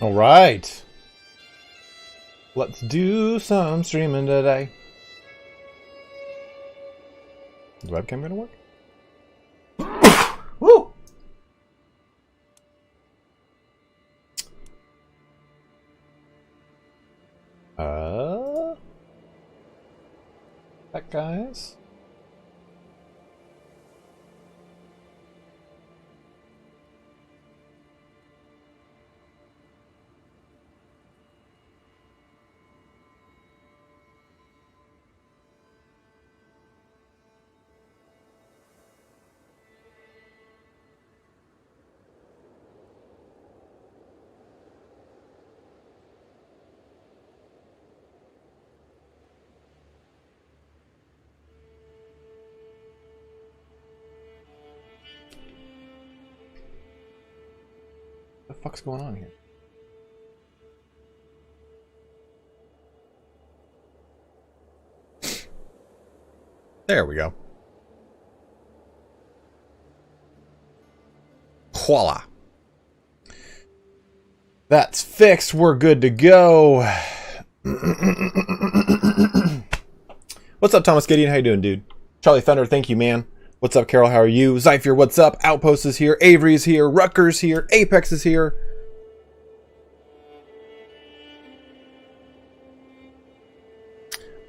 All right, let's do some streaming today. Is the webcam gonna work? Woo! That guys. What the fuck's going on here? There we go. Voila. That's fixed. We're good to go. What's up, Thomas Gideon? How you doing, dude? Charlie Thunder, thank you, man. What's up, Carol? How are you? Zypher, what's up? Outpost is here. Avery is here. Rutgers here. Apex is here.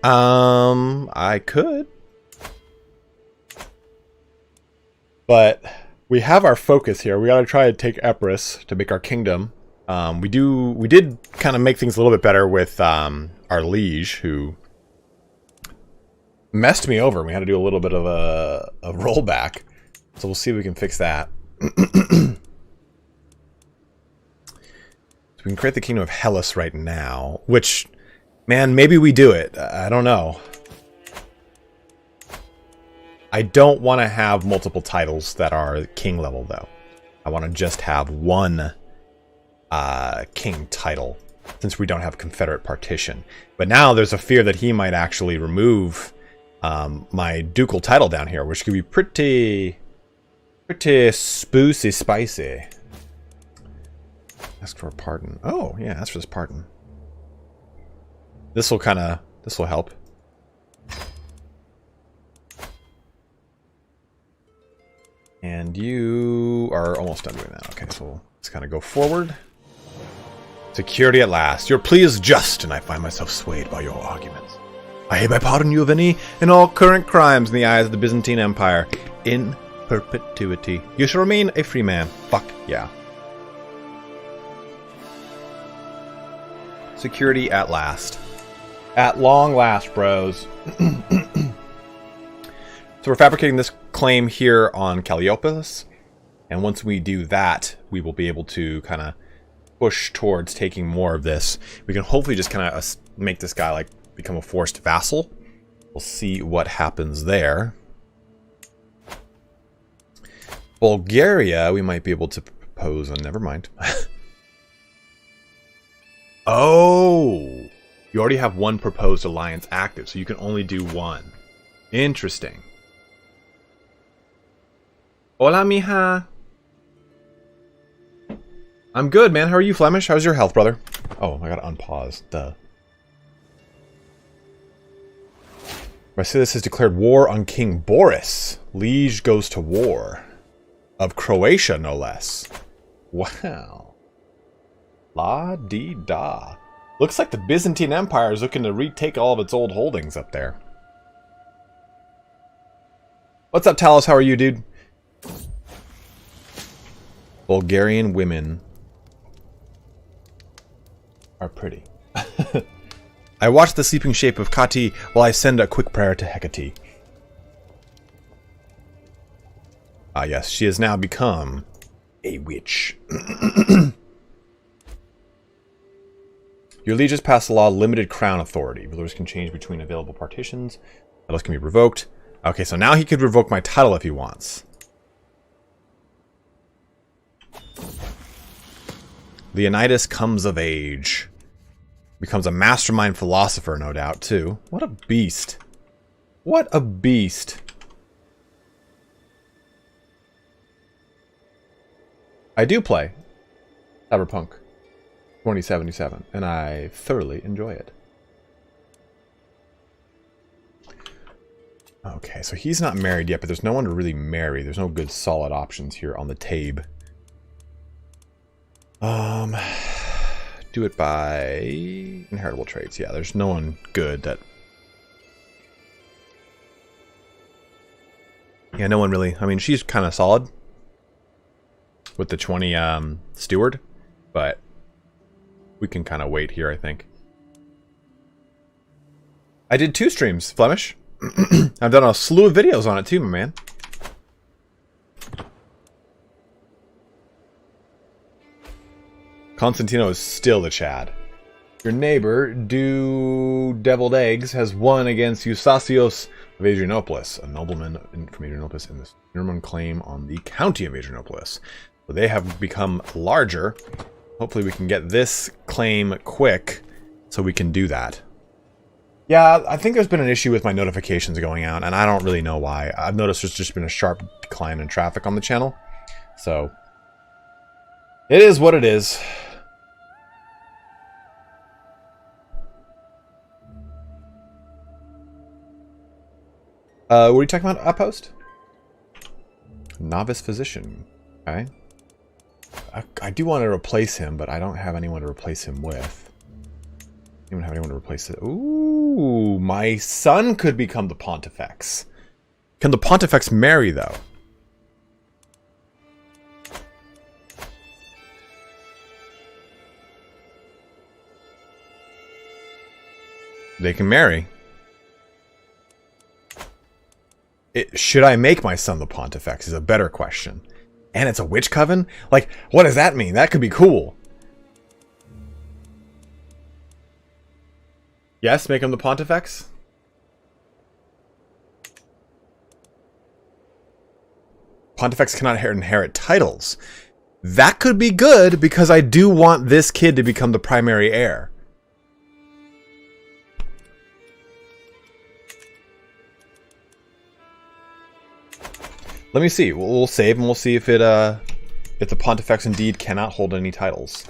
I could. But we have our focus here. We gotta try to take Epirus to make our kingdom. We did kind of make things a little bit better with our liege, who messed me over. We had to do a little bit of a rollback. So we'll see if we can fix that. So we can create the Kingdom of Hellas right now, which, man, maybe we do it. I don't know. I don't want to have multiple titles that are king level, though. I want to just have one king title, since we don't have Confederate partition. But now there's a fear that he might actually remove my ducal title down here, which could be pretty spoosy spicy. Ask for a pardon. Oh, yeah, ask for this pardon. This will help. And you are almost done doing that. Okay, so let's kind of go forward. Security at last. Your plea is just, and I find myself swayed by your arguments. I hereby pardon you of any and all current crimes in the eyes of the Byzantine Empire in perpetuity. You shall remain a free man. Fuck yeah. Security at last. At long last, bros. So we're fabricating this claim here on Calliopolis, and once we do that, we will be able to kind of push towards taking more of this. We can hopefully just kind of make this guy like become a forced vassal. We'll see what happens there. Bulgaria, we might be able to propose, and never mind. Oh, you already have one proposed alliance active, so you can only do one. Interesting. Hola, mija. I'm good, man. How are you, Flemish? How's your health, brother? Oh, I gotta unpause. Duh. Marcellus has declared war on King Boris. Liege goes to war. Of Croatia, no less. Wow. La-dee-da. Looks like the Byzantine Empire is looking to retake all of its old holdings up there. What's up, Talos? How are you, dude? Bulgarian women are pretty. I watch the sleeping shape of Kati while I send a quick prayer to Hecate. Ah, yes, she has now become a witch. Your lieges passed the law limited crown authority. Rulers can change between available partitions. Titles can be revoked. Okay, so now he could revoke my title if he wants. Leonidas comes of age. Becomes a mastermind philosopher, no doubt, too. What a beast. What a beast. I do play Cyberpunk 2077, and I thoroughly enjoy it. Okay, so he's not married yet, but there's no one to really marry. There's no good solid options here on the tab. Do it by inheritable traits. Yeah, there's no one good that... Yeah, no one really... I mean, she's kind of solid with the 20 steward, but we can kind of wait here, I think. I did 2 streams, Flemish. I've done a slew of videos on it too, my man. Constantino is still the Chad. Your neighbor, Do Deviled Eggs, has won against Eustasios of Adrianopolis, a nobleman from Adrianopolis in the German claim on the county of Adrianopolis. So they have become larger. Hopefully we can get this claim quick so we can do that. Yeah, I think there's been an issue with my notifications going out, and I don't really know why. I've noticed there's just been a sharp decline in traffic on the channel. So, it is what it is. What are you talking about? Outpost? Novice physician. Okay. I do want to replace him, but I don't have anyone to replace him with. I don't have anyone to replace it. Ooh, my son could become the Pontifex. Can the Pontifex marry, though? They can marry. Should I make my son the Pontifex is a better question. And it's a witch coven? Like, what does that mean? That could be cool. Yes, make him the Pontifex? Pontifex cannot inherit titles. That could be good because I do want this kid to become the primary heir. Let me see. We'll save and we'll see if the Pontifex indeed cannot hold any titles.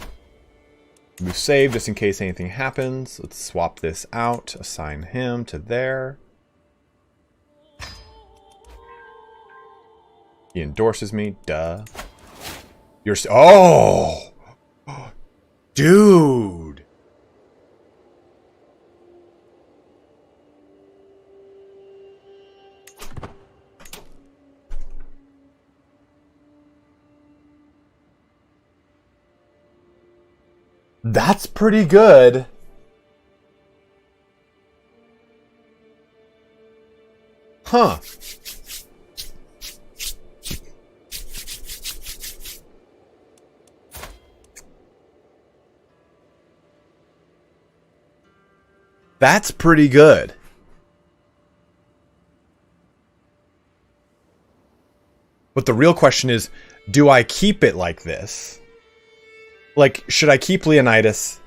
We've saved just in case anything happens. Let's swap this out. Assign him to there. He endorses me. Duh. You're... Oh! Dude! That's pretty good. Huh. That's pretty good. But the real question is, do I keep it like this? Like, should I keep Leonidas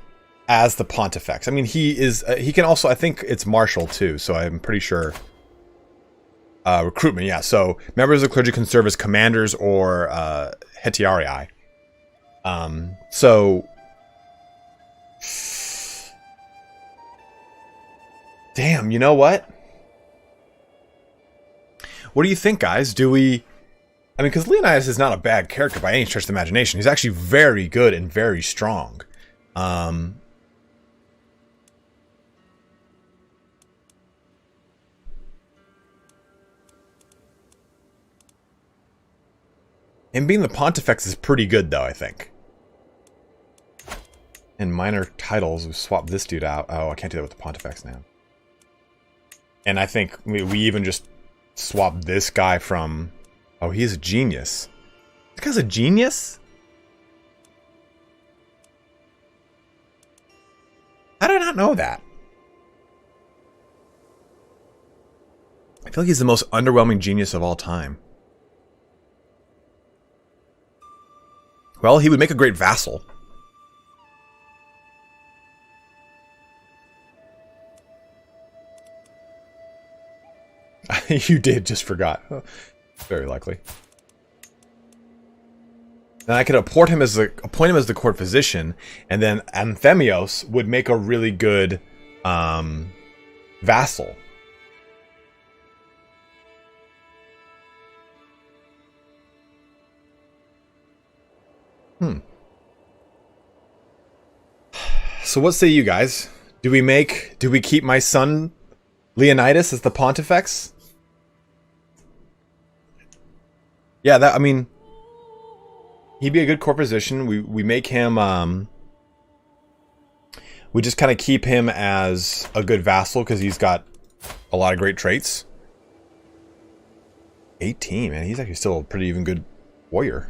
as the Pontifex? I mean, he is... he can also... I think it's Marshal, too, so I'm pretty sure... recruitment, yeah. So, members of the clergy can serve as commanders or hetiarii. So... Damn, you know what? What do you think, guys? Do we I mean, because Leonidas is not a bad character by any stretch of the imagination. He's actually very good and very strong. And being the Pontifex is pretty good, though, I think. And minor titles, we swap this dude out. Oh, I can't do that with the Pontifex now. And I think we even just swap this guy from... Oh, he's a genius. This guy's a genius? How did I not know that? I feel like he's the most underwhelming genius of all time. Well, he would make a great vassal. You did, just forgot. Very likely. Then I could appoint him as the court physician, and then Anthemios would make a really good vassal. So what say you guys? Do we keep my son Leonidas as the Pontifex? Yeah, I mean, he'd be a good court position. We make him, we just kind of keep him as a good vassal because he's got a lot of great traits. 18, man, he's actually still a pretty even good warrior.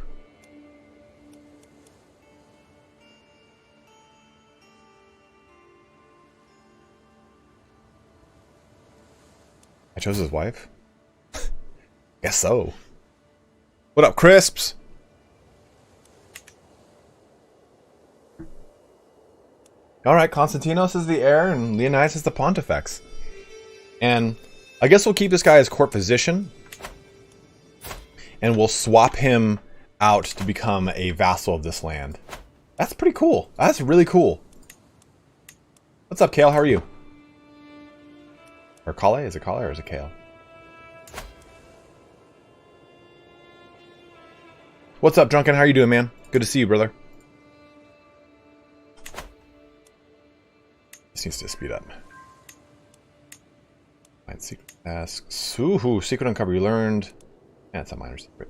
I chose his wife? Guess so. What up, Crisps? Alright, Constantinos is the heir and Leonidas is the Pontifex. And I guess we'll keep this guy as court physician. And we'll swap him out to become a vassal of this land. That's pretty cool. That's really cool. What's up, Kale? How are you? Or Kale? Is it Kale or is it Kale? What's up, Drunken? How are you doing, man? Good to see you, brother. This needs to speed up. Find secret tasks. Ooh, secret uncover you learned. Yeah, it's a minor secret.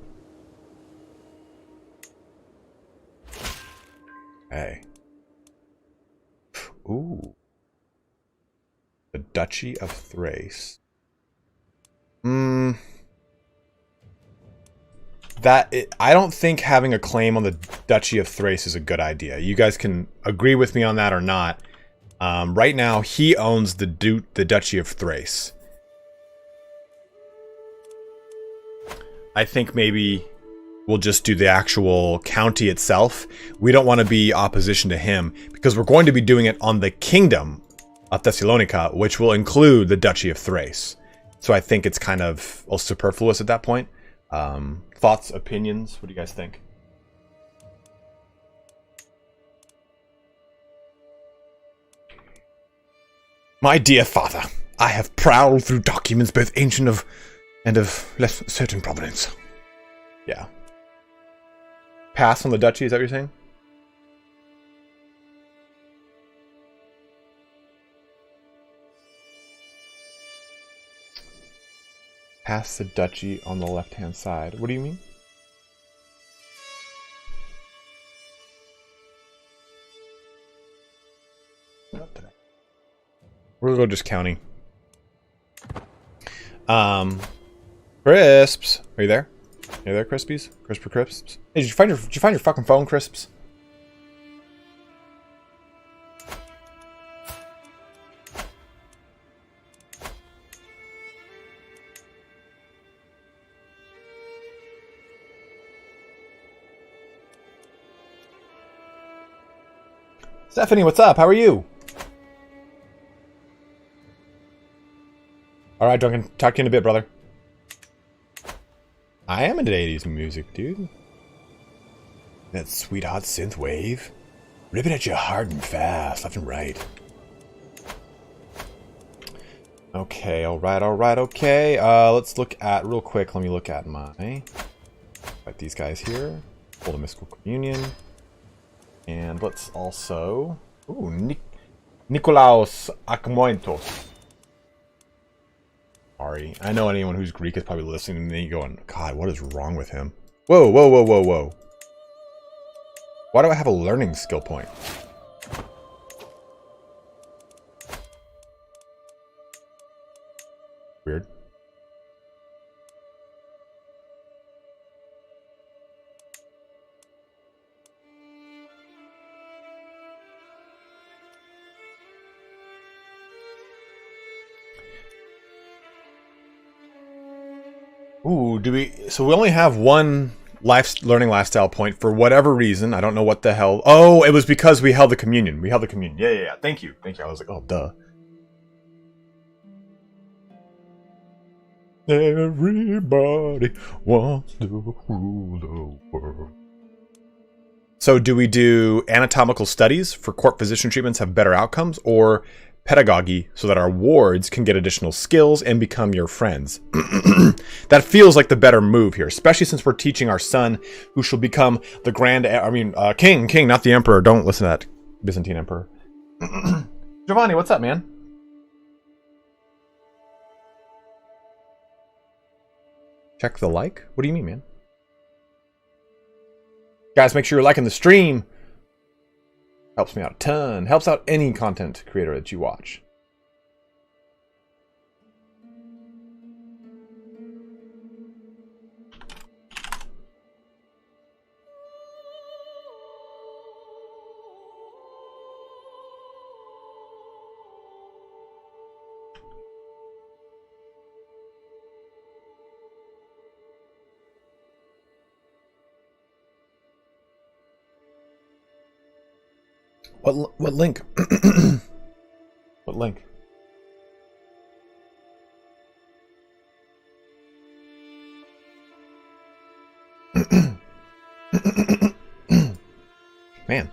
Hey. Ooh. The Duchy of Thrace. I don't think having a claim on the Duchy of Thrace is a good idea. You guys can agree with me on that or not. Right now, he owns the Duchy of Thrace. I think maybe we'll just do the actual county itself. We don't want to be opposition to him because we're going to be doing it on the Kingdom of Thessalonica, which will include the Duchy of Thrace. So I think it's kind of superfluous at that point. Thoughts, opinions? What do you guys think? My dear father, I have prowled through documents both ancient and of less certain provenance. Yeah. Pass on the duchy, is that what you're saying? Pass the duchy on the left-hand side. What do you mean? We're gonna go just county. Crisps, are you there? Are you there, Crispies? Crisps? Hey, did you find your fucking phone, Crisps? Stephanie, what's up? How are you? Alright, Drunken. Talk to you in a bit, brother. I am into 80s music, dude. That sweet hot synth wave. Ripping at you hard and fast, left and right. Okay, alright, okay. Let's look at, real quick, let me look at my Got these guys here. Pull the mystical communion. And let's also... Ooh, Nikolaos Akmointos. Sorry. I know anyone who's Greek is probably listening to me going, God, what is wrong with him? Whoa, whoa, whoa, whoa, whoa. Why do I have a learning skill point? Weird. Ooh, so we only have one learning lifestyle point for whatever reason. I don't know what the hell. Oh, it was because we held the communion. We held the communion. Yeah. Thank you. I was like, oh, duh. Everybody wants to rule the world. So do we do anatomical studies for court physician treatments have better outcomes, or pedagogy so that our wards can get additional skills and become your friends? That feels like the better move here, especially since we're teaching our son who shall become the king, not the emperor. Don't listen to that Byzantine emperor. Giovanni, what's up, man? Check the like? What do you mean, man? Guys, make sure you're liking the stream. Helps me out a ton. Helps out any content creator that you watch. What link? What link? Man.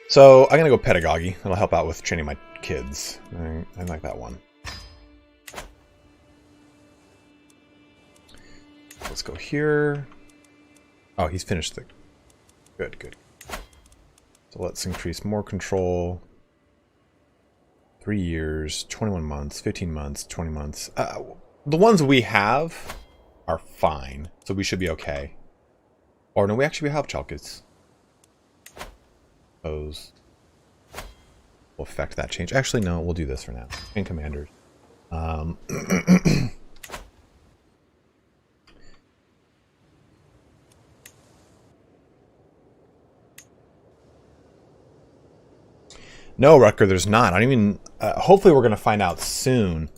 So I'm gonna go pedagogy. It'll help out with training my kids. I like that one. Let's go here. Oh, he's finished the... Good. So let's increase more control. 3 years, 21 months, 15 months, 20 months. The ones we have are fine, so we should be okay. Or no, we actually have Chalkits. Those will affect that change. Actually, no, we'll do this for now. And commanders. No, Rutger, there's not. I don't even... hopefully we're going to find out soon.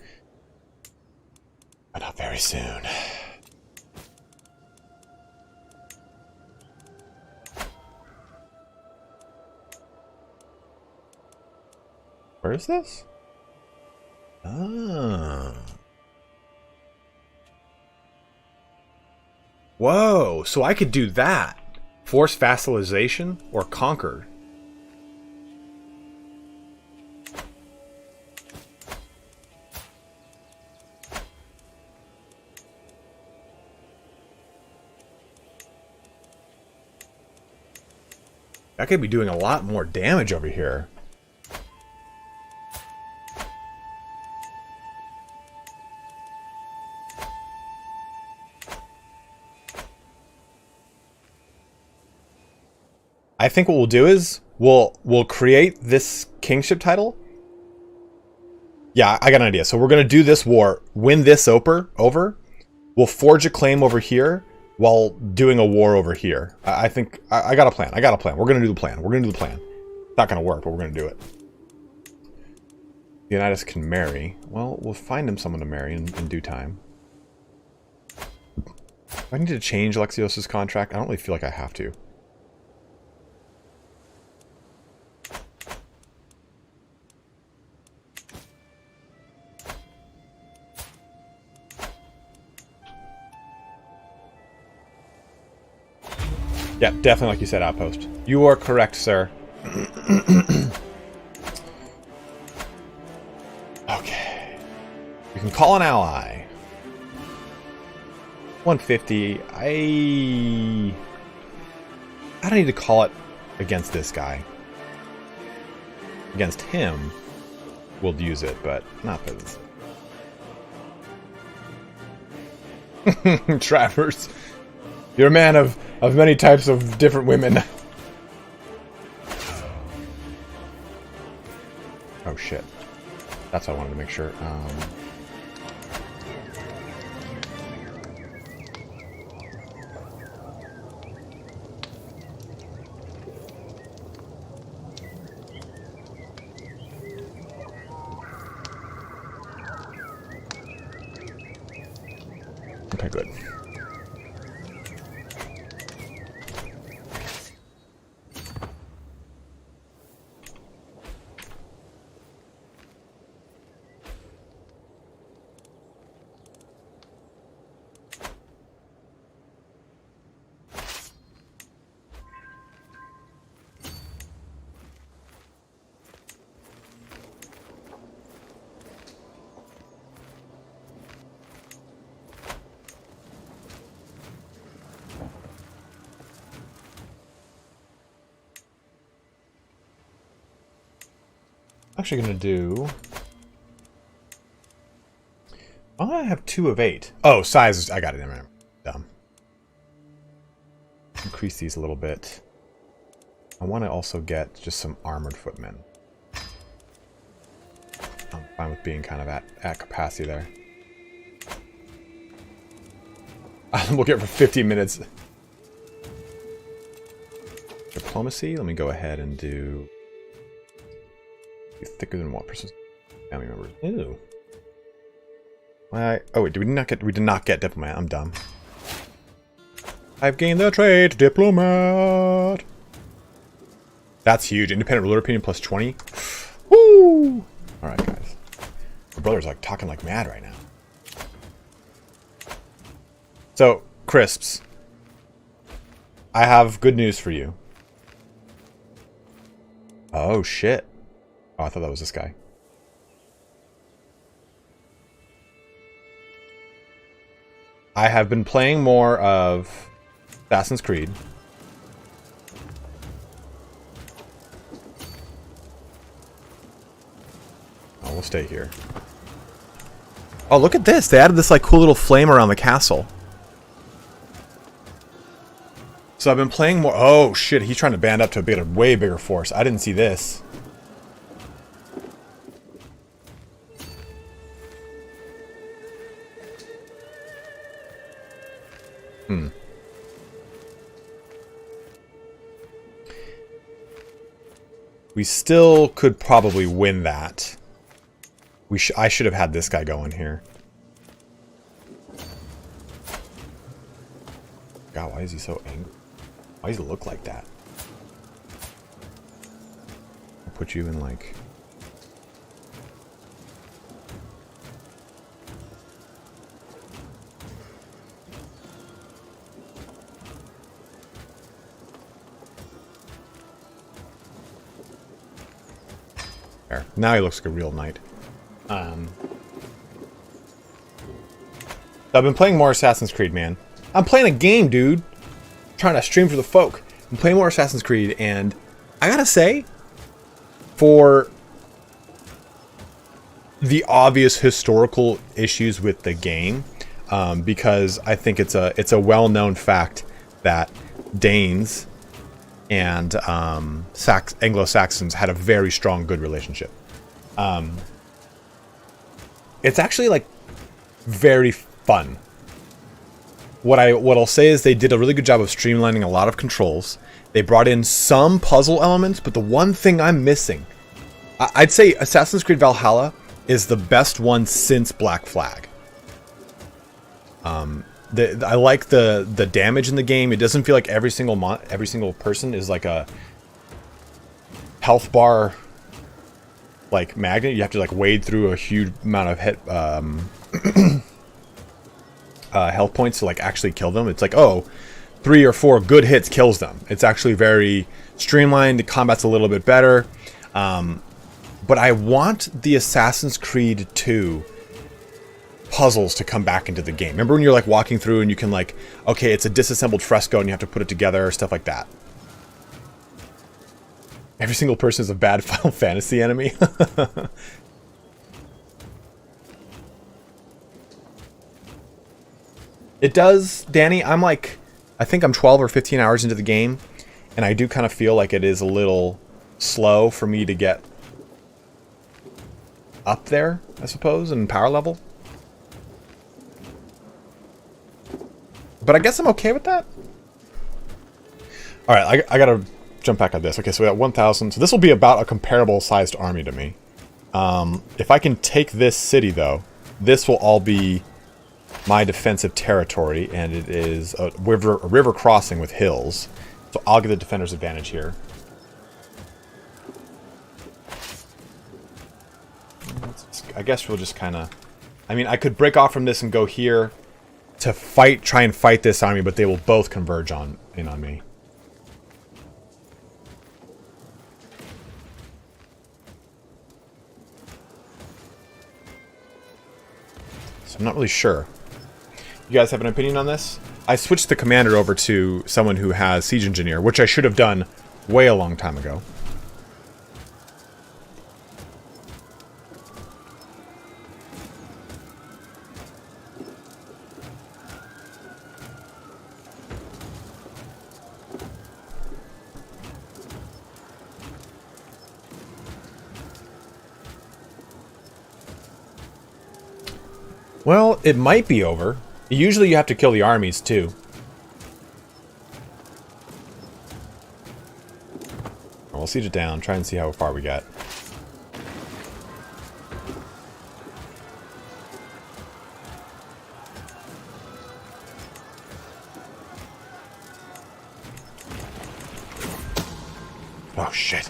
But not very soon. Where is this? Ah. Whoa, so I could do that. Force vassalization or conquered. I could be doing a lot more damage over here. I think what we'll do is we'll create this kingship title. Yeah, I got an idea. So we're going to do this war, win this over. We'll forge a claim over here while doing a war over here. I think I got a plan. We're going to do the plan. It's not going to work, but we're going to do it. Leonidas can marry. Well, we'll find him someone to marry in due time. Do I need to change Alexios' contract? I don't really feel like I have to. Yeah, definitely like you said, Outpost. You are correct, sir. Okay. You can call an ally. 150. I don't need to call it against this guy. Against him, we'll use it, but not for this. Travers, you're a man of many types of different women. Oh shit. That's what I wanted to make sure. Okay, good. Actually gonna do... Oh, I have 2 of 8. Oh, size. I got it in there. Dumb. Increase these a little bit. I want to also get just some armored footmen. I'm fine with being kind of at capacity there. We'll get for 50 minutes. Diplomacy. Let me go ahead and do... Thicker than what person? Family members. Ew. Oh wait, did we did not get diplomat. I'm dumb. I've gained the trait diplomat. That's huge. Independent ruler opinion plus 20. Woo! All right, guys. My brother's like talking like mad right now. So, crisps. I have good news for you. Oh shit. Oh, I thought that was this guy. I have been playing more of Assassin's Creed. Oh, we'll stay here. Oh, look at this. They added this like cool little flame around the castle. So I've been playing more... Oh, shit. He's trying to band up to a way bigger force. I didn't see this. We still could probably win that. I should have had this guy going here. God, why is he so angry? Why does he look like that? I'll put you in like... There. Now he looks like a real knight. I've been playing more Assassin's Creed, man. I'm playing a game, dude. I'm trying to stream for the folk. I'm playing more Assassin's Creed, and I gotta say, for the obvious historical issues with the game, because I think it's a well-known fact that Danes and Anglo-Saxons had a very strong, good relationship. It's actually like very fun. What I'll say is they did a really good job of streamlining a lot of controls. They brought in some puzzle elements, but the one thing I'm missing, I'd say Assassin's Creed Valhalla is the best one since Black Flag. I like the damage in the game. It doesn't feel like every single person is like a health bar like magnet. You have to like wade through a huge amount of health points to like actually kill them. It's like, oh, 3 or 4 good hits kills them. It's actually very streamlined. The combat's a little bit better. But I want the Assassin's Creed 2 puzzles to come back into the game. Remember when you're like walking through and you can like, okay, it's a disassembled fresco and you have to put it together or stuff like that. Every single person is a bad Final Fantasy enemy. It does, Danny. I'm like, I think I'm 12 or 15 hours into the game, and I do kind of feel like it is a little slow for me to get up there, I suppose, in power level. But I guess I'm okay with that. Alright, I gotta jump back on this. Okay, so we got 1,000. So this will be about a comparable sized army to me. If I can take this city, though, this will all be my defensive territory, and it is a river crossing with hills. So I'll get the defender's advantage here. I guess we'll just kind of... I mean, I could break off from this and go here to try and fight this army, but they will both converge in on me. So I'm not really sure. You guys have an opinion on this? I switched the commander over to someone who has Siege Engineer, which I should have done way a long time ago. Well, it might be over. Usually you have to kill the armies, too. We'll siege it down, try and see how far we get. Oh, shit.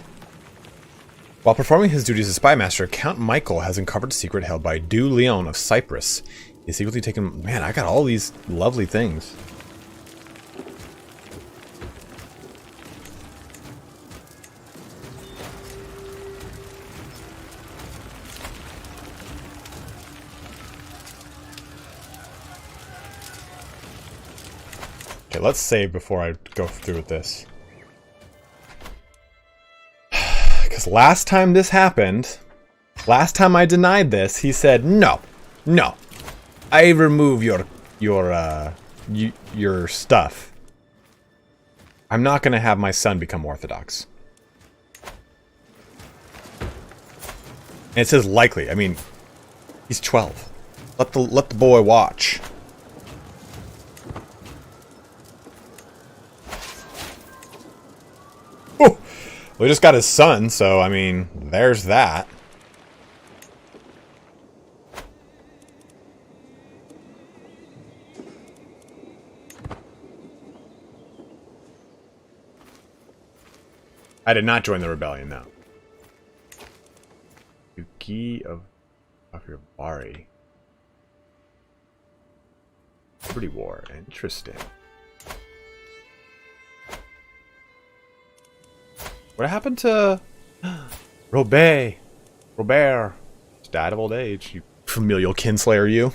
While performing his duties as spy master, Count Michael has uncovered a secret held by Du Leon of Cyprus. He's secretly taken... Man, I got all these lovely things. Okay, let's save before I go through with this. Because last time this happened, last time I denied this, he said, no, no. I remove your stuff. I'm not going to have my son become Orthodox. And it says likely. I mean, he's 12. Let the boy watch. Oh, well, he just got his son, so I mean, there's that. I did not join the rebellion, though. Yuki of your Bari. Liberty War. Interesting. What happened to Robert? Robert. He's died of old age. You familial kinslayer, you.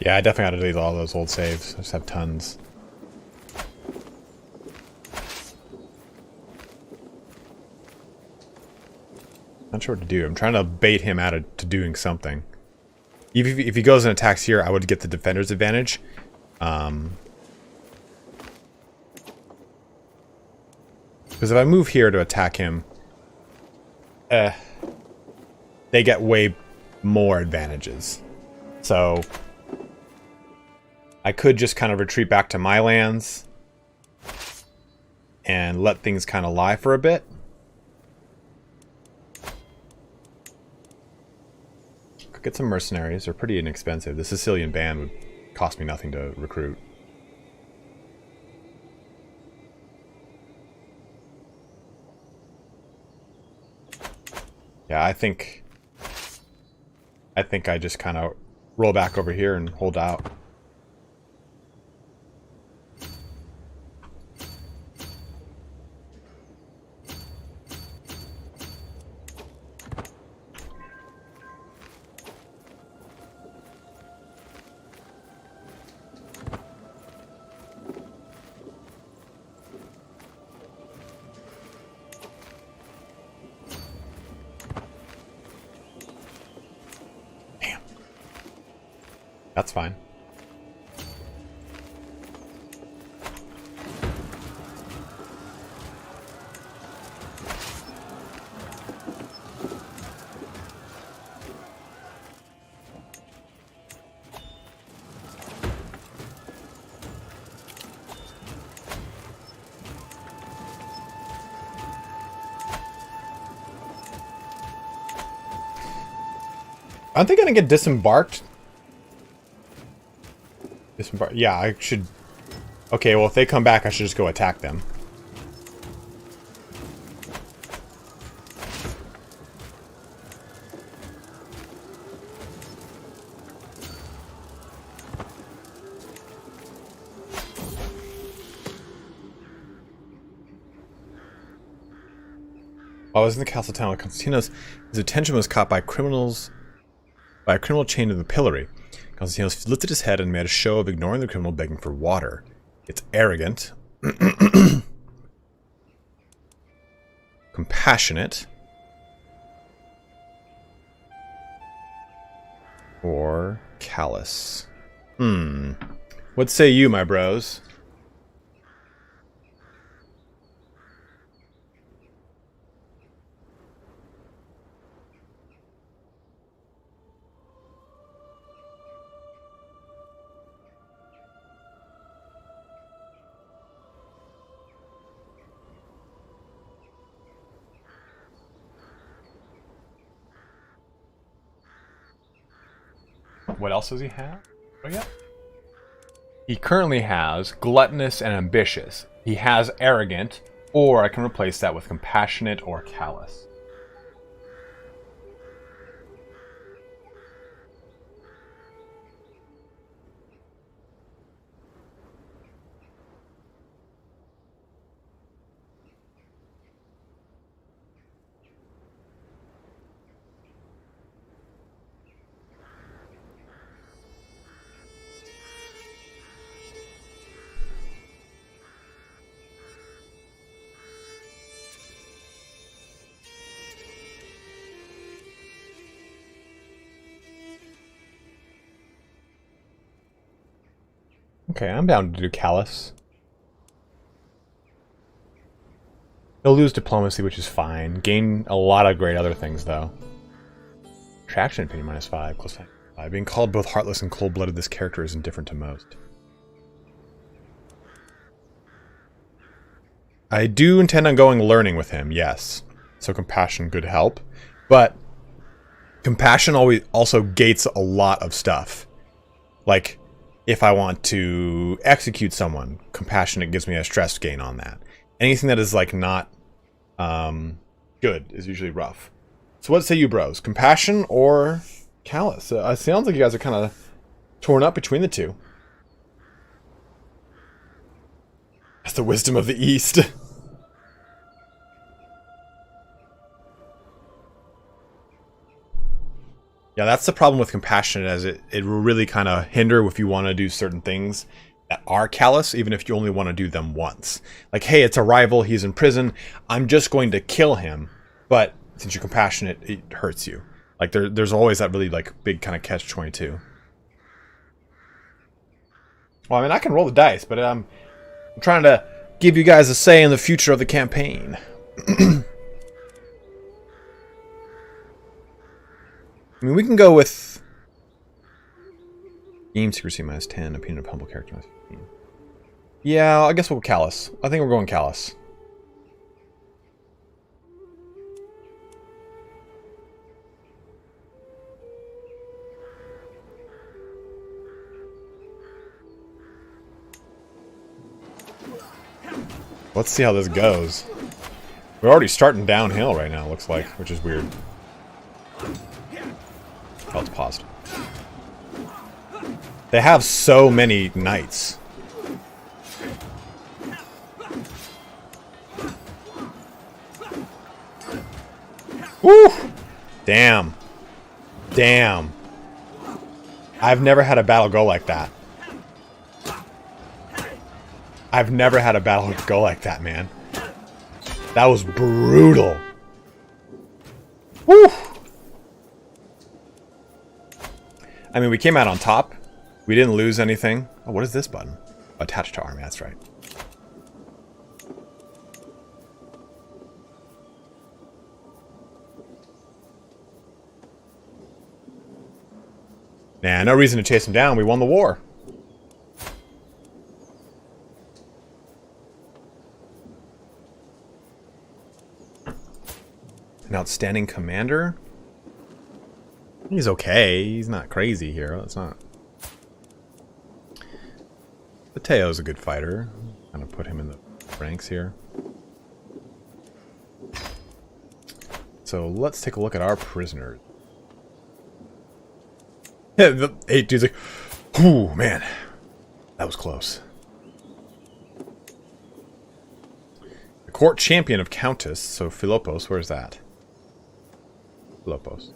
Yeah, I definitely got to delete all those old saves. I just have tons. Not sure what to do. I'm trying to bait him out of doing something. If he goes and attacks here, I would get the defender's advantage. Because if I move here to attack him, they get way more advantages. So I could just kind of retreat back to my lands and let things kind of lie for a bit. get some mercenaries. They're pretty inexpensive. The Sicilian band would cost me nothing to recruit. Yeah, I think I just kind of roll back over here and hold out. That's fine. Aren't they gonna get disembarked? Yeah, I should... Okay, well, if they come back, I should just go attack them. While I was in the castle town of Constantinos, his attention was caught by a criminal chained to the pillory. Constantinos lifted his head and made a show of ignoring the criminal begging for water. It's arrogant. Compassionate. Or callous. What say you, my bros? What else does he have? Oh, yeah. He currently has gluttonous and ambitious. He has arrogant, or I can replace that with compassionate or callous. Okay, I'm down to do callous. He'll lose diplomacy, which is fine. Gain a lot of great other things, though. Attraction opinion -5, close 5. Being called both heartless and cold-blooded, this character is indifferent to most. I do intend on going learning with him, yes. So compassion could help. But compassion always also gates a lot of stuff. Like, if I want to execute someone, compassionate gives me a stress gain on that. Anything that is, like, not good is usually rough. So what say you bros? Compassion or callous? It sounds like you guys are kind of torn up between the two. That's the wisdom of the East. Yeah, that's the problem with compassionate, as it will really kind of hinder if you want to do certain things that are callous, even if you only want to do them once. Like, hey, it's a rival, he's in prison, I'm just going to kill him, but since you're compassionate, it hurts you. Like, there's always that really, like, big kind of catch-22. Well, I mean, I can roll the dice, but I'm trying to give you guys a say in the future of the campaign. I mean, we can go with game secrecy -10, opinion of humble character -15. Yeah, I guess we'll go callous. I think we're going callous. Let's see how this goes. We're already starting downhill right now, looks like, which is weird. Oh, it's paused. They have so many knights. Woo! Damn. Damn. I've never had a battle go like that. I've never had a battle go like that, man. That was brutal. Woo! I mean, we came out on top. We didn't lose anything. Oh, what is this button? Attached to army, that's right. Nah, no reason to chase him down. We won the war. An outstanding commander? He's okay. He's not crazy here. That's not... Mateo's a good fighter. I'm gonna put him in the ranks here. So let's take a look at our prisoners. Yeah, the 8 dude's like, ooh, man. That was close. The court champion of Countess, so Philippos, where's that? Philippos.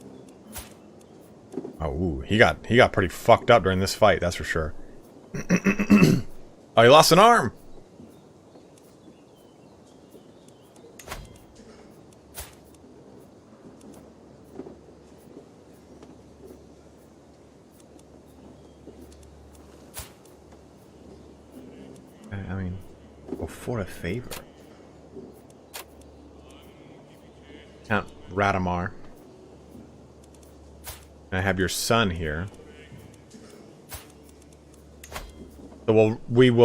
Oh, ooh, he got pretty fucked up during this fight, that's for sure. Oh, he lost an arm! I mean, oh, for a favor. Count Radamar. I have your son here. So we're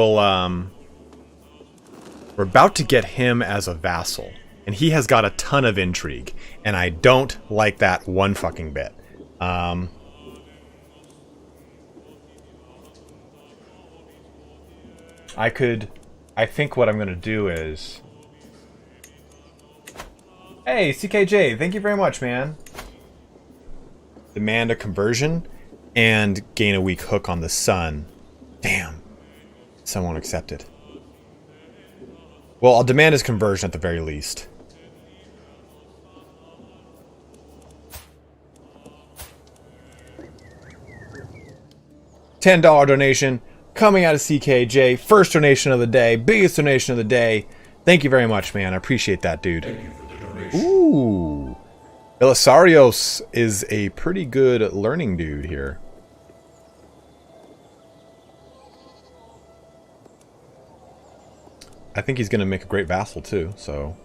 about to get him as a vassal. And he has got a ton of intrigue. And I don't like that one fucking bit. I think what I'm going to do is... Hey, CKJ, thank you very much, man. Demand a conversion and gain a weak hook on the sun. Damn. Someone won't accept it. Well, I'll demand his conversion at the very least. $10 donation coming out of CKJ. First donation of the day. Biggest donation of the day. Thank you very much, man. I appreciate that, dude. Thank you for the donation. Ooh. Belisarius is a pretty good learning dude here. I think he's going to make a great vassal too, so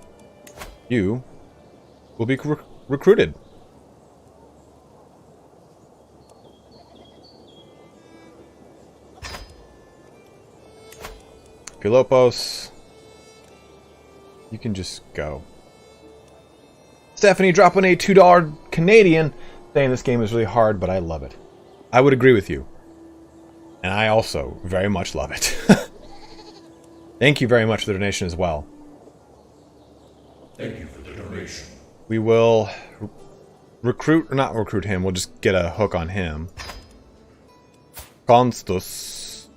you will be recruited. Philippos, you can just go. Stephanie dropping a $2 Canadian, saying this game is really hard, but I love it. I would agree with you. And I also very much love it. Thank you very much for the donation as well. Thank you for the donation. We will recruit, or not recruit him, we'll just get a hook on him. Constus.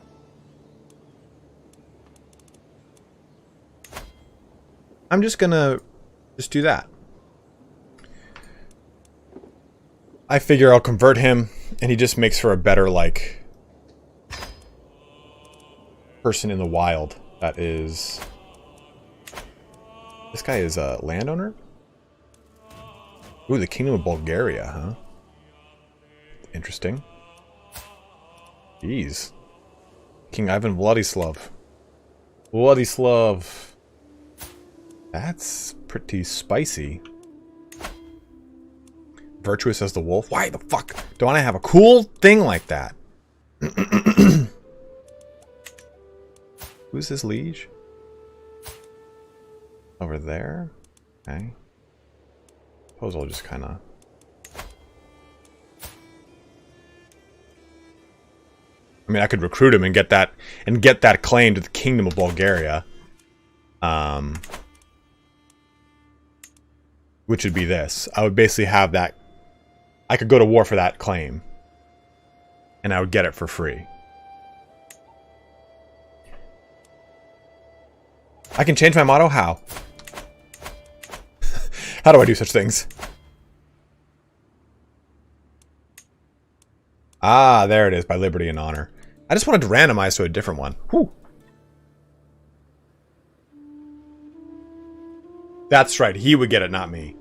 I'm just gonna do that. I figure I'll convert him, and he just makes for a better, like, person in the wild. That is... This guy is a landowner? Ooh, the Kingdom of Bulgaria, huh? Interesting. Jeez. King Ivan Vladislav. Vladislav. That's pretty spicy. Virtuous as the wolf. Why the fuck don't I have a cool thing like that? Who's this liege? Over there? Okay. Suppose I'll just kind of... I mean, I could recruit him and get that claim to the Kingdom of Bulgaria. Which would be this. I would basically have that. I could go to war for that claim. And I would get it for free. I can change my motto? How? How do I do such things? Ah, there it is, by liberty and honor. I just wanted to randomize to a different one. Whew. That's right, he would get it, not me.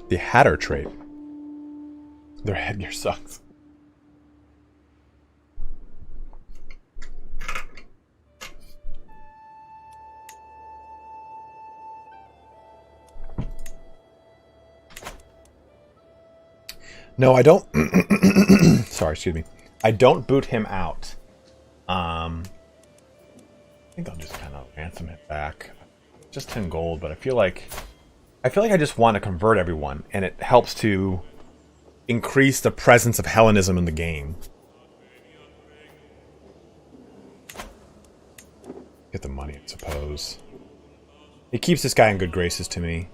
The Hatter trait. Their headgear sucks. No, I don't. Sorry, excuse me. I don't boot him out. I think I'll just kind of ransom him back. Just 10 gold, but I feel like I just want to convert everyone, and it helps to increase the presence of Hellenism in the game. Get the money, I suppose. It keeps this guy in good graces to me.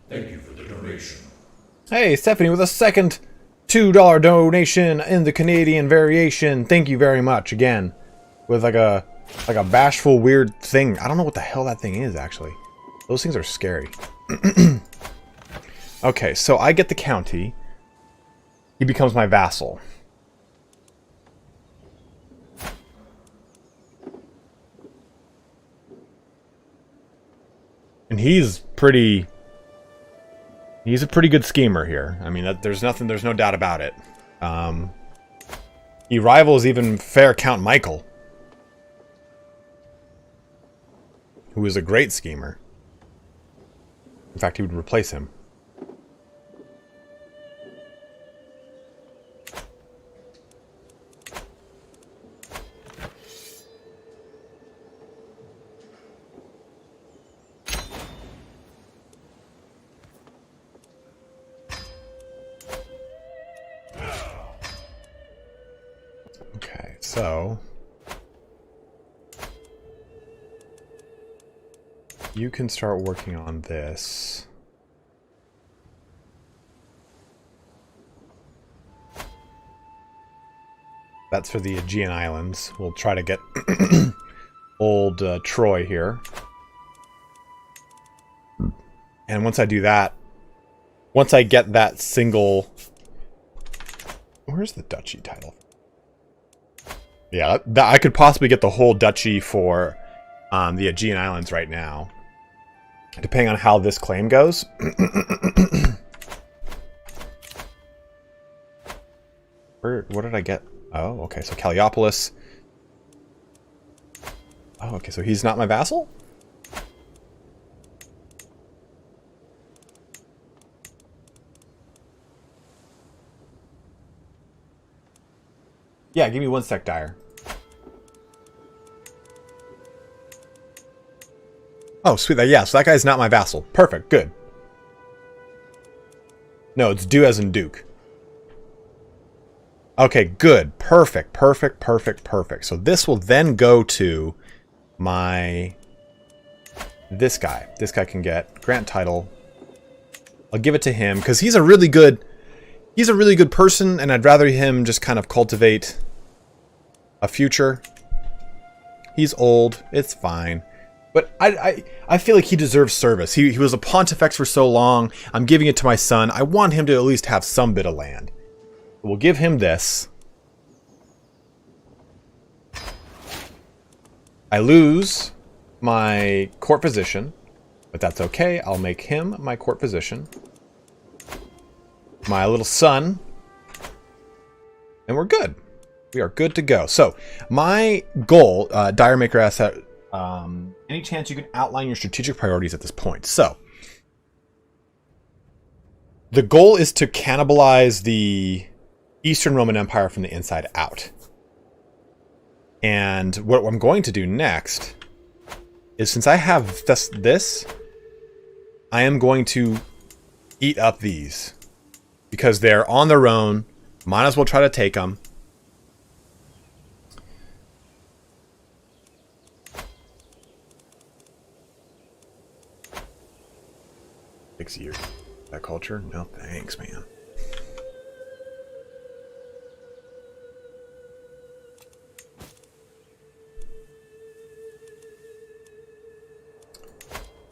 Thank you for the donation. Hey, Stephanie with a second $2 donation in the Canadian variation. Thank you very much again. With like a bashful weird thing. I don't know what the hell that thing is actually. Those things are scary. Okay, so I get the county. He becomes my vassal. And he's a pretty good schemer here. I mean, there's no doubt about it. He rivals even fair Count Michael, who is a great schemer. In fact, he would replace him. So, you can start working on this. That's for the Aegean Islands. We'll try to get old Troy here. And once I do that, once I get that single... Where's the duchy title? Yeah, I could possibly get the whole duchy for the Aegean Islands right now. Depending on how this claim goes. What did I get? Oh, okay, so Calliopolis. Oh, okay, so he's not my vassal? Yeah, give me one sec, Dyer. Oh, sweet. Yeah, so that guy's not my vassal. Perfect. Good. No, it's do as in Duke. Okay, good. Perfect. Perfect. Perfect. Perfect. So this will then go to my this guy. This guy can get grant title. I'll give it to him because he's a really good person, and I'd rather him just kind of cultivate a future. He's old. It's fine. But I feel like he deserves service. He was a pontifex for so long. I'm giving it to my son. I want him to at least have some bit of land. We'll give him this. I lose my court physician, but that's okay. I'll make him my court physician. My little son. And we're good. We are good to go. So, my goal, Dire Maker asset, any chance you can outline your strategic priorities at this point. So, the goal is to cannibalize the Eastern Roman Empire from the inside out. And what I'm going to do next is, since I have this, I am going to eat up these. Because they're on their own. Might as well try to take them. 6 years. That culture? No thanks, man.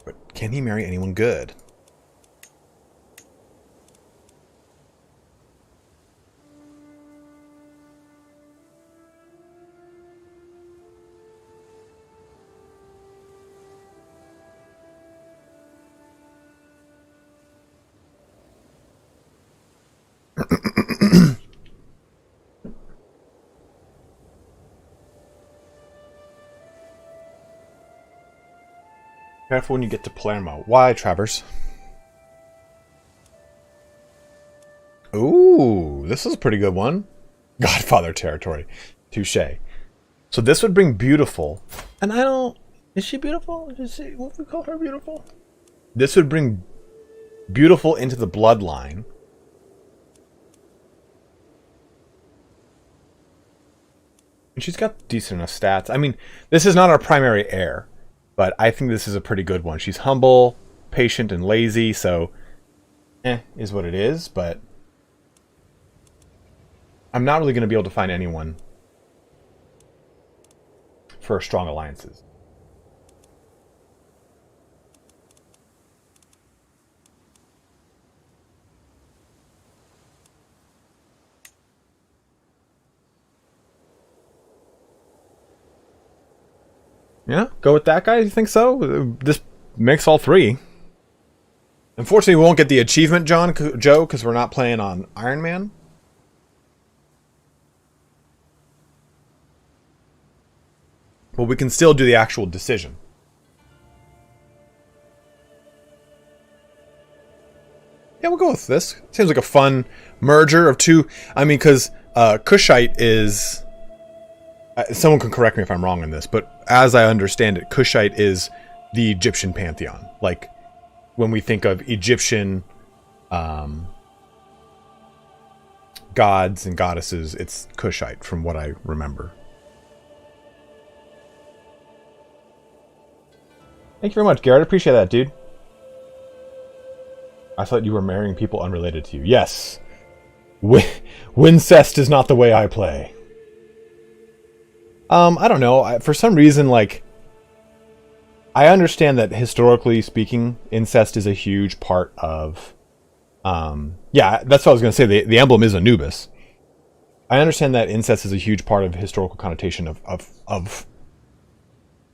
But can he marry anyone good? Careful when you get to Palermo. Why, Travers? Ooh, this is a pretty good one. Godfather territory. Touché. So this would bring beautiful. And I don't... Is she beautiful? What we call her beautiful? This would bring beautiful into the bloodline. And she's got decent enough stats. I mean, this is not our primary heir. But I think this is a pretty good one. She's humble, patient, and lazy, so is what it is, but I'm not really going to be able to find anyone for strong alliances. Yeah, go with that guy? You think so? This makes all three. Unfortunately, we won't get the achievement, Joe, because we're not playing on Iron Man. But we can still do the actual decision. Yeah, we'll go with this. Seems like a fun merger of two. I mean, because Kushite is... someone can correct me if I'm wrong on this, but as I understand it, Kushite is the Egyptian pantheon. Like, when we think of Egyptian gods and goddesses, it's Kushite, from what I remember. Thank you very much, Garrett. I appreciate that, dude. I thought you were marrying people unrelated to you. Yes. Wincest is not the way I play. I don't know. For some reason, like, I understand that historically speaking, incest is a huge part of, yeah, that's what I was going to say. The emblem is Anubis. I understand that incest is a huge part of historical connotation of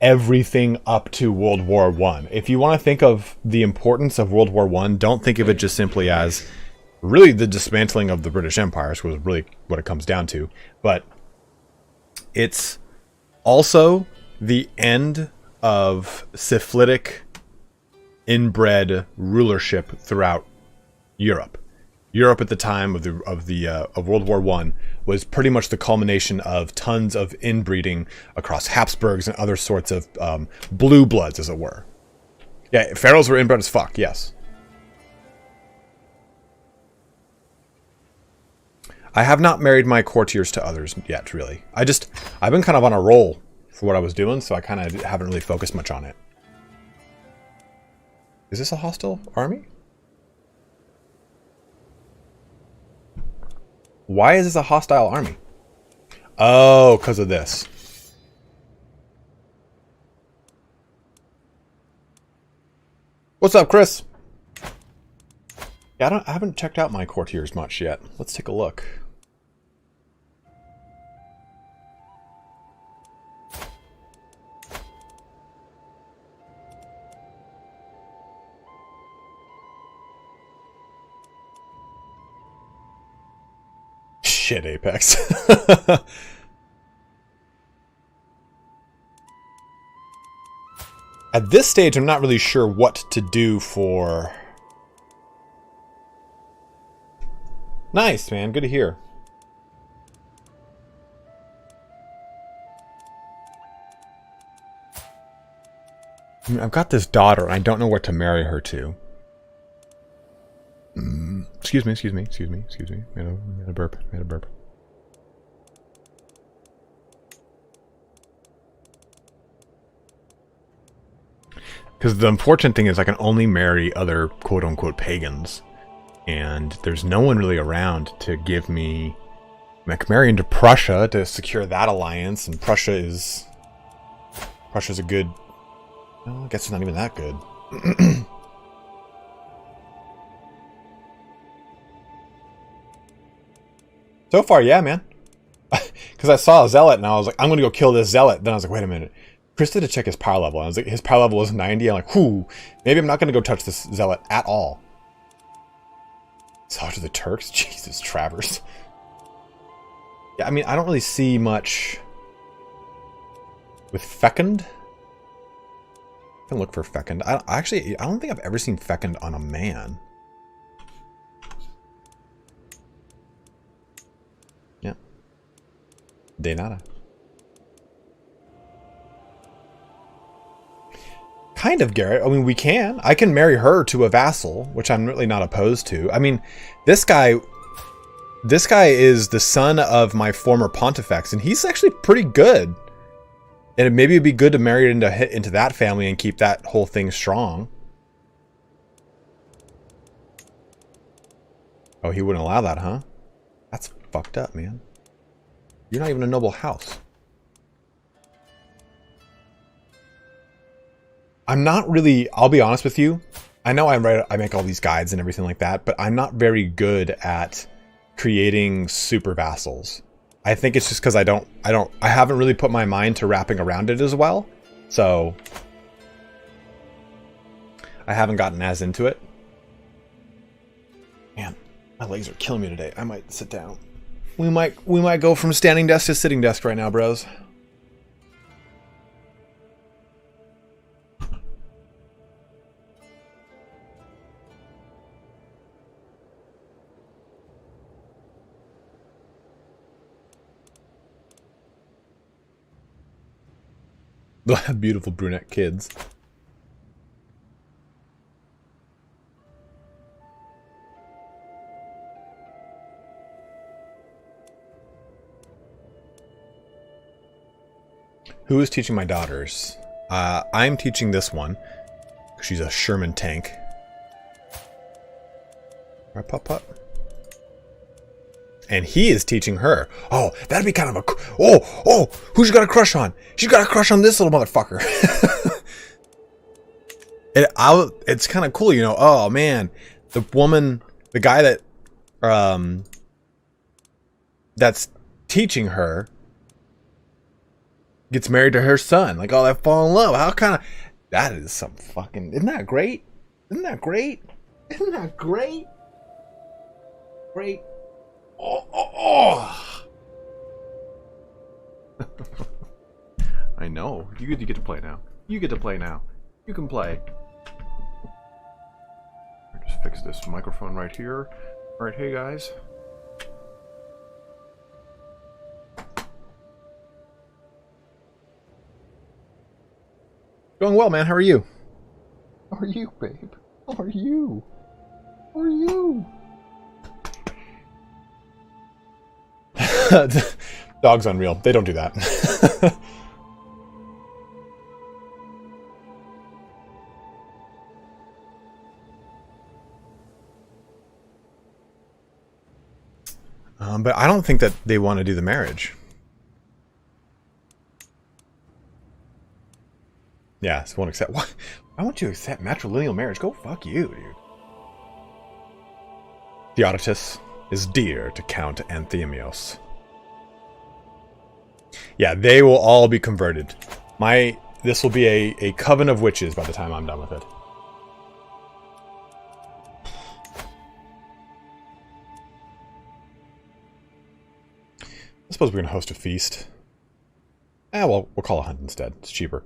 everything up to World War I. If you want to think of the importance of World War I, don't think of it just simply as really the dismantling of the British Empire, which was really what it comes down to. But it's also the end of syphilitic inbred rulership throughout Europe. Europe at the time of World War I was pretty much the culmination of tons of inbreeding across Habsburgs and other sorts of blue bloods, as it were. Yeah, pharaohs were inbred as fuck, yes. I have not married my courtiers to others yet, really. I've been kind of on a roll for what I was doing, so I kind of haven't really focused much on it. Is this a hostile army? Why is this a hostile army? Oh, because of this. What's up, Chris? Yeah, I haven't checked out my courtiers much yet. Let's take a look. Shit, Apex. At this stage, I'm not really sure what to do for... Nice, man. Good to hear. I mean, I've got this daughter, and I don't know what to marry her to. Excuse me. Made a burp. Because the unfortunate thing is I can only marry other quote-unquote pagans. And there's no one really around to give me... I can marry into Prussia to secure that alliance, and Prussia's a good... Well, I guess it's not even that good. So far, yeah, man. Because I saw a zealot, and I was like, I'm going to go kill this zealot. Then I was like, wait a minute. Chris did to check his power level. And I was like, his power level was 90. I'm like, whoo, maybe I'm not going to go touch this zealot at all. Talk to the Turks? Jesus, Travers. Yeah, I mean, I don't really see much with Fecund. I can look for Fecund. I don't think I've ever seen Fecund on a man. Yeah. De nada. Kind of, Garrett. I mean, we can. I can marry her to a vassal, which I'm really not opposed to. I mean, this guy is the son of my former pontifex, and he's actually pretty good. And maybe it'd be good to marry into that family and keep that whole thing strong. Oh, he wouldn't allow that, huh? That's fucked up, man. You're not even a noble house. I'm not really, I'll be honest with you. I know I make all these guides and everything like that, but I'm not very good at creating super vassals. I think it's just because I haven't really put my mind to wrapping around it as well. So I haven't gotten as into it. Man, my legs are killing me today. I might sit down. We might go from standing desk to sitting desk right now, bros. Beautiful brunette kids. Who is teaching my daughters? I'm teaching this one. She's a Sherman tank. Right, pop. And he is teaching her. Oh, that'd be kind of a... Oh, who's she got a crush on? She's got a crush on this little motherfucker. It's kind of cool, you know. Oh, man. The guy that... that's teaching her gets married to her son. Like, oh, they fall in love. How kind of... That is some fucking... Isn't that great? Great. Oh. I know. You get to play now. You can play. I'll just fix this microphone right here. Alright, hey guys. Going well, man. How are you? How are you, babe? How are you? Dog's unreal. They don't do that. But I don't think that they want to do the marriage. Yeah, so won't accept. What? Why won't you accept matrilineal marriage? Go fuck you, dude. Theodotus is dear to Count Anthemios. Yeah, they will all be converted. This will be a coven of witches by the time I'm done with it. I suppose we're going to host a feast. Well, we'll call a hunt instead. It's cheaper.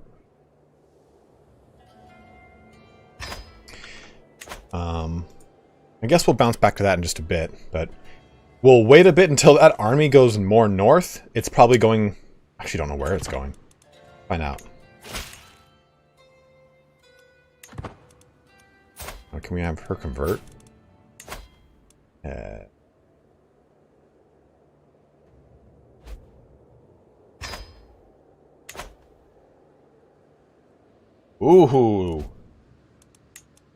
I guess we'll bounce back to that in just a bit, but we'll wait a bit until that army goes more north. It's probably going... Actually, don't know where it's going. Find out. Oh, can we have her convert? Ooh.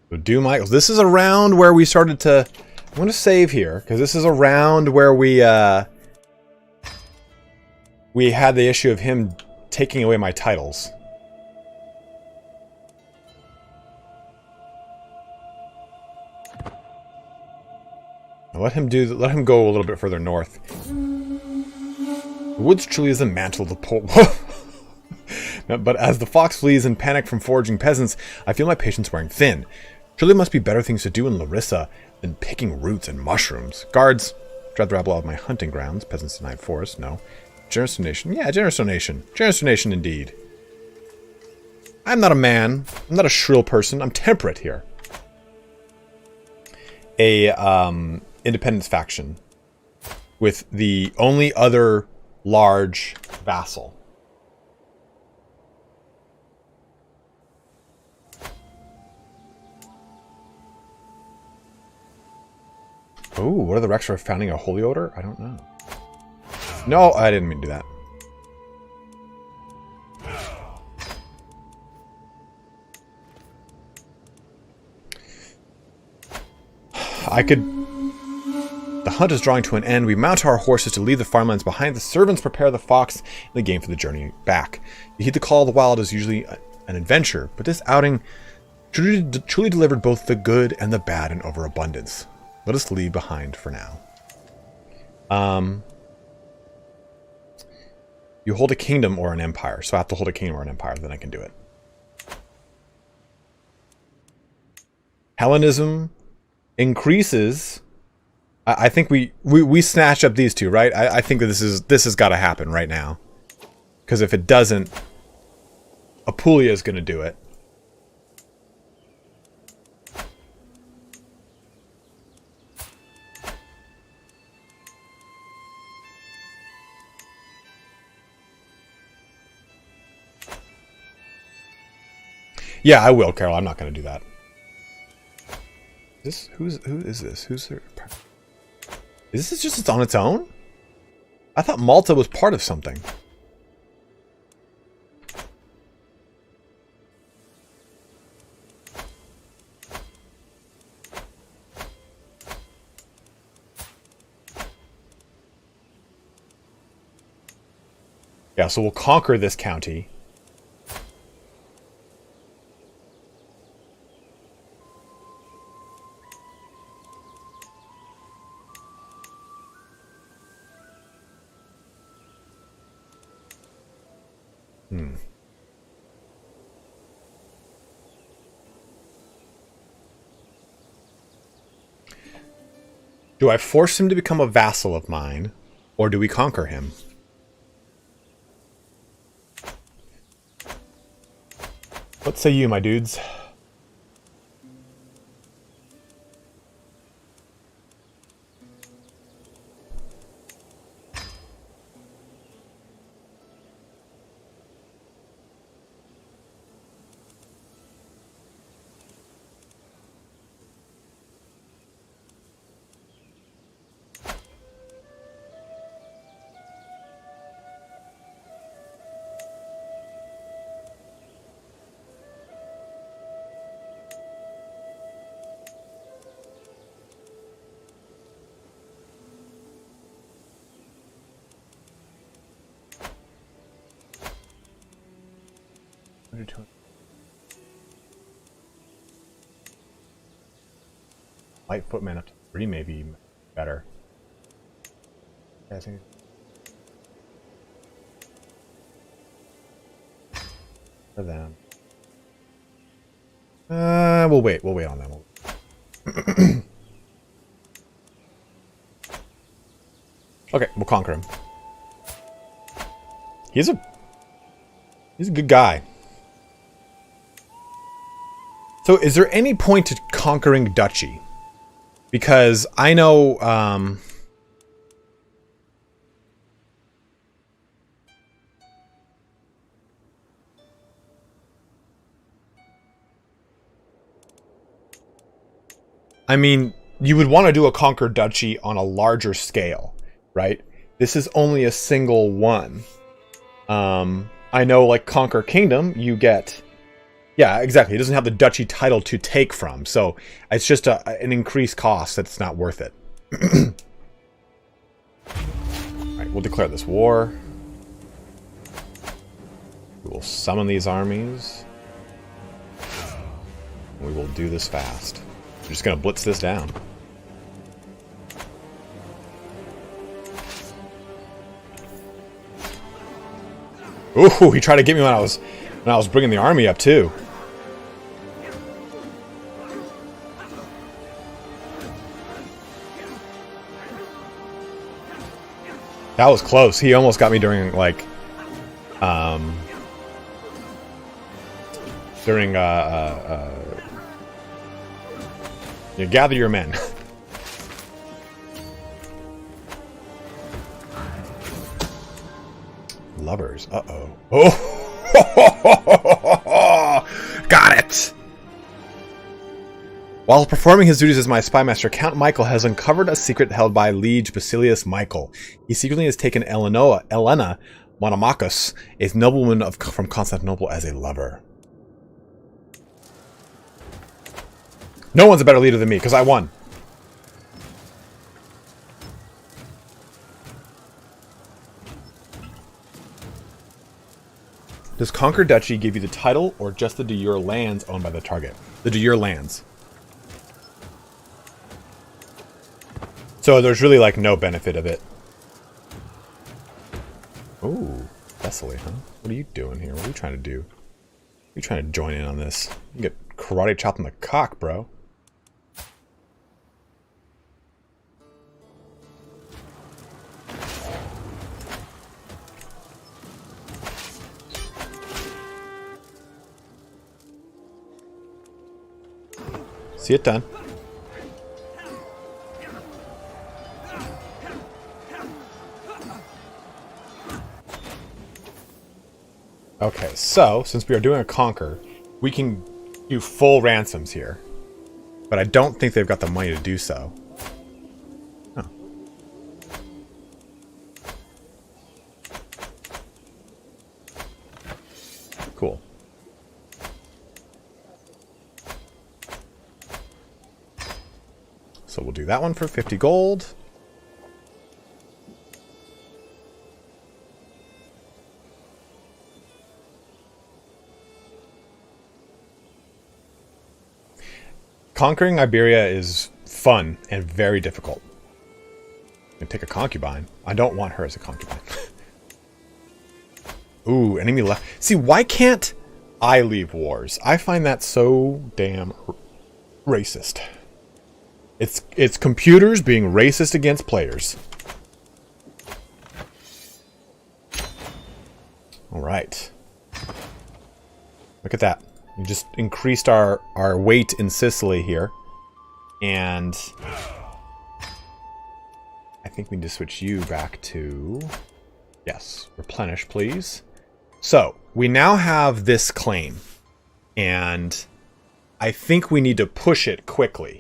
So do Michaels. This is around where we started to... I'm going to save here, because this is around where we had the issue of him taking away my titles. Let him go a little bit further north. The woods truly is the mantle of the pole. But as the fox flees in panic from foraging peasants, I feel my patience wearing thin. Surely there must be better things to do in Larissa than picking roots and mushrooms. Guards, drive the rabble out of my hunting grounds. Peasants denied forest, no. Generous donation. Yeah, generous donation. Generous donation indeed. I'm not a man. I'm not a shrill person. I'm temperate here. Independence faction with the only other large vassal. Oh, what are the Rex for founding a holy order? I don't know. No, I didn't mean to do that. The hunt is drawing to an end. We mount our horses to leave the farmlands behind. The servants prepare the fox and the game for the journey back. To heed the call of the wild is usually an adventure, but this outing truly delivered both the good and the bad in overabundance. Let us leave behind for now. You hold a kingdom or an empire. So I have to hold a kingdom or an empire, then I can do it. Hellenism increases. I think we snatch up these two, right? I think that this has got to happen right now. Because if it doesn't, Apulia is going to do it. Yeah, I will, Carol. I'm not going to do that. Who is this? Who's there? Is this just on its own? I thought Malta was part of something. Yeah, so we'll conquer this county. Do I force him to become a vassal of mine, or do we conquer him? What say you, my dudes? Light footman up to 3 maybe better. Yeah, I think. For them. We'll wait. We'll wait on them. Okay, we'll conquer him. He's a good guy. So, is there any point to conquering Duchy? Because I know, I mean, you would want to do a conquer Duchy on a larger scale, right? This is only a single one. I know, like, Conquer Kingdom, you get... Yeah, exactly. It doesn't have the Duchy title to take from, so it's just an increased cost that's not worth it. Alright, we'll declare this war. We will summon these armies. We will do this fast. We're just going to blitz this down. Ooh, he tried to get me when I was bringing the army up too. That was close. He almost got me during like you gather your men. Lovers. Uh-oh. Oh! Got it! While performing his duties as my spymaster, Count Michael has uncovered a secret held by Liege Basilius Michael. He secretly has taken Elena Monomachus, a nobleman from Constantinople, as a lover. No one's a better leader than me, because I won. Does Conquer Duchy give you the title, or just the de jure lands owned by the target? The de jure lands. So there's really, like, no benefit of it. Ooh, Thessaly, huh? What are you doing here? What are you trying to do? Are you trying to join in on this? You can get karate chopped in the cock, bro. See it done. Okay, so, since we are doing a conquer, we can do full ransoms here. But I don't think they've got the money to do so. Huh. Cool. So we'll do that one for 50 gold. Conquering Iberia is fun and very difficult. I'm gonna take a concubine. I don't want her as a concubine. Ooh, enemy left. See, why can't I leave wars? I find that so damn racist. It's computers being racist against players. All right. Look at that. We just increased our weight in Sicily here. And I think we need to switch you back to... Yes, replenish, please. So, we now have this claim. And I think we need to push it quickly.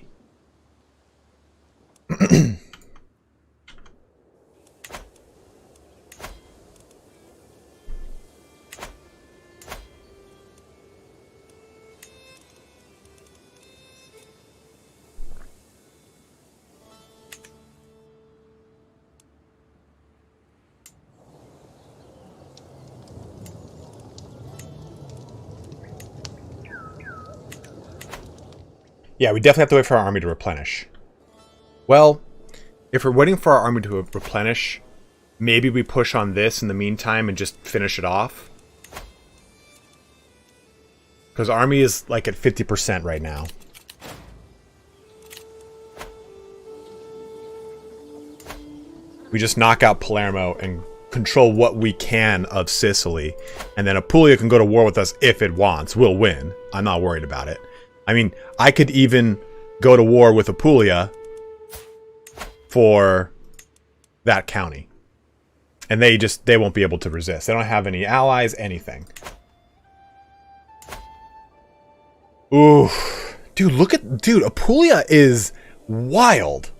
Yeah, we definitely have to wait for our army to replenish. Well, if we're waiting for our army to replenish, maybe we push on this in the meantime and just finish it off. Because army is like at 50% right now. We just knock out Palermo and control what we can of Sicily. And then Apulia can go to war with us if it wants. We'll win. I'm not worried about it. I mean, I could even go to war with Apulia for that county. And they won't be able to resist. They don't have any allies, anything. Ooh. Dude, Apulia is wild.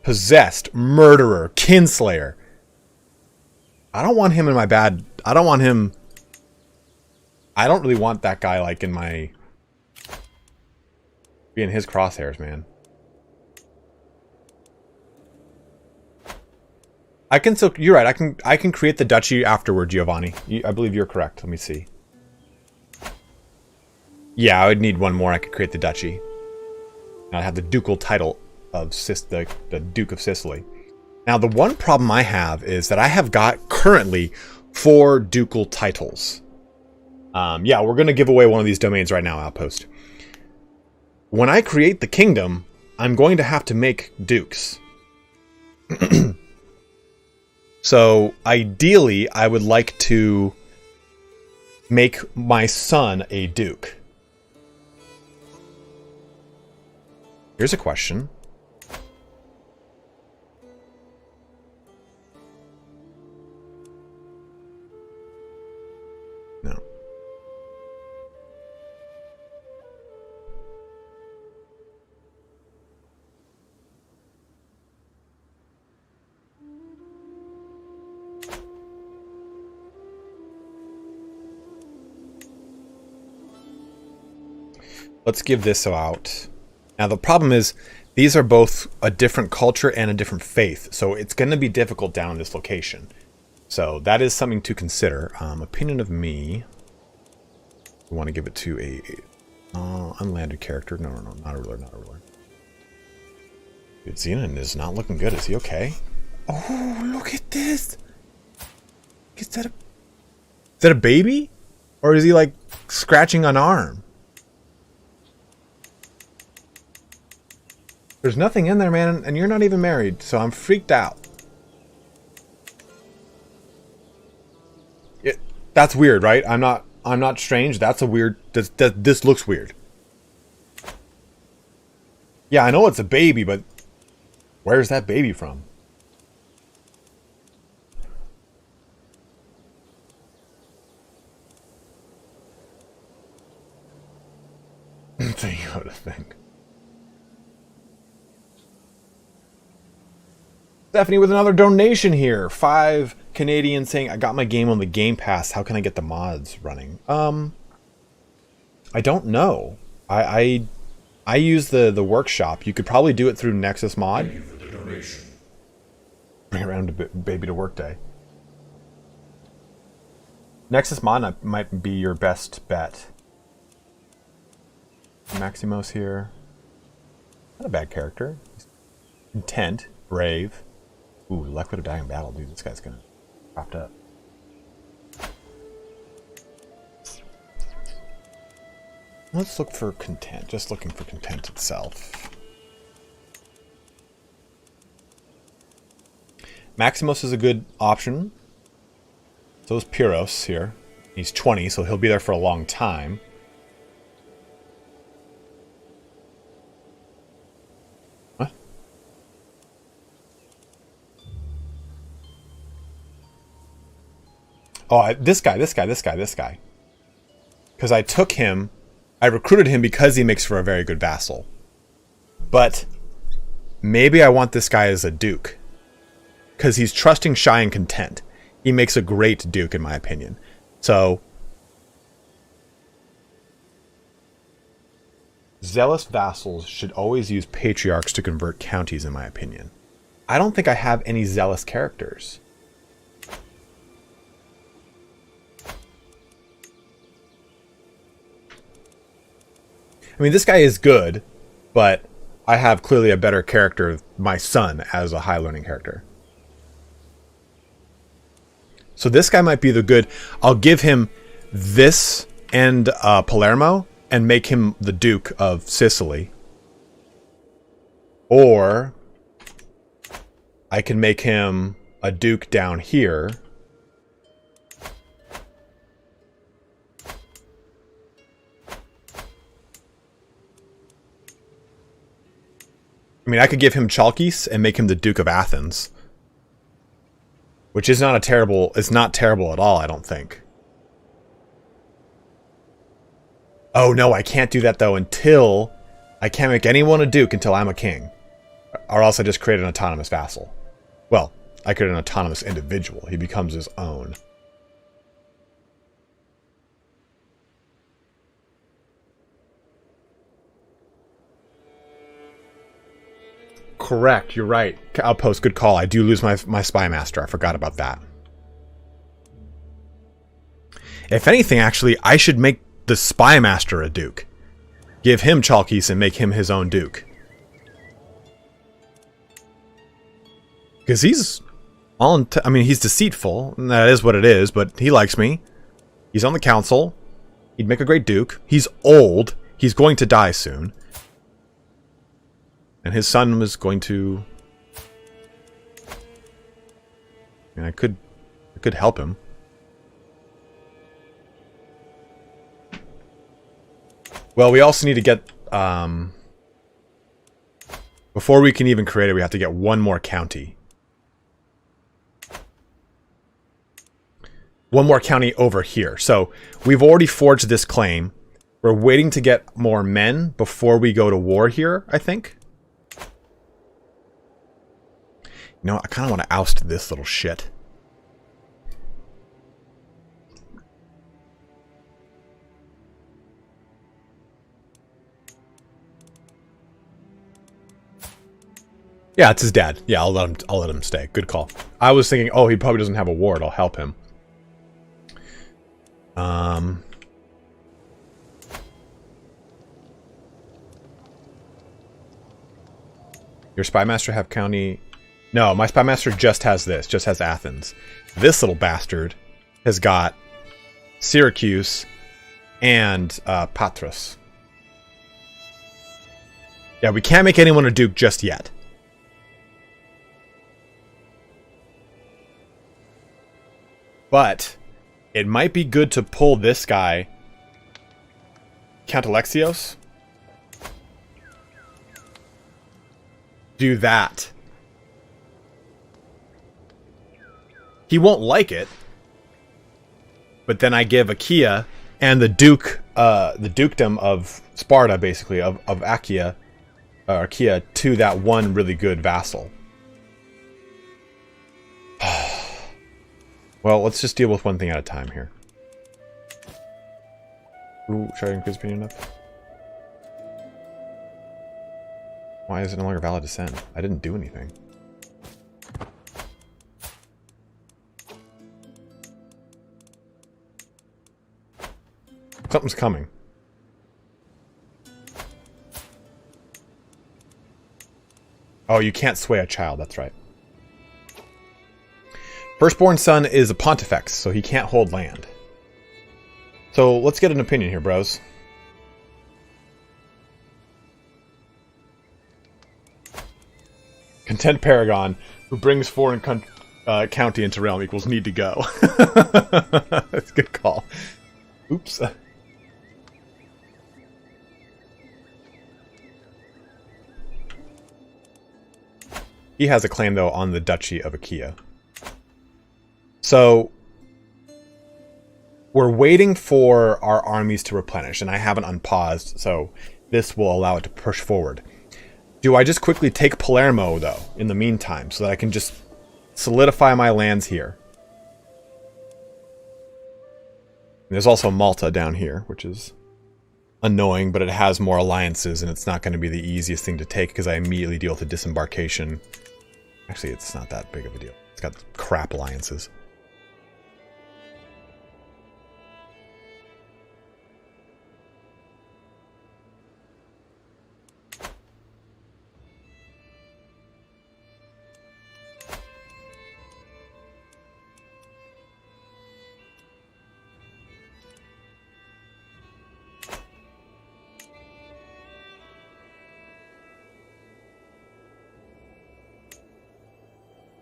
Possessed, murderer, kinslayer. I don't want him in my bad... I don't want him... I don't really want that guy, like, in my... Be in his crosshairs, man. I can still... You're right, I can create the duchy afterward, Giovanni. I believe you're correct. Let me see. Yeah, I would need one more. I could create the duchy. And I'd have the ducal title of the Duke of Sicily. Now, the one problem I have is that I have got currently 4 ducal titles. Yeah, we're going to give away one of these domains right now, Outpost. When I create the kingdom, I'm going to have to make dukes. So, ideally, I would like to make my son a duke. Here's a question. No. Let's give this out. Now, the problem is, these are both a different culture and a different faith, so it's going to be difficult down in this location. So, that is something to consider. Opinion of me. We want to give it to a unlanded character. No, not a ruler, not a ruler. Dude, Zenon is not looking good. Is he okay? Oh, look at this! Is that a baby? Or is he, like, scratching an arm? There's nothing in there, man, and you're not even married, so I'm freaked out. That's weird, right? I'm not strange. That's a weird... This looks weird. Yeah, I know it's a baby, but where's that baby from? So you gotta think. Stephanie with another donation here. 5 Canadians saying, I got my game on the Game Pass. How can I get the mods running? I don't know. I use the workshop. You could probably do it through Nexus Mod. Thank you for the donation. Bring it around to baby to work day. Nexus Mod might be your best bet. Maximos here. Not a bad character. Intent. Brave. Ooh, likely to die in battle, dude. This guy's gonna propped up. Let's look for content. Just looking for content itself. Maximus is a good option. So is Pyros here. He's 20, so he'll be there for a long time. What? Oh, this guy. Because I took him, I recruited him because he makes for a very good vassal. But maybe I want this guy as a duke. Because he's trusting, shy, and content. He makes a great duke, in my opinion. So, zealous vassals should always use patriarchs to convert counties, in my opinion. I don't think I have any zealous characters. I mean, this guy is good, but I have clearly a better character, my son, as a high learning character. So this guy might be the good. I'll give him this and Palermo and make him the Duke of Sicily. Or I can make him a Duke down here. I mean, I could give him Chalkis and make him the Duke of Athens. Which is not a terrible... It's not terrible at all, I don't think. Oh, no, I can't do that, though, until... I can't make anyone a Duke until I'm a king. Or else I just create an autonomous vassal. Well, I create an autonomous individual. He becomes his own. Correct, you're right. Outpost, good call. I do lose my spy master. I forgot about that. If anything, actually, I should make the spy master a duke. Give him Chalkis and make him his own duke. Because he's I mean, he's deceitful, and that is what it is, but he likes me. He's on the council. He'd make a great duke. He's old. He's going to die soon. And his son was going to... I mean, I could help him. Well, we also need to get... before we can even create it, we have to get one more county. One more county over here. So, we've already forged this claim. We're waiting to get more men before we go to war here, I think. You know, I kind of want to oust this little shit. Yeah, it's his dad. Yeah, I'll let him stay. Good call. I was thinking, oh, he probably doesn't have a ward. I'll help him. Your spy master have county? No, my spy master just has this. Just has Athens. This little bastard has got Syracuse and Patras. Yeah, we can't make anyone a duke just yet. But it might be good to pull this guy, Count Alexios. Do that. He won't like it. But then I give Achaia and the dukedom of Sparta, basically, of Achaia, to that one really good vassal. Well, let's just deal with one thing at a time here. Ooh, should I increase opinion enough? Why is it no longer valid to send? I didn't do anything. Something's coming. Oh, you can't sway a child, that's right. Firstborn son is a pontifex, so he can't hold land. So let's get an opinion here, bros. Content Paragon, who brings foreign county into realm equals need to go. That's a good call. Oops. He has a claim, though, on the Duchy of Achaia. So, we're waiting for our armies to replenish, and I haven't unpaused, so this will allow it to push forward. Do I just quickly take Palermo, though, in the meantime, so that I can just solidify my lands here? And there's also Malta down here, which is annoying, but it has more alliances, and it's not going to be the easiest thing to take, because I immediately deal with the disembarkation. Actually, it's not that big of a deal. It's got crap alliances.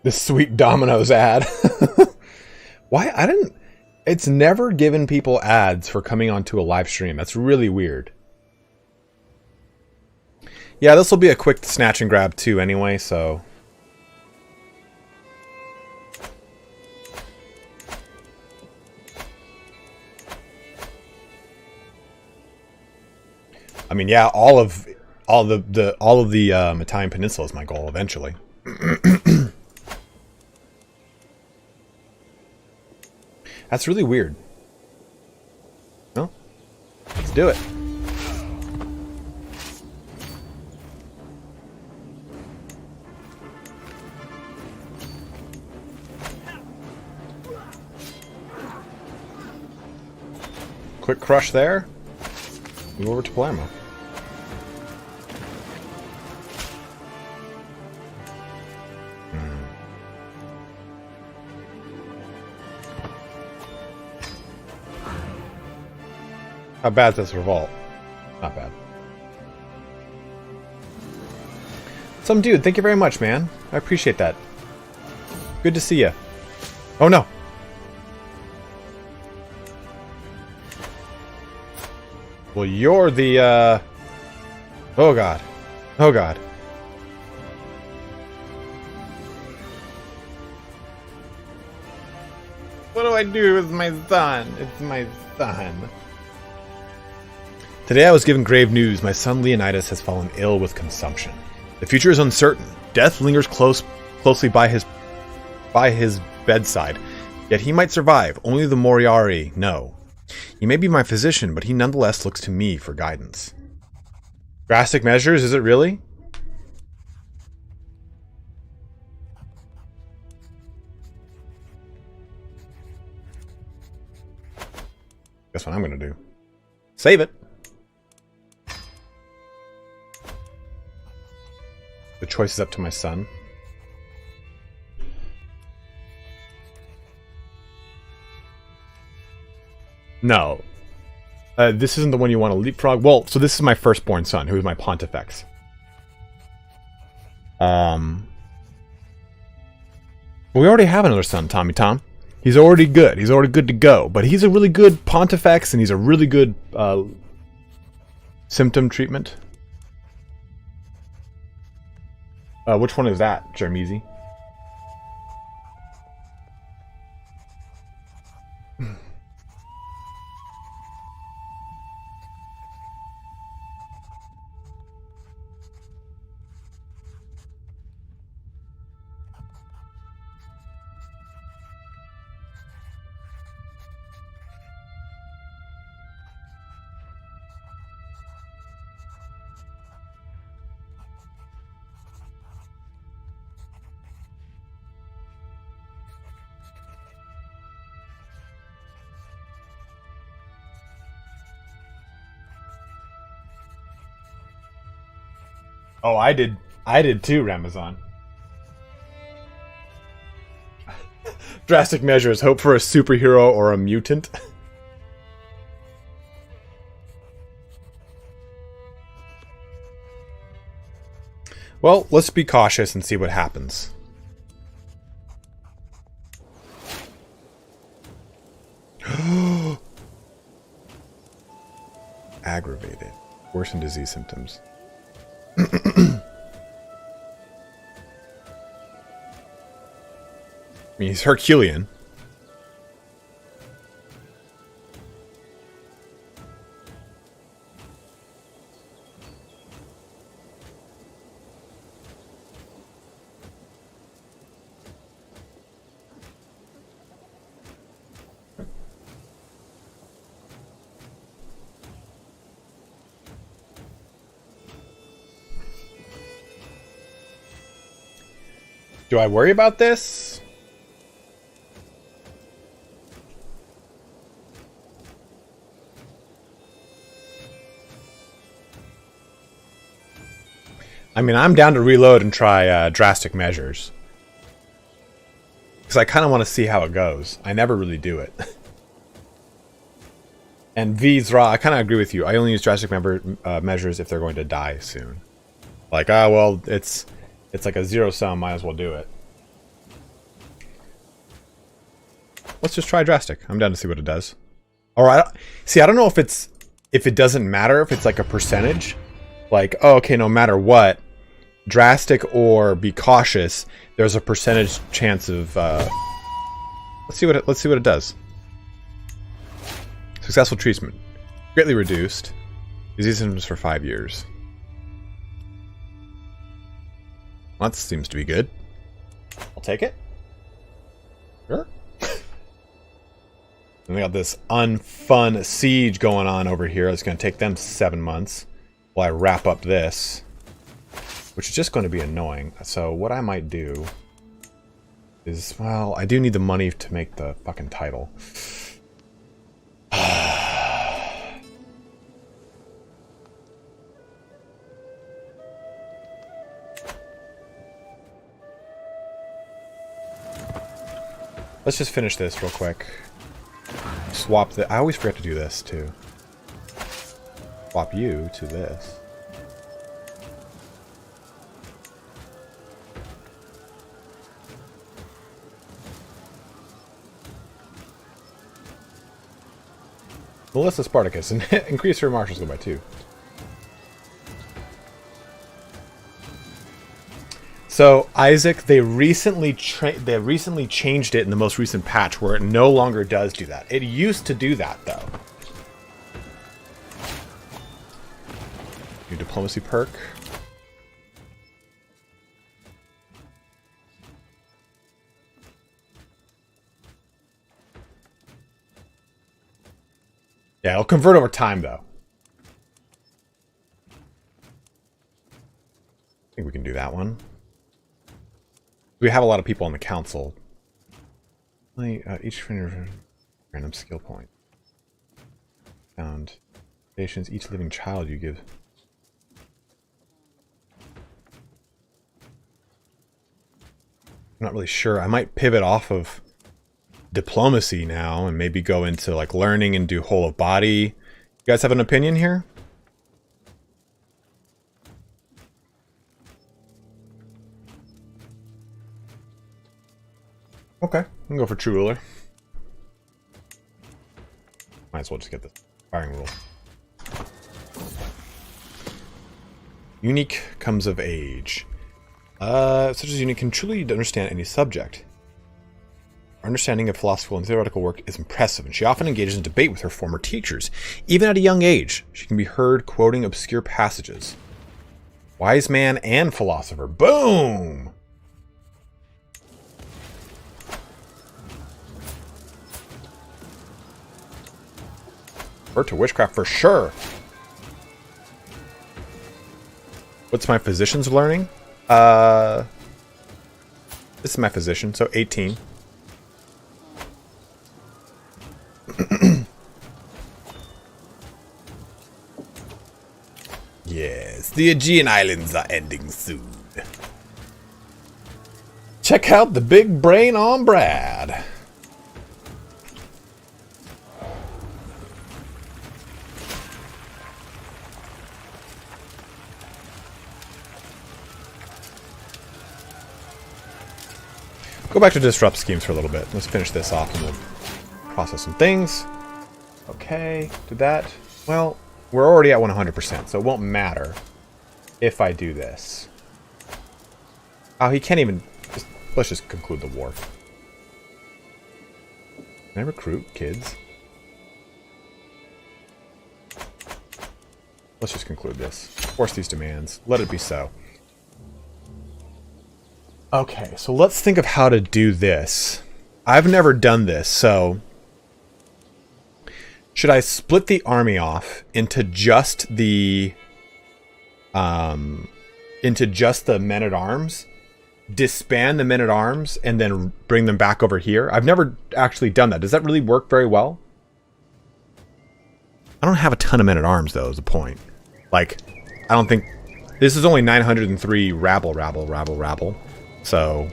This sweet Domino's ad. Why? I didn't... It's never given people ads for coming onto a live stream. That's really weird. Yeah, this will be a quick snatch and grab too anyway, so... I mean, yeah, all of the Italian Peninsula is my goal eventually. That's really weird. Well, let's do it. Quick crush there. Move over to Palermo. How bad is this revolt? Not bad. Some dude, thank you very much, man. I appreciate that. Good to see you. Oh no. Well, you're the, Oh god. Oh god. What do I do with my son? It's my son. Today I was given grave news. My son Leonidas has fallen ill with consumption. The future is uncertain. Death lingers closely by his bedside. Yet he might survive. Only the Moriari know. He may be my physician, but he nonetheless looks to me for guidance. Drastic measures, is it really? Guess what I'm going to do. Save it. The choice is up to my son. No. This isn't the one you want to leapfrog. Well, so this is my firstborn son, who is my Pontifex. Well, we already have another son, Tommy Tom. He's already good. He's already good to go. But he's a really good Pontifex, and he's a really good symptom treatment. Which one is that, Jermeezy? Oh, I did too, Ramazan. Drastic measures. Hope for a superhero or a mutant. Well, let's be cautious and see what happens. Aggravated. Worsen disease symptoms. I mean, he's Herculean. Do I worry about this? I mean, I'm down to reload and try drastic measures. Because I kind of want to see how it goes. I never really do it. And V's raw, I kind of agree with you. I only use drastic measures if they're going to die soon. Like, well, it's like a zero sum, might as well do it. let's just try drastic. I'm down to see what it does. All right. See, I don't know if it doesn't matter if it's like a percentage. Like, oh, okay, no matter what, drastic or be cautious, there's a percentage chance of. Let's see what it does. Successful treatment, greatly reduced. Disease symptoms for 5 years. Well, that seems to be good. I'll take it. Sure. And we got this unfun siege going on over here. It's going to take them 7 months while I wrap up this, which is just going to be annoying. So what I might do is, well, I do need the money to make the fucking title. Let's just finish this real quick. Swap the... I always forget to do this, too. Swap you to this. Melissa Spartacus, and increase her martial skill by 2. So Isaac, they recently changed it in the most recent patch where it no longer does do that. It used to do that though. New diplomacy perk. Yeah, it'll convert over time though. I think we can do that one. We have a lot of people on the council. Each random skill point. Found stations each living child you give. I'm not really sure. I might pivot off of diplomacy now and maybe go into like learning and do whole of body. You guys have an opinion here? Okay, I can go for True Ruler. Might as well just get the firing rule. Unique comes of age. Such as unique can truly understand any subject. Her understanding of philosophical and theoretical work is impressive, and she often engages in debate with her former teachers. Even at a young age, she can be heard quoting obscure passages. Wise man and philosopher. Boom! Or to witchcraft for sure. What's my physician's learning? This is my physician, so 18. Yes, the Aegean Islands are ending soon. Check out the big brain on Brad. Go back to disrupt schemes for a little bit. Let's finish this off and we'll process some things. Okay, did that. Well, we're already at 100%, so it won't matter if I do this. Oh, he can't even... let's just conclude the war. Can I recruit kids? Let's just conclude this. Force these demands. Let it be so. Okay, so let's think of how to do this. I've never done this, so... should I split the army off into just the... men-at-arms? Disband the men-at-arms and then bring them back over here? I've never actually done that. Does that really work very well? I don't have a ton of men-at-arms, though, is the point. Like, I don't think... this is only 903 rabble. So...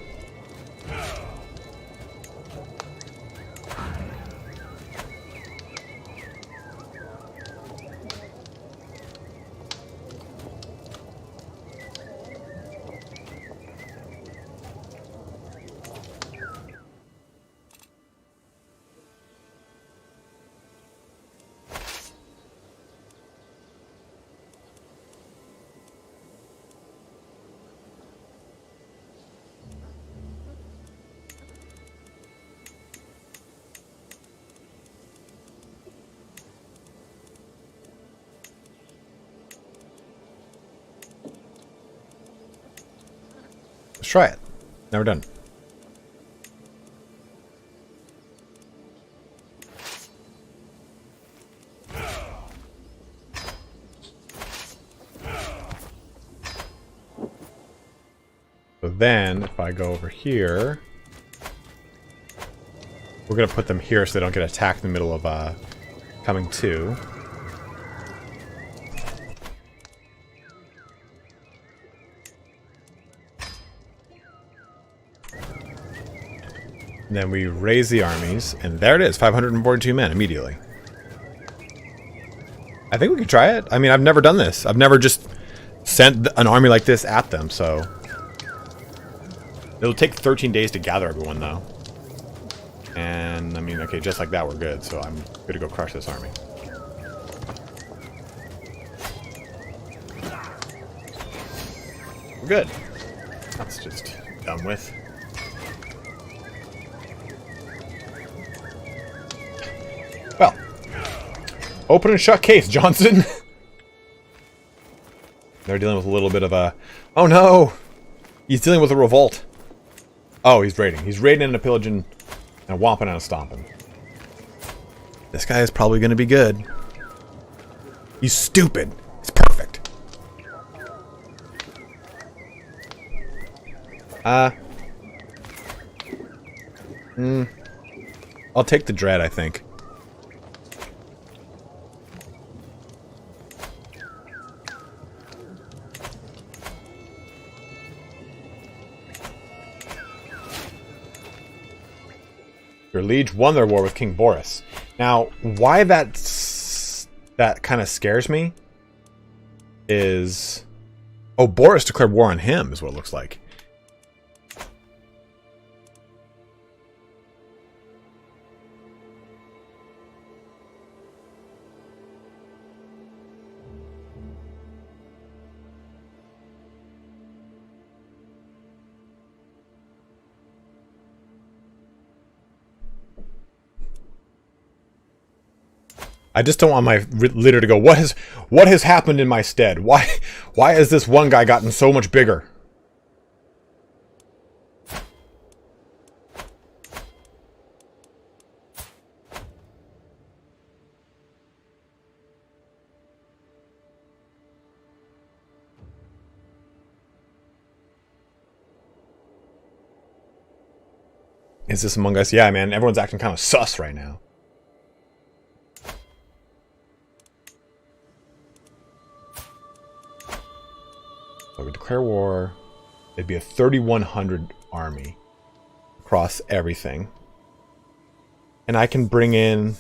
try it. Never done. So then, if I go over here, we're going to put them here so they don't get attacked in the middle of coming to. And then we raise the armies, and there it is, 542 men immediately. I think we could try it. I mean, I've never done this. I've never just sent an army like this at them, so... It'll take 13 days to gather everyone, though. And, I mean, okay, just like that, we're good. So I'm good to go crush this army. We're good. That's just done with. Well. Open and shut case, Johnson. They're dealing with a little bit of a... Oh, no! He's dealing with a revolt. Oh, he's raiding. He's raiding and a pillaging and a whomping and a stomping. This guy is probably going to be good. He's stupid. He's perfect. I'll take the dread, I think. Your liege won their war with King Boris. Now, why that kind of scares me is... Oh, Boris declared war on him, is what it looks like. I just don't want my leader to go, what has happened in my stead? Why has this one guy gotten so much bigger? Is this Among Us? Yeah, man, everyone's acting kind of sus right now. So we declare war. It'd be a 3,100 army across everything, and I can bring in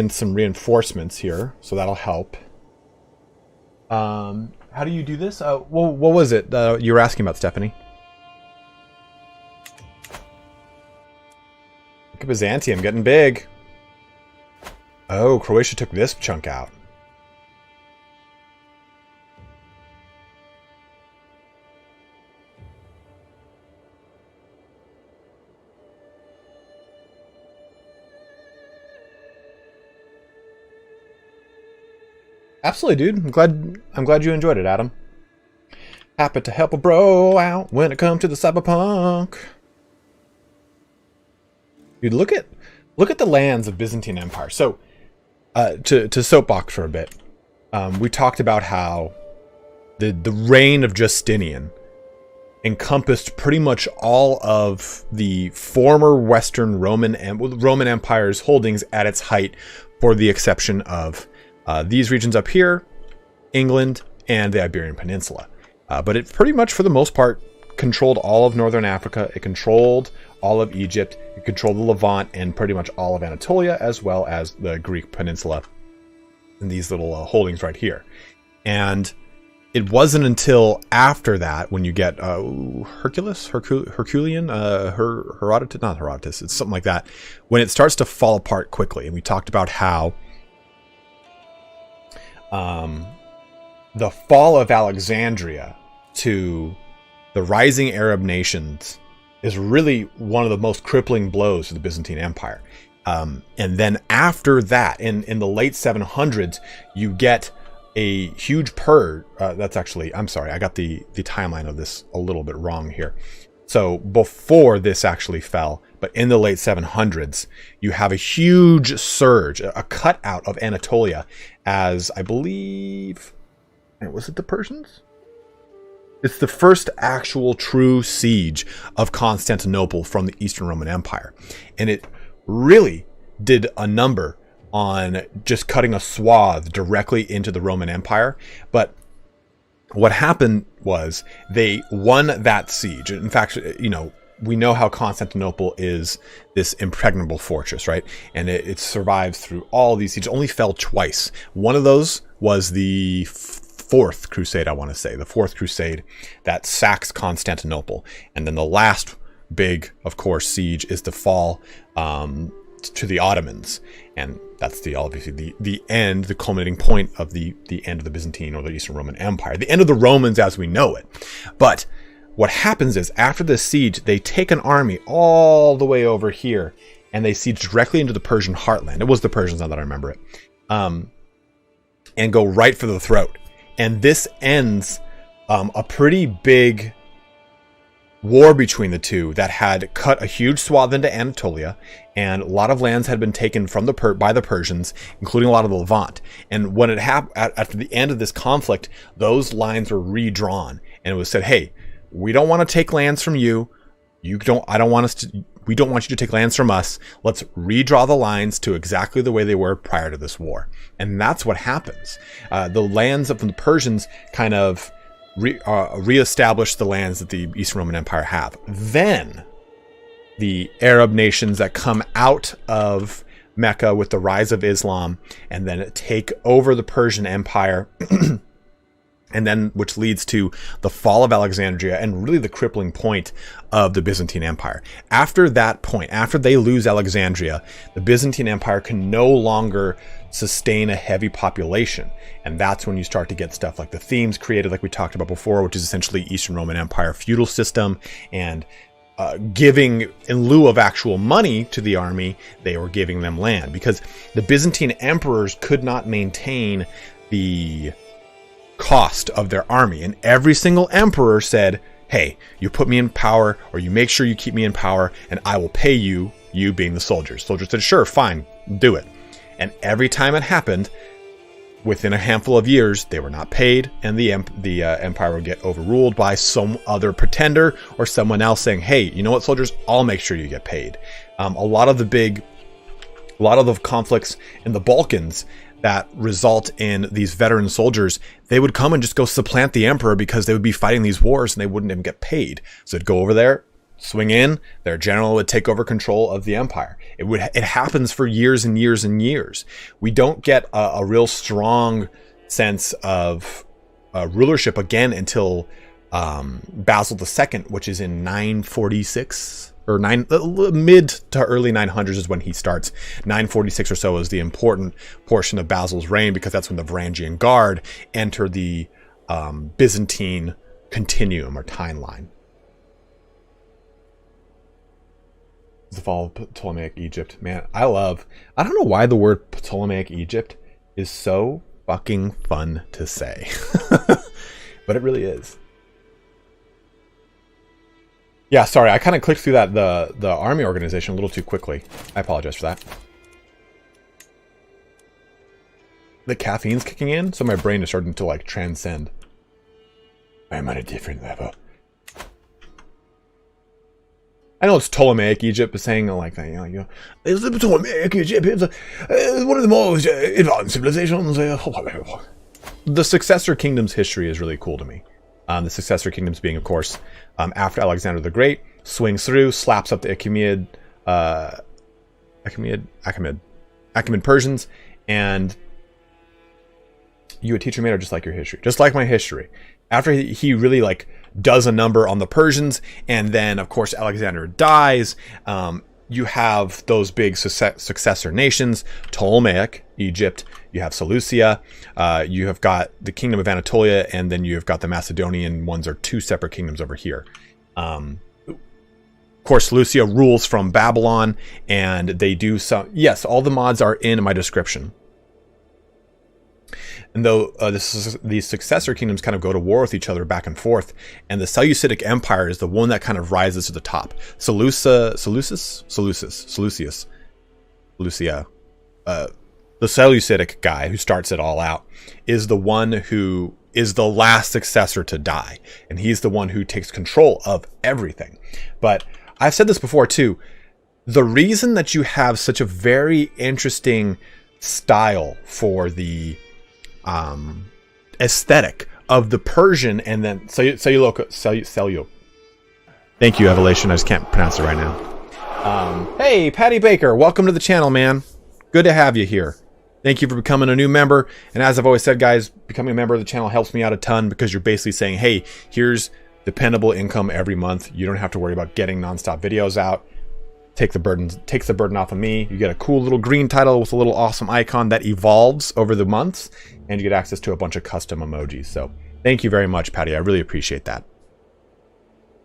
some reinforcements here, so that'll help. How do you do this? Well, what was it you were asking about, Stephanie? Look at Byzantium getting big. Oh, Croatia took this chunk out. Absolutely, dude. I'm glad you enjoyed it, Adam. Happy to help a bro out when it comes to the cyberpunk. Dude, look at the lands of Byzantine Empire. So, to soapbox for a bit, we talked about how the reign of Justinian encompassed pretty much all of the former Western Roman Empire's holdings at its height, for the exception of these regions up here, England, and the Iberian Peninsula. But it pretty much, for the most part, controlled all of Northern Africa. It controlled all of Egypt. It controlled the Levant and pretty much all of Anatolia, as well as the Greek Peninsula and these little holdings right here. And it wasn't until after that, when you get Herculean, Herodotus, not Herodotus, it's something like that, when it starts to fall apart quickly. And we talked about how the fall of Alexandria to the rising Arab nations is really one of the most crippling blows to the Byzantine Empire. And then after that, in the late 700s, you get a huge purge. That's actually, I'm sorry, I got the timeline of this a little bit wrong here. So before this actually fell, but in the late 700s, you have a huge surge, a cutout of Anatolia as, I believe, was it the Persians? It's the first actual true siege of Constantinople from the Eastern Roman Empire. And it really did a number on just cutting a swath directly into the Roman Empire. But what happened was they won that siege. In fact, you know, we know how Constantinople is this impregnable fortress, right? And it survives through all these sieges. It only fell twice. One of those was the Fourth Crusade, I want to say. The Fourth Crusade that sacks Constantinople. And then the last big, of course, siege is the fall to the Ottomans. And that's obviously the end, the culminating point of the end of the Byzantine or the Eastern Roman Empire. The end of the Romans as we know it. But what happens is after this siege, they take an army all the way over here and they siege directly into the Persian heartland. It was the Persians, now that I remember it. And go right for the throat. And this ends a pretty big war between the two that had cut a huge swath into Anatolia, and a lot of lands had been taken from by the Persians, including a lot of the Levant. And when it happened after the end of this conflict, those lines were redrawn, and it was said, "Hey, we don't want to take lands from you. We don't want you to take lands from us. Let's redraw the lines to exactly the way they were prior to this war." And that's what happens. The lands of the Persians kind of reestablish the lands that the Eastern Roman Empire have. Then the Arab nations that come out of Mecca with the rise of Islam and then take over the Persian Empire, and then which leads to the fall of Alexandria and really the crippling point of the Byzantine Empire. After that point, after they lose Alexandria, the Byzantine Empire can no longer sustain a heavy population. And that's when you start to get stuff like the themes created, like we talked about before, which is essentially Eastern Roman Empire feudal system, and giving, in lieu of actual money to the army, they were giving them land, because the Byzantine emperors could not maintain the cost of their army. And every single emperor said, "Hey, you put me in power, or you make sure you keep me in power, and I will pay you, you being the soldiers." Soldiers said, "Sure, fine, do it." And every time it happened, within a handful of years, they were not paid, and the empire would get overruled by some other pretender or someone else saying, "Hey, you know what, soldiers? I'll make sure you get paid." A lot of the conflicts in the Balkans that result in these veteran soldiers, they would come and just go supplant the emperor because they would be fighting these wars and they wouldn't even get paid. So they'd go over there, swing in, their general would take over control of the empire. It happens for years and years and years. We don't get a real strong sense of rulership again until Basil II, which is in 946. Or mid to early 900s is when he starts. 946 or so is the important portion of Basil's reign, because that's when the Varangian Guard enter the Byzantine continuum or timeline. The fall of Ptolemaic Egypt. Man, I don't know why the word Ptolemaic Egypt is so fucking fun to say. But it really is. Yeah, sorry, I kind of clicked through the army organization a little too quickly. I apologize for that. The caffeine's kicking in, so my brain is starting to like transcend. I'm on a different level. I know it's Ptolemaic Egypt, but saying like that, you know, it's the Ptolemaic Egypt. It's one of the most advanced civilizations. The successor kingdom's history is really cool to me. The successor kingdoms being, of course, after Alexander the Great, swings through, slaps up the Achaemenid Persians, and you a teacher made, or just like your history? Just like my history. After he really like does a number on the Persians, and then of course Alexander dies, you have those big successor nations: Ptolemaic Egypt, you have Seleucia, you have got the kingdom of Anatolia, and then you've got the Macedonian ones, are two separate kingdoms over here. Of course, Seleucia rules from Babylon, and they do some. Yes, all the mods are in my description. And though these successor kingdoms kind of go to war with each other back and forth, and the Seleucid Empire is the one that kind of rises to the top. Seleucia, the Seleucidic guy who starts it all out, is the one who is the last successor to die. And he's the one who takes control of everything. But I've said this before too. The reason that you have such a very interesting style for the aesthetic of the Persian and then Seleucid. Thank you, Evolution. I just can't pronounce it right now. Hey, Patty Baker, welcome to the channel, man. Good to have you here. Thank you for becoming a new member. And as I've always said, guys, becoming a member of the channel helps me out a ton because you're basically saying, hey, here's dependable income every month. You don't have to worry about getting nonstop videos out. Takes the burden off of me. You get a cool little green title with a little awesome icon that evolves over the months, and you get access to a bunch of custom emojis. So thank you very much, Patty. I really appreciate that.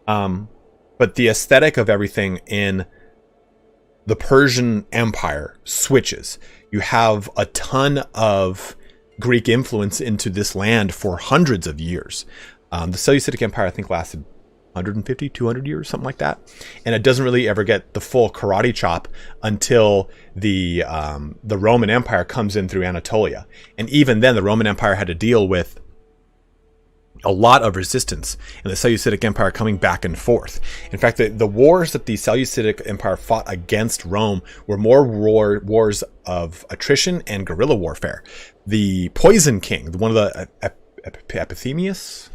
But the aesthetic of everything in the Persian Empire switches. You have a ton of Greek influence into this land for hundreds of years. The Seleucid Empire, I think, lasted 150, 200 years, something like that. And it doesn't really ever get the full karate chop until the Roman Empire comes in through Anatolia. And even then, the Roman Empire had to deal with a lot of resistance in the Seleucid Empire coming back and forth. In fact, the wars that the Seleucid Empire fought against Rome were more wars of attrition and guerrilla warfare. The Poison King, one of the Epithemius,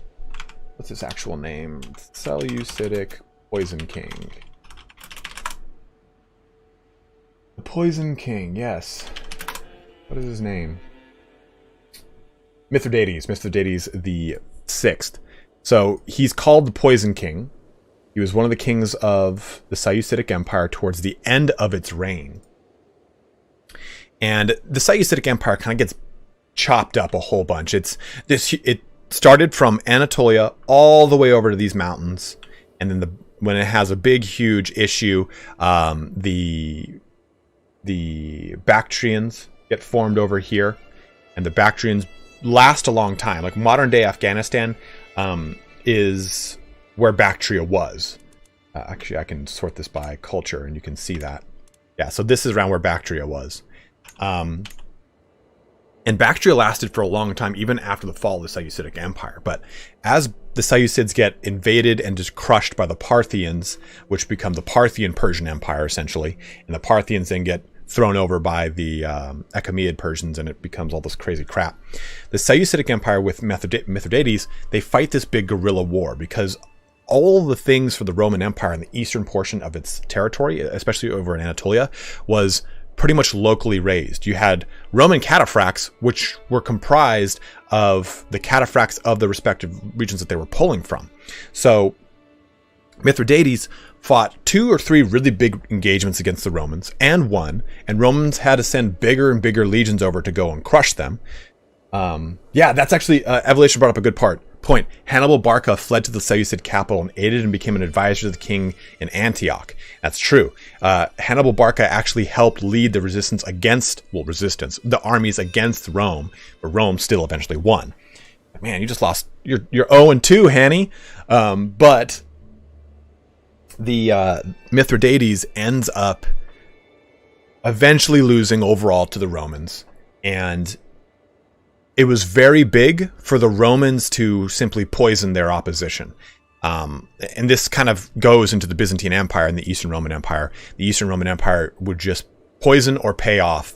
what's his actual name? Seleucid Poison King. The Poison King, yes. What is his name? Mithridates the 6th. So he's called the Poison King. He was one of the kings of the Seleucid Empire towards the end of its reign. And the Seleucid Empire kind of gets chopped up a whole bunch. It started from Anatolia all the way over to these mountains, and then when it has a big, huge issue, the Bactrians get formed over here, and the Bactrians last a long time. Like modern day Afghanistan is where Bactria was. Actually, I can sort this by culture, and you can see that. Yeah, so this is around where Bactria was. And Bactria lasted for a long time, even after the fall of the Seleucid Empire. But as the Seleucids get invaded and just crushed by the Parthians, which become the Parthian Persian Empire, essentially, and the Parthians then get thrown over by the Achaemenid Persians, and it becomes all this crazy crap. The Seleucid Empire with Mithridates, they fight this big guerrilla war because all the things for the Roman Empire in the eastern portion of its territory, especially over in Anatolia, was pretty much locally raised. You had Roman cataphracts, which were comprised of the cataphracts of the respective regions that they were pulling from. So Mithridates fought 2 or 3 really big engagements against the Romans and won, and Romans had to send bigger and bigger legions over to go and crush them. Yeah, that's actually, Evolution brought up a good point. Hannibal Barca fled to the Seleucid capital and aided and became an advisor to the king in Antioch. That's true. Hannibal Barca actually helped lead the the armies against Rome, but Rome still eventually won. Man, you just lost, you're 0-2, Hanny. But the Mithridates ends up eventually losing overall to the Romans, and it was very big for the Romans to simply poison their opposition. And this kind of goes into the Byzantine Empire and the Eastern Roman Empire. The Eastern Roman Empire would just poison or pay off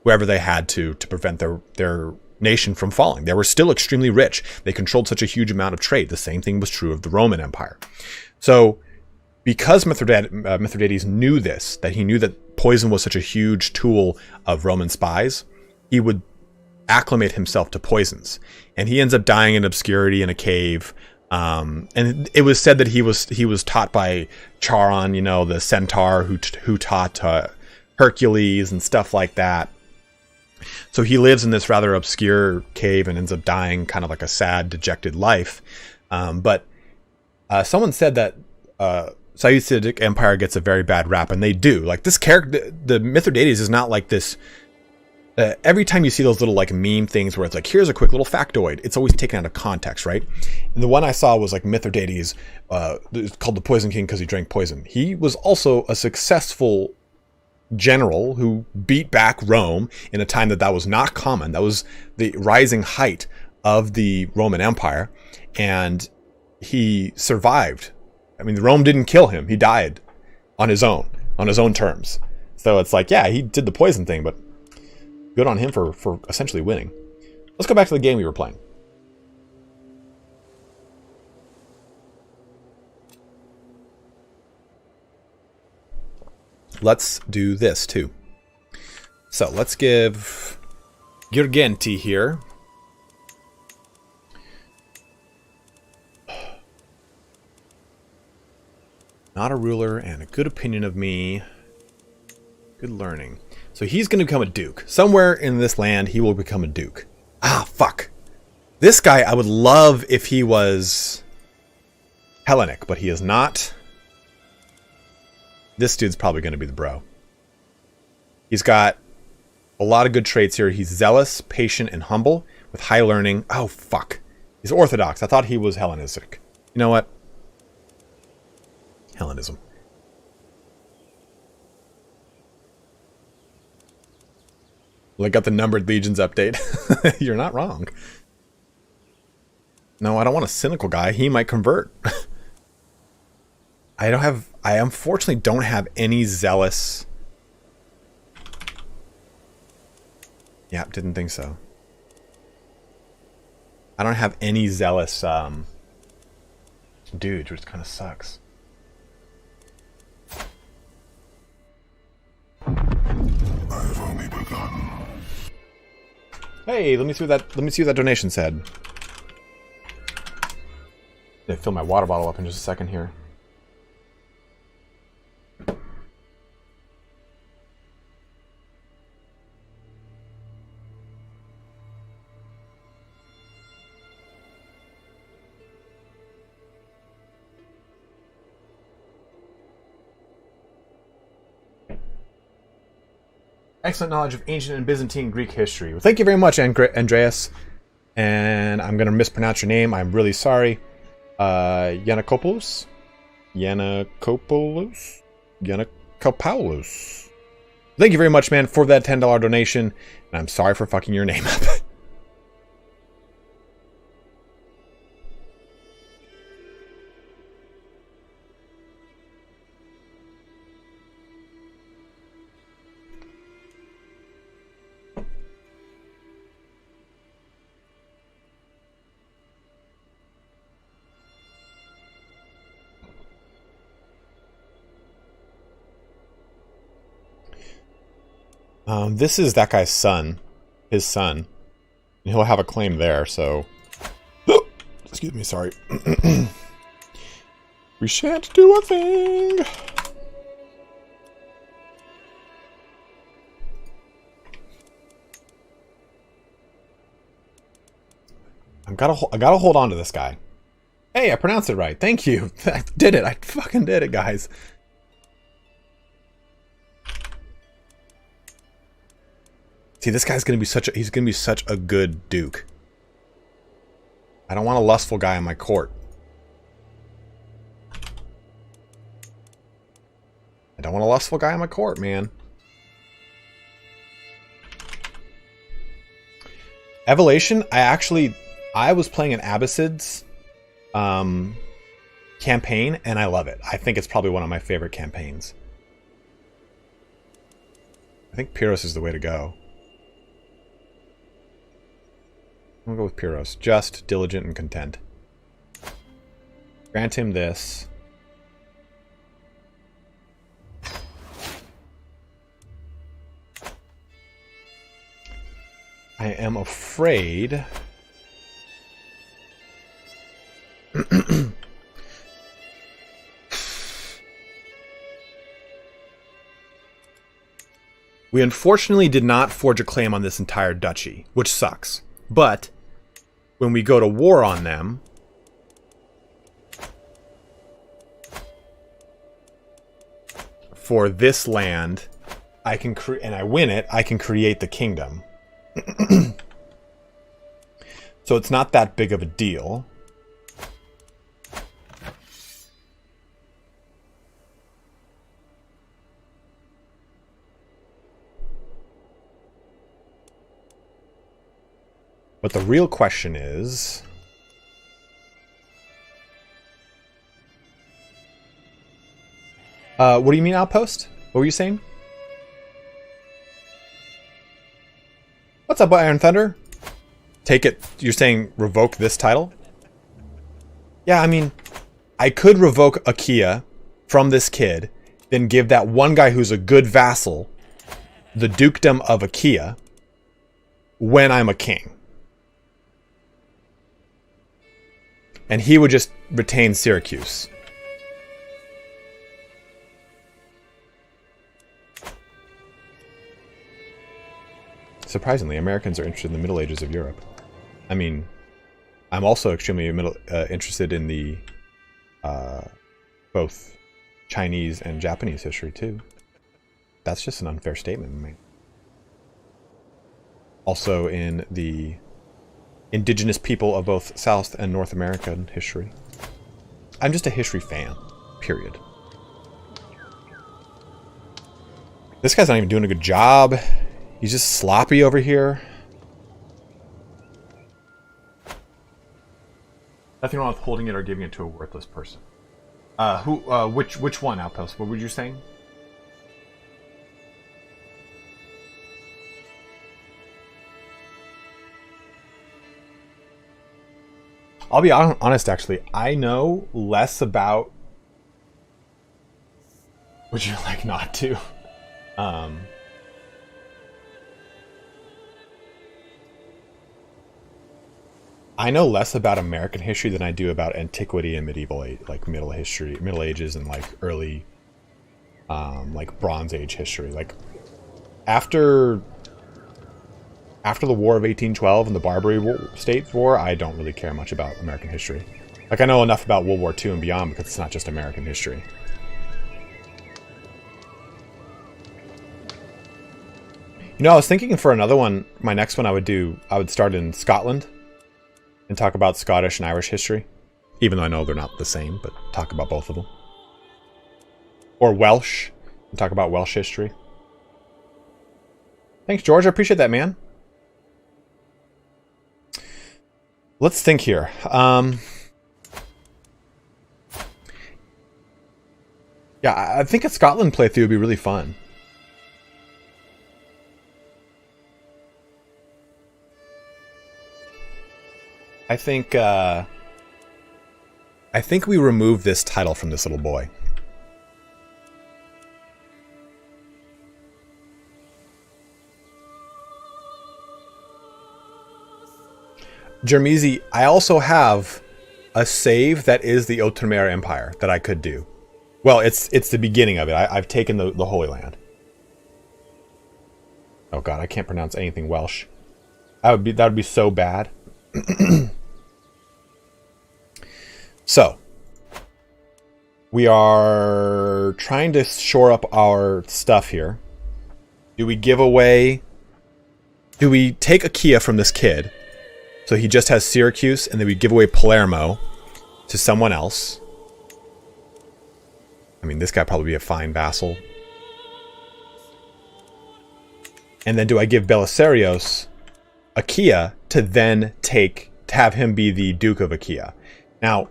whoever they had to prevent their nation from falling. They were still extremely rich. They controlled such a huge amount of trade. The same thing was true of the Roman Empire. So because Mithridates knew this, that he knew that poison was such a huge tool of Roman spies, he would acclimate himself to poisons, and he ends up dying in obscurity in a cave. And it was said that he was taught by Charon, the centaur who taught Hercules and stuff like that. So he lives in this rather obscure cave and ends up dying kind of like a sad, dejected life. But someone said that Seleucid Empire gets a very bad rap, and they do. Like this character, the Mithridates is not like this every time you see those little like meme things where it's like, here's a quick little factoid, it's always taken out of context, right? And the one I saw was like Mithridates, it's called the Poison King because he drank poison. He was also a successful general who beat back Rome in a time that was not common. That was the rising height of the Roman Empire, and he survived. I mean, Rome didn't kill him. He died on his own terms. So it's like, yeah, he did the poison thing, but good on him for essentially winning. Let's go back to the game we were playing. Let's do this too. So let's give Girgenti here. Not a ruler and a good opinion of me. Good learning. So he's going to become a duke. Somewhere in this land, he will become a duke. Ah, fuck. This guy, I would love if he was Hellenic, but he is not. This dude's probably going to be the bro. He's got a lot of good traits here. He's zealous, patient, and humble with high learning. Oh, fuck. He's Orthodox. I thought he was Hellenistic. You know what? Hellenism. Well, I got the numbered legions update. You're not wrong. No, I don't want a cynical guy. He might convert. I unfortunately don't have any zealous. Yeah, didn't think so. I don't have any zealous dudes, which kind of sucks. I've only begun. Hey, let me see what that donation said. I'm gonna fill my water bottle up in just a second here. Excellent knowledge of ancient and Byzantine Greek history. Well, thank you very much, Andreas. And I'm going to mispronounce your name. I'm really sorry. Yanakopoulos? Yanakopoulos? Yanakopoulos. Thank you very much, man, for that $10 donation. And I'm sorry for fucking your name up. This is that guy's son. His son. And he'll have a claim there, so... Excuse me, sorry. We shan't do a thing! I gotta hold on to this guy. Hey, I pronounced it right. Thank you. I did it. I fucking did it, guys. See, this guy's gonna be he's gonna be such a good duke. I don't want a lustful guy on my court. I don't want a lustful guy on my court, man. Evolution, I was playing an Abbasids campaign, and I love it. I think it's probably one of my favorite campaigns. I think Pyrrhus is the way to go. I'm gonna go with Pyrrhus. Just, diligent, and content. Grant him this. I am afraid... We unfortunately did not forge a claim on this entire duchy, which sucks. But when we go to war on them, for this land, I can and I win it, I can create the kingdom. So it's not that big of a deal. But the real question is... what do you mean, Outpost? What were you saying? What's up, Iron Thunder? Take it, you're saying revoke this title? Yeah, I mean, I could revoke Akia from this kid, then give that one guy who's a good vassal the dukedom of Akia when I'm a king. And he would just retain Syracuse. Surprisingly, Americans are interested in the Middle Ages of Europe. I mean, I'm also extremely interested in the both Chinese and Japanese history too. That's just an unfair statement to me. Also in the indigenous people of both South and North American history. I'm just a history fan, period. This guy's not even doing a good job. He's just sloppy over here. Nothing wrong with holding it or giving it to a worthless person. Which one, Outpost? What were you saying? I'll be honest, actually. I know less about... Would you like not to? I know less about American history than I do about antiquity and medieval, like Middle Ages and like early, like Bronze Age history. Like after the War of 1812 and the Barbary States War, I don't really care much about American history. Like I know enough about World War II and beyond because it's not just American history. You know, I was thinking for another one, my next one I would start in Scotland. And talk about Scottish and Irish history. Even though I know they're not the same, but talk about both of them. Or Welsh. And talk about Welsh history. Thanks, George. I appreciate that, man. Let's think here. Yeah, I think a Scotland playthrough would be really fun. I think we remove this title from this little boy. Jermeezy, I also have a save that is the Ottoman Empire that I could do. Well, it's the beginning of it. I've taken the Holy Land. Oh god, I can't pronounce anything Welsh. That would be so bad. So, we are trying to shore up our stuff here. Do we give away... Do we take Akia from this kid, so he just has Syracuse, and then we give away Palermo to someone else? I mean, this guy probably be a fine vassal. And then do I give Belisarius Akia to then to have him be the Duke of Akia? Now,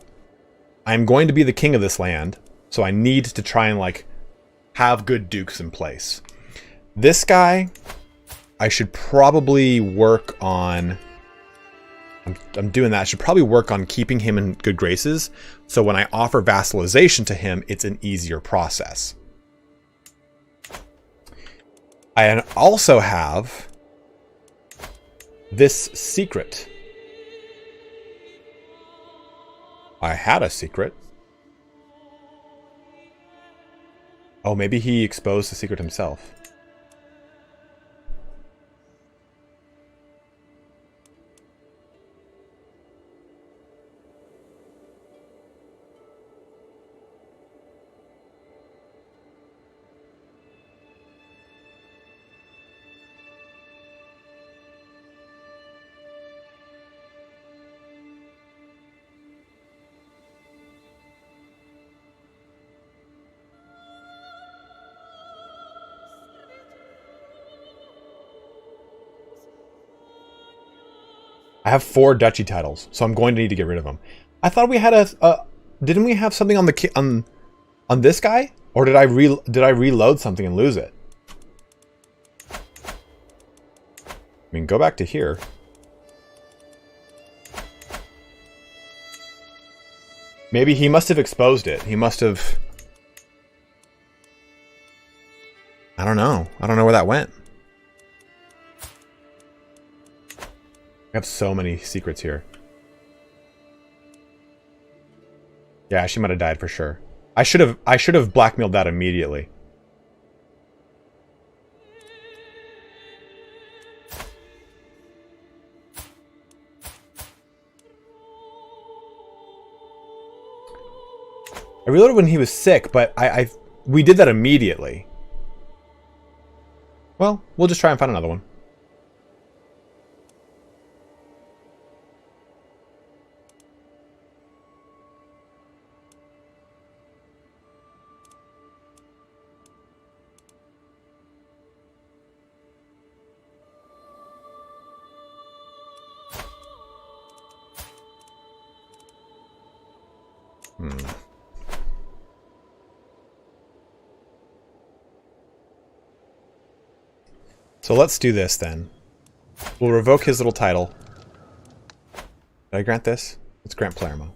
I'm going to be the king of this land, so I need to try and, like, have good dukes in place. This guy, I should probably work on... I'm doing that. I should probably work on keeping him in good graces, so when I offer vassalization to him, it's an easier process. I also have this secret. I had a secret. Oh, maybe he exposed the secret himself. I have 4 duchy titles, so I'm going to need to get rid of them. I thought we had didn't we have something on the on this guy, or did I reload something and lose it? I mean, go back to here. Maybe he must have exposed it. He must have. I don't know. I don't know where that went. I have so many secrets here. Yeah, she might have died for sure. I should have blackmailed that immediately. I reloaded when he was sick, but we did that immediately. Well, we'll just try and find another one. So let's do this then. We'll revoke his little title. Did I grant this? Let's grant Palermo.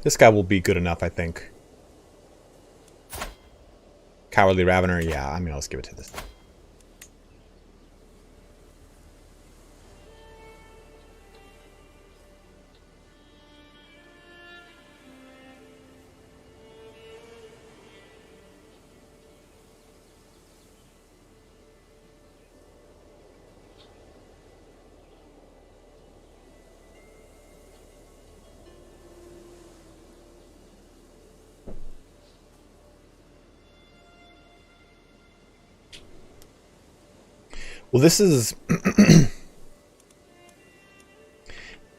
This guy will be good enough, I think. Cowardly Ravener, yeah, I mean, let's give it to this. Well, this is...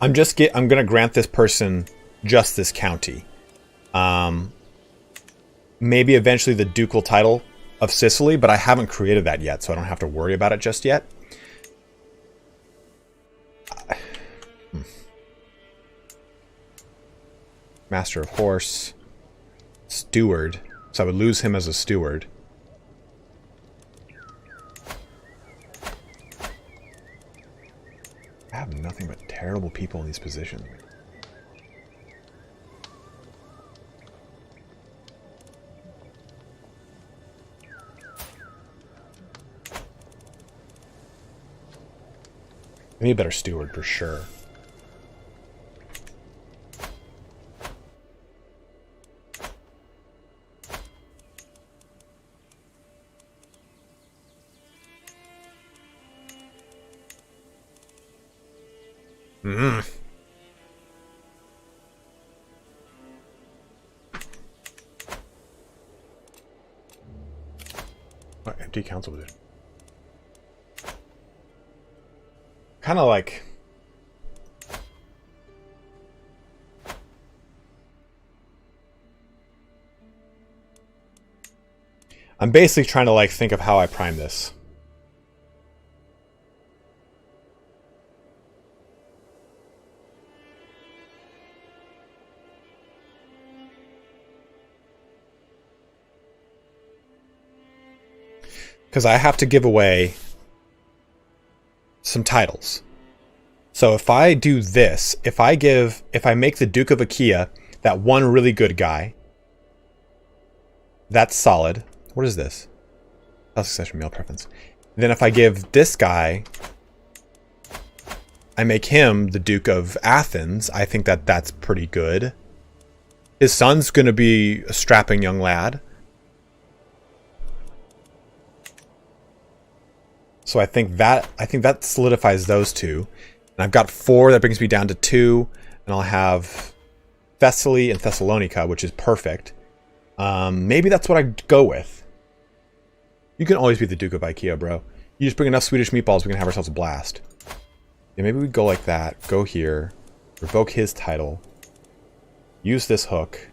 I'm going to grant this person just this county. Maybe eventually the ducal title of Sicily, but I haven't created that yet, so I don't have to worry about it just yet. Master of Horse. Steward. So I would lose him as a steward. I have nothing but terrible people in these positions. I need a better steward for sure. What empty council position? Kind of like... I'm basically trying to like think of how I prime this. Because I have to give away some titles. So if I do this, if I make the Duke of Achaia that one really good guy, that's solid. What is this? House succession, male preference. Then if I give this guy, I make him the Duke of Athens, I think that that's pretty good. His son's going to be a strapping young lad. So I think that solidifies those two. And I've got 4, that brings me down to 2. And I'll have Thessaly and Thessalonica, which is perfect. Maybe that's what I go with. You can always be the Duke of Ikea, bro. You just bring enough Swedish meatballs, we can have ourselves a blast. Yeah, maybe we go like that. Go here. Revoke his title. Use this hook.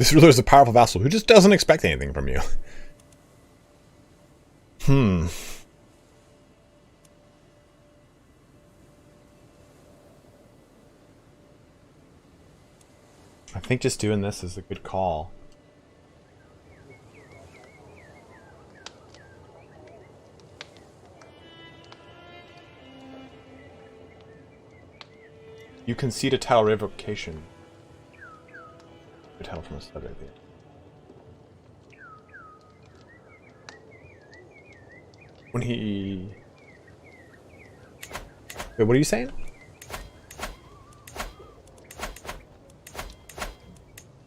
This ruler is a powerful vassal who just doesn't expect anything from you. I think just doing this is a good call. You concede a title revocation. Good title from a subject. When he... Wait, what are you saying?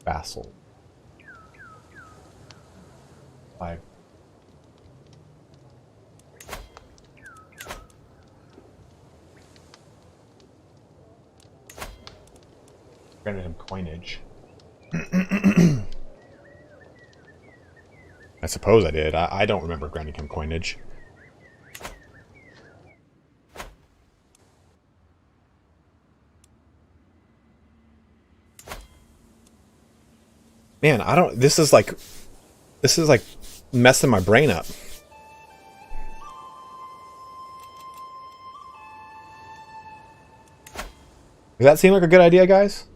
Vassal. 5. Granted him coinage. I suppose I did. I don't remember granting him coinage. Man, I don't... This is like messing my brain up. Does that seem like a good idea, guys?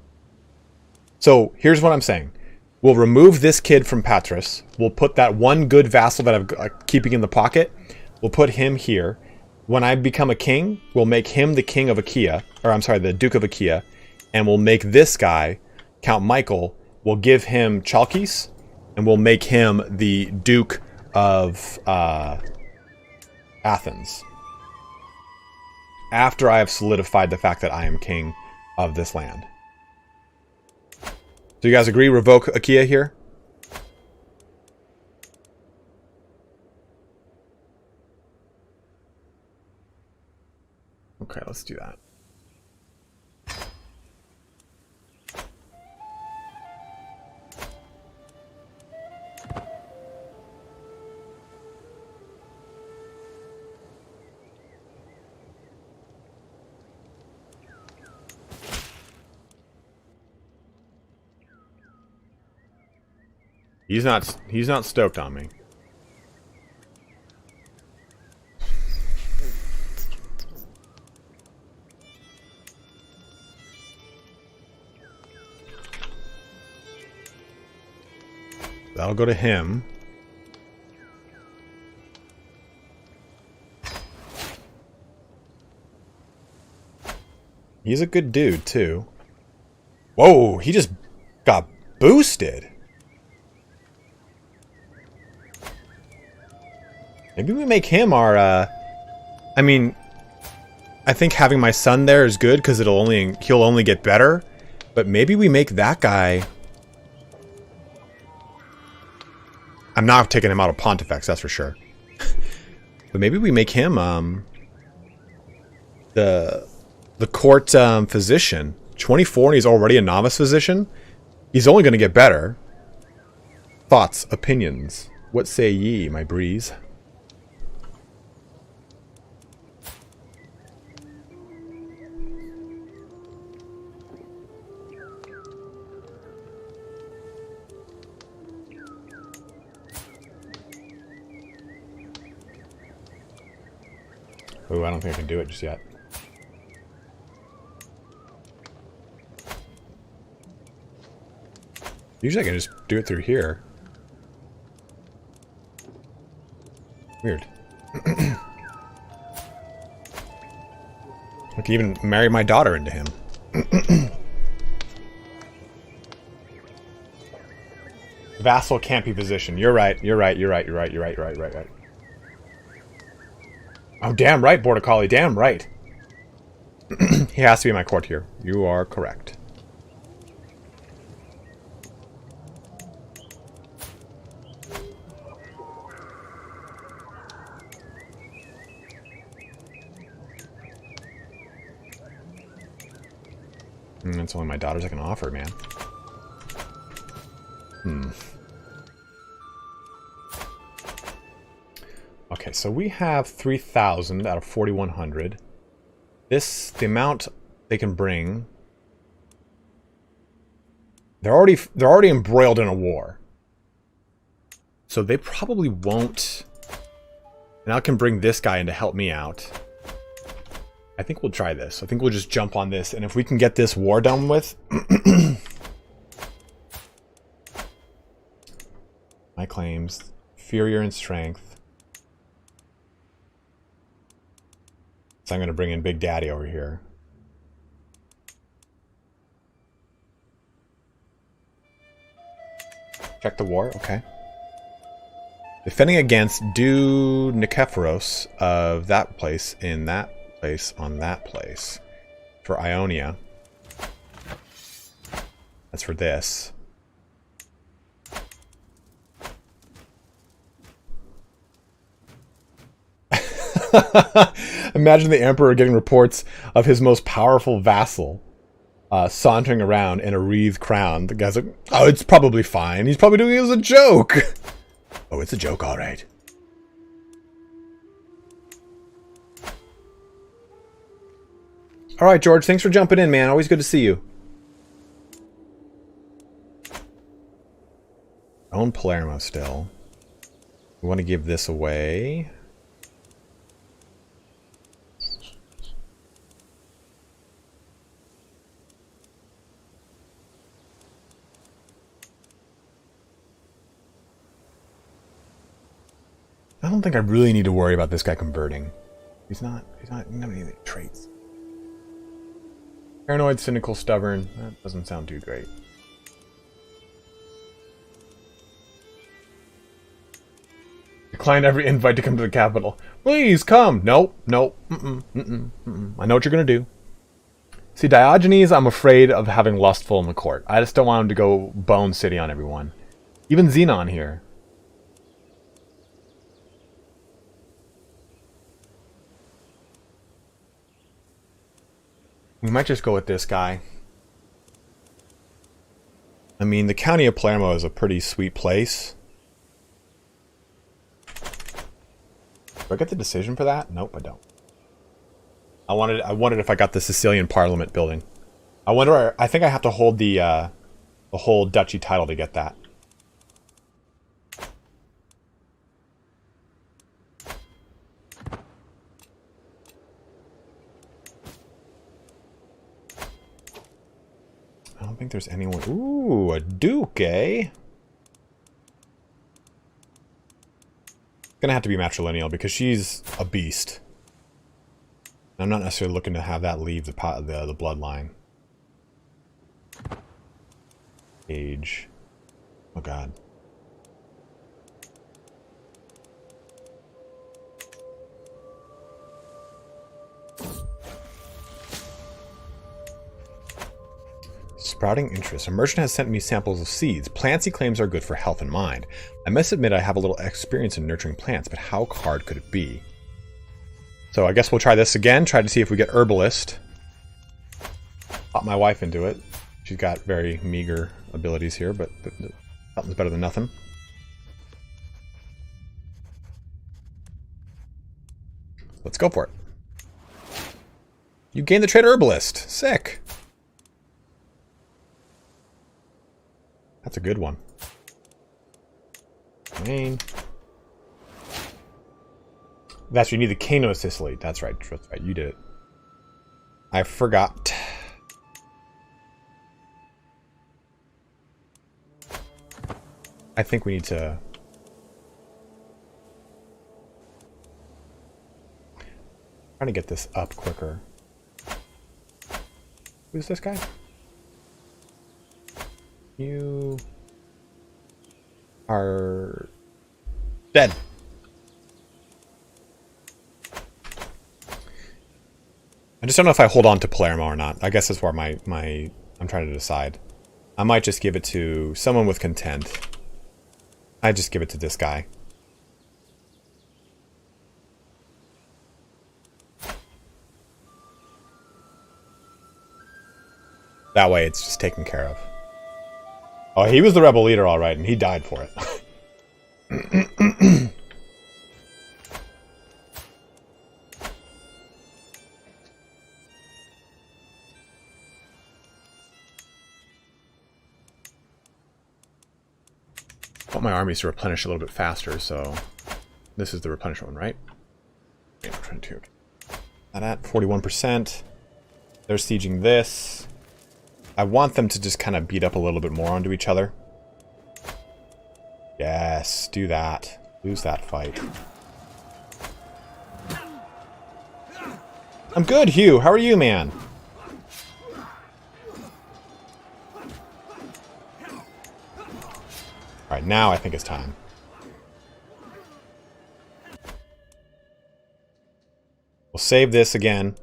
So, here's what I'm saying. We'll remove this kid from Patras. We'll put that one good vassal that I'm keeping in the pocket. We'll put him here. When I become a king, we'll make him the king of Achaia. Or, I'm sorry, the Duke of Achaia. And we'll make this guy, Count Michael, we'll give him Chalkis. And we'll make him the Duke of Athens. After I have solidified the fact that I am king of this land. Do you guys agree? Revoke Achaia here? Okay, let's do that. He's not stoked on me. That'll go to him. He's a good dude, too. Whoa, he just got boosted. Maybe we make him our, I mean, I think having my son there is good because he'll only get better. But maybe we make that guy... I'm not taking him out of Pontifex, that's for sure. But maybe we make him, the court, physician. 24 and he's already a novice physician. He's only going to get better. Thoughts, opinions. What say ye, my breeze? Oh, I don't think I can do it just yet. Usually I can just do it through here. Weird. I can even marry my daughter into him. Vassal can't be positioned. You're right. You're right. You're right. You're right. You're right. You're right. Right. Right. Oh, damn right, Border Collie. Damn right. He has to be my courtier. You are correct. That's only my daughters I can offer, man. Okay, so we have 3,000 out of 4,100. The amount they can bring They're already embroiled in a war. So they probably won't. And I can bring this guy in to help me out. I think we'll try this. I think we'll just jump on this, and if we can get this war done with. My claims, inferior in strength. So I'm going to bring in Big Daddy over here. Check the war, okay. Defending against due Nikephoros of that place, in that place, on that place. For Ionia. That's for this. Imagine the Emperor getting reports of his most powerful vassal sauntering around in a wreathed crown. The guy's like, oh, it's probably fine. He's probably doing it as a joke. Oh, it's a joke, all right. All right, George, thanks for jumping in, man. Always good to see you. Own Palermo still. We want to give this away. I don't think I really need to worry about this guy converting. He's not any traits. Paranoid, cynical, stubborn. That doesn't sound too great. Decline every invite to come to the capital. Please come. Nope. I know what you're gonna do. See, Diogenes, I'm afraid of having lustful in the court. I just don't want him to go bone city on everyone. Even Xenon here. We might just go with this guy. I mean, the county of Palermo is a pretty sweet place. Do I get the decision for that? Nope, I don't. I wanted if I got the Sicilian Parliament building. I think I have to hold the whole duchy title to get that. I don't think there's anyone. Ooh, a duke, eh? Gonna have to be matrilineal because she's a beast. I'm not necessarily looking to have that leave the bloodline. Age. Oh god. Sprouting interest. A merchant has sent me samples of seeds. Plants he claims are good for health and mind. I must admit I have a little experience in nurturing plants, but how hard could it be? So I guess we'll try this again. Try to see if we get herbalist. Pop my wife into it. She's got very meager abilities here, but something's better than nothing. Let's go for it. You gained the trait herbalist. Sick. That's a good one. Main. That's you need the Kano of Sicily. That's right. That's right. You did it. I forgot. I think we need to. Trying to get this up quicker. Who's this guy? You are dead. I just don't know if I hold on to Palermo or not. I guess that's where I'm trying to decide. I might just give it to someone with content. I just give it to this guy. That way it's just taken care of. Oh, he was the rebel leader, all right, and he died for it. want my armies to replenish a little bit faster, so this is the replenish one, right? Yeah, 22. Not at 41%. They're sieging this. I want them to just kind of beat up a little bit more onto each other. Yes, do that. Lose that fight. I'm good, Hugh. How are you, man? Alright, now I think it's time. We'll save this again.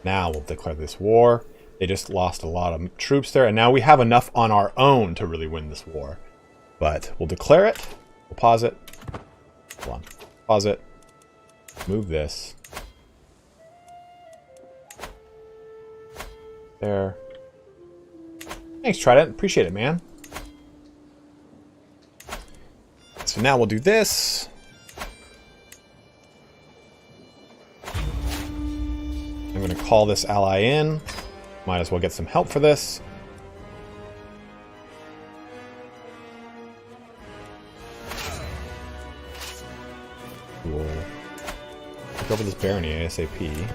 Now we'll declare this war. They just lost a lot of troops there, and now we have enough on our own to really win this war. But we'll declare it. We'll pause it. Hold on. Pause it. Move this. There. Thanks, Trident. Appreciate it, man. So now we'll do this. I'm going to call this ally in. Might as well get some help for this. We'll take over this barony ASAP.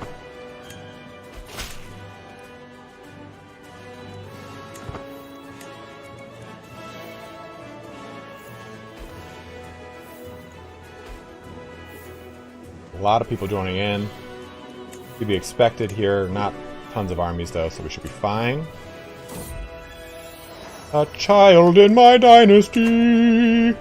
A lot of people joining in. To be expected here. Not tons of armies though, so we should be fine. A child in my dynasty.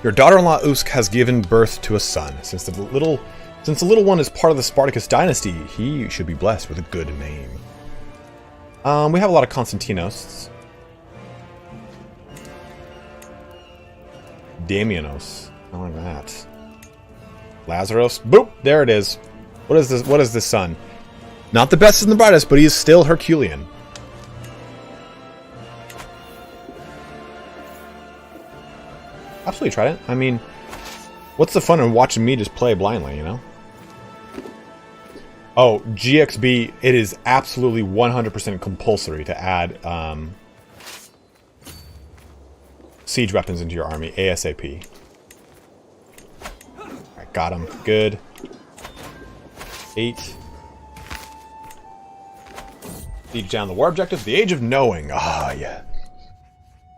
Your daughter-in-law Usk has given birth to a son. Since the little one is part of the Spartacus dynasty, he should be blessed with a good name. We have a lot of Constantinos. Damianos. I like that. Lazarus. Boop! There it is. What is this? What is this son? Not the best and the brightest, but he is still Herculean. Absolutely, Trident. I mean, what's the fun in watching me just play blindly, you know? Oh, GXB, it is absolutely 100% compulsory to add siege weapons into your army ASAP. Alright, got him. Good. 8. Siege down the war objective. The Age of Knowing. Ah, yeah.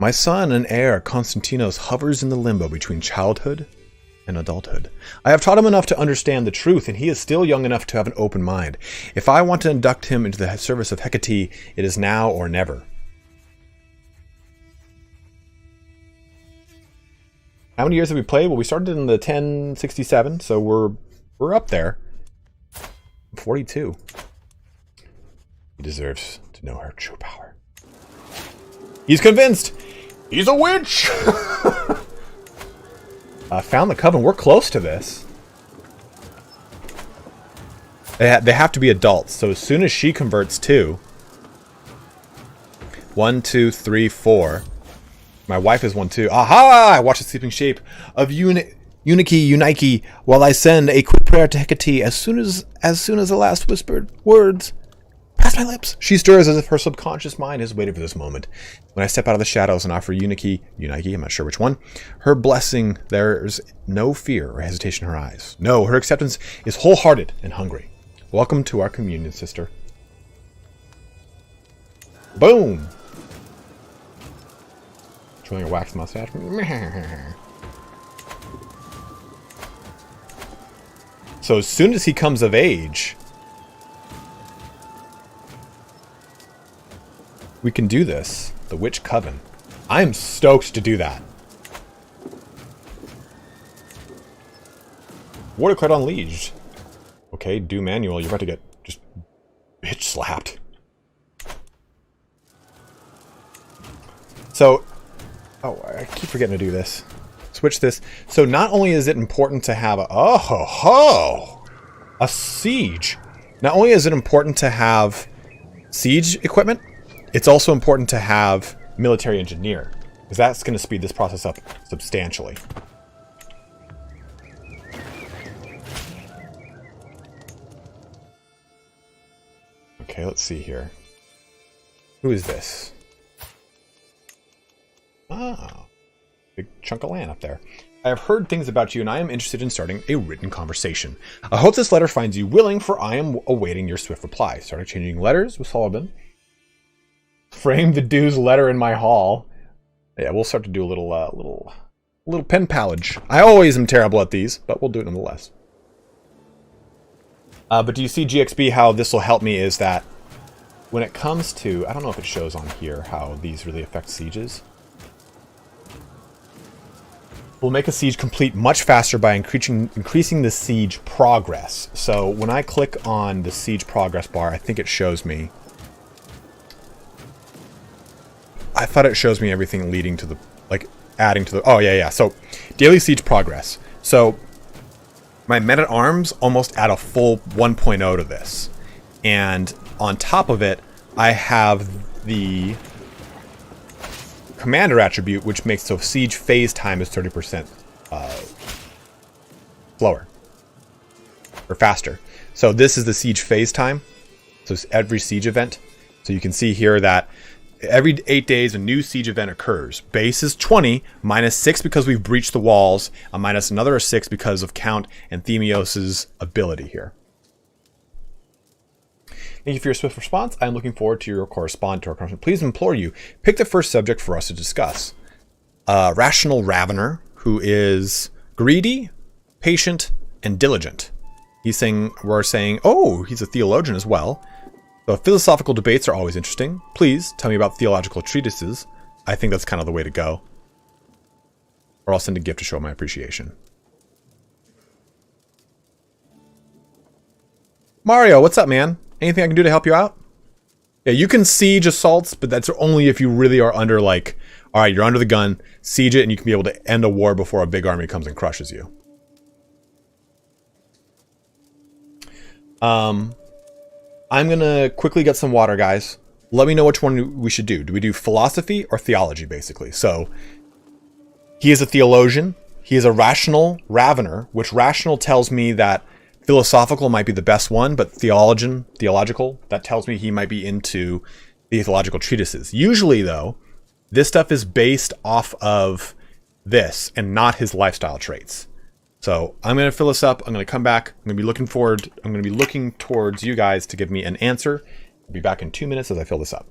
My son and heir, Constantinos, hovers in the limbo between childhood and adulthood. I have taught him enough to understand the truth, and he is still young enough to have an open mind. If I want to induct him into the service of Hecate, it is now or never. How many years have we played? Well, we started in the 1067, so we're up there. 42. He deserves to know her true power. He's convinced! He's a witch! Found the coven. We're close to this. They have to be adults, so as soon as she converts too. 1, 2, 3, 4. My wife is 1, 2. Aha! I watch the sleeping shape of Unike, while I send a quick prayer to Hecate as soon as the last whispered words pass my lips. She stirs as if her subconscious mind has waited for this moment. When I step out of the shadows and offer Unike, I'm not sure which one, her blessing, there's no fear or hesitation in her eyes. No, her acceptance is wholehearted and hungry. Welcome to our communion, sister. Boom! Twirling a wax mustache. So as soon as he comes of age, we can do this. The Witch Coven. I'm stoked to do that. War declared unleashed. Okay, do manual. You're about to get just bitch slapped. So, oh, I keep forgetting to do this. Switch this. So not only is it important to have a siege. Not only is it important to have siege equipment, it's also important to have military engineer, because that's going to speed this process up substantially. Okay, let's see here. Who is this? Ah, big chunk of land up there. I have heard things about you, and I am interested in starting a written conversation. I hope this letter finds you willing, for I am awaiting your swift reply. Started changing letters with Sullivan. Frame the dude's letter in my hall. Yeah, we'll start to do a little pen pallage. I always am terrible at these, but we'll do it nonetheless. But do you see, GXB, how this will help me is that when it comes to... I don't know if it shows on here how these really affect sieges. We'll make a siege complete much faster by increasing the siege progress. So when I click on the siege progress bar, I think it shows me... I thought it shows me everything leading to the... like, adding to the... Oh, yeah. So, daily siege progress. So, my men-at-arms almost add a full 1.0 to this. And on top of it, I have the commander attribute, which makes so siege phase time is 30% slower. Or faster. So this is the siege phase time. So it's every siege event. So you can see here that every 8 days a new siege event occurs. Base is 20, minus 6 because we've breached the walls, minus another 6 because of Count and Themios' ability here. Thank you for your swift response. I am looking forward to your correspondence to our conversation. Please implore you, pick the first subject for us to discuss. Rational Ravener, who is greedy, patient, and diligent. We're saying, oh, he's a theologian as well. So philosophical debates are always interesting. Please tell me about theological treatises. I think that's kind of the way to go. Or I'll send a gift to show my appreciation. Mario, what's up, man? Anything I can do to help you out? Yeah, you can siege assaults, but that's only if you really are under, like, all right, you're under the gun, siege it, and you can be able to end a war before a big army comes and crushes you. I'm going to quickly get some water, guys. Let me know which one we should do. Do we do philosophy or theology, basically? So, he is a theologian. He is a rational ravener, which rational tells me that philosophical might be the best one, but theological, that tells me he might be into the theological treatises. Usually, though, this stuff is based off of this and not his lifestyle traits. So I'm going to fill this up. I'm going to come back. I'm going to be looking towards you guys to give me an answer. I'll be back in 2 minutes as I fill this up.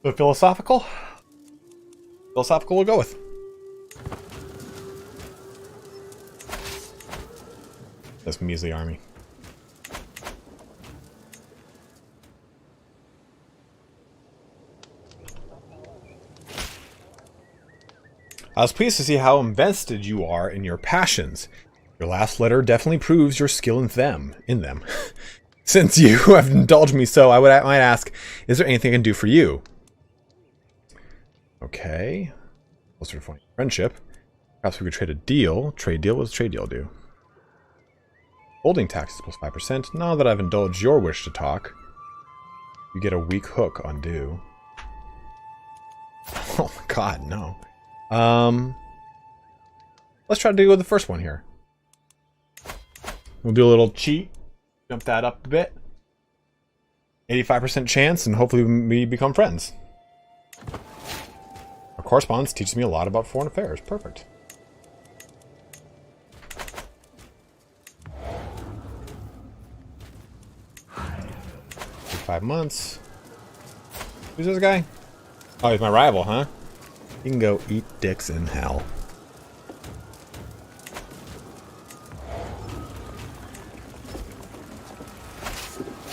The philosophical? Philosophical we'll go with. This measly army. I was pleased to see how invested you are in your passions. Your last letter definitely proves your skill in them. Since you have indulged me so, might ask, is there anything I can do for you? Okay. Closer to friendship. Perhaps we could trade a deal. Trade deal? What does trade deal do? Holding taxes plus 5%. Now that I've indulged your wish to talk, you get a weak hook on due. Oh my god, no. Let's try to deal with the first one here. We'll do a little cheat. Jump that up a bit. 85% chance, and hopefully we become friends. Our correspondence teaches me a lot about foreign affairs. Perfect. 5 months. Who's this guy? Oh, he's my rival, huh? You can go eat dicks in hell.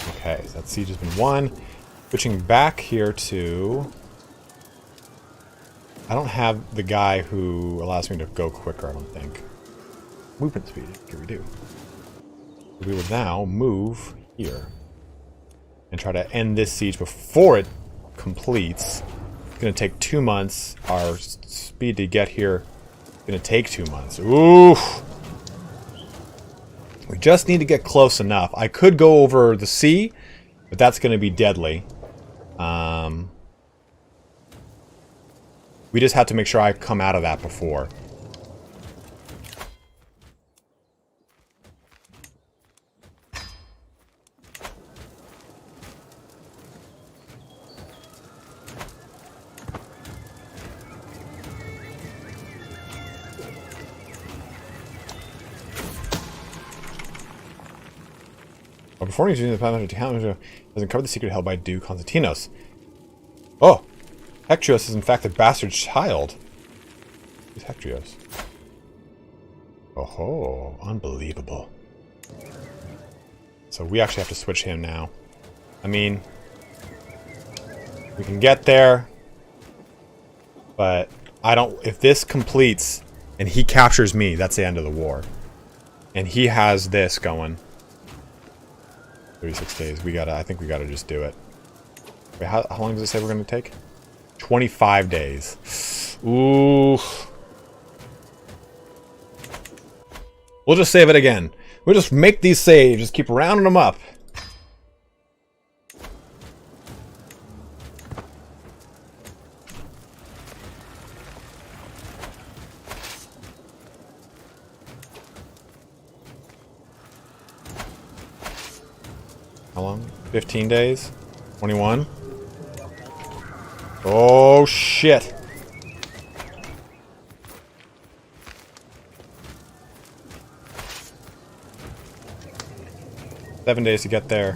Okay, so that siege has been won. Switching back here to... I don't have the guy who allows me to go quicker, I don't think. Movement speed, here we do. We would now move here. And try to end this siege before it completes. It's going to take 2 months. Our speed to get here is going to take 2 months. Oof! We just need to get close enough. I could go over the sea, but that's going to be deadly. We just have to make sure I come out of that before. Before using the path to town, doesn't cover the secret held by Duke Constantinos. Oh! Hectrios is in fact a bastard child. Who's Hectrios? Oh, unbelievable. So we actually have to switch him now. I mean, we can get there, but I don't... If this completes and he captures me, that's the end of the war. And he has this going. 36 days. I think we gotta just do it. Wait, how long does it say we're gonna take? 25 days. Ooh. We'll just save it again. We'll just make these saves. Just keep rounding them up. How long? 15 days? 21? Oh, shit. $7 days to get there.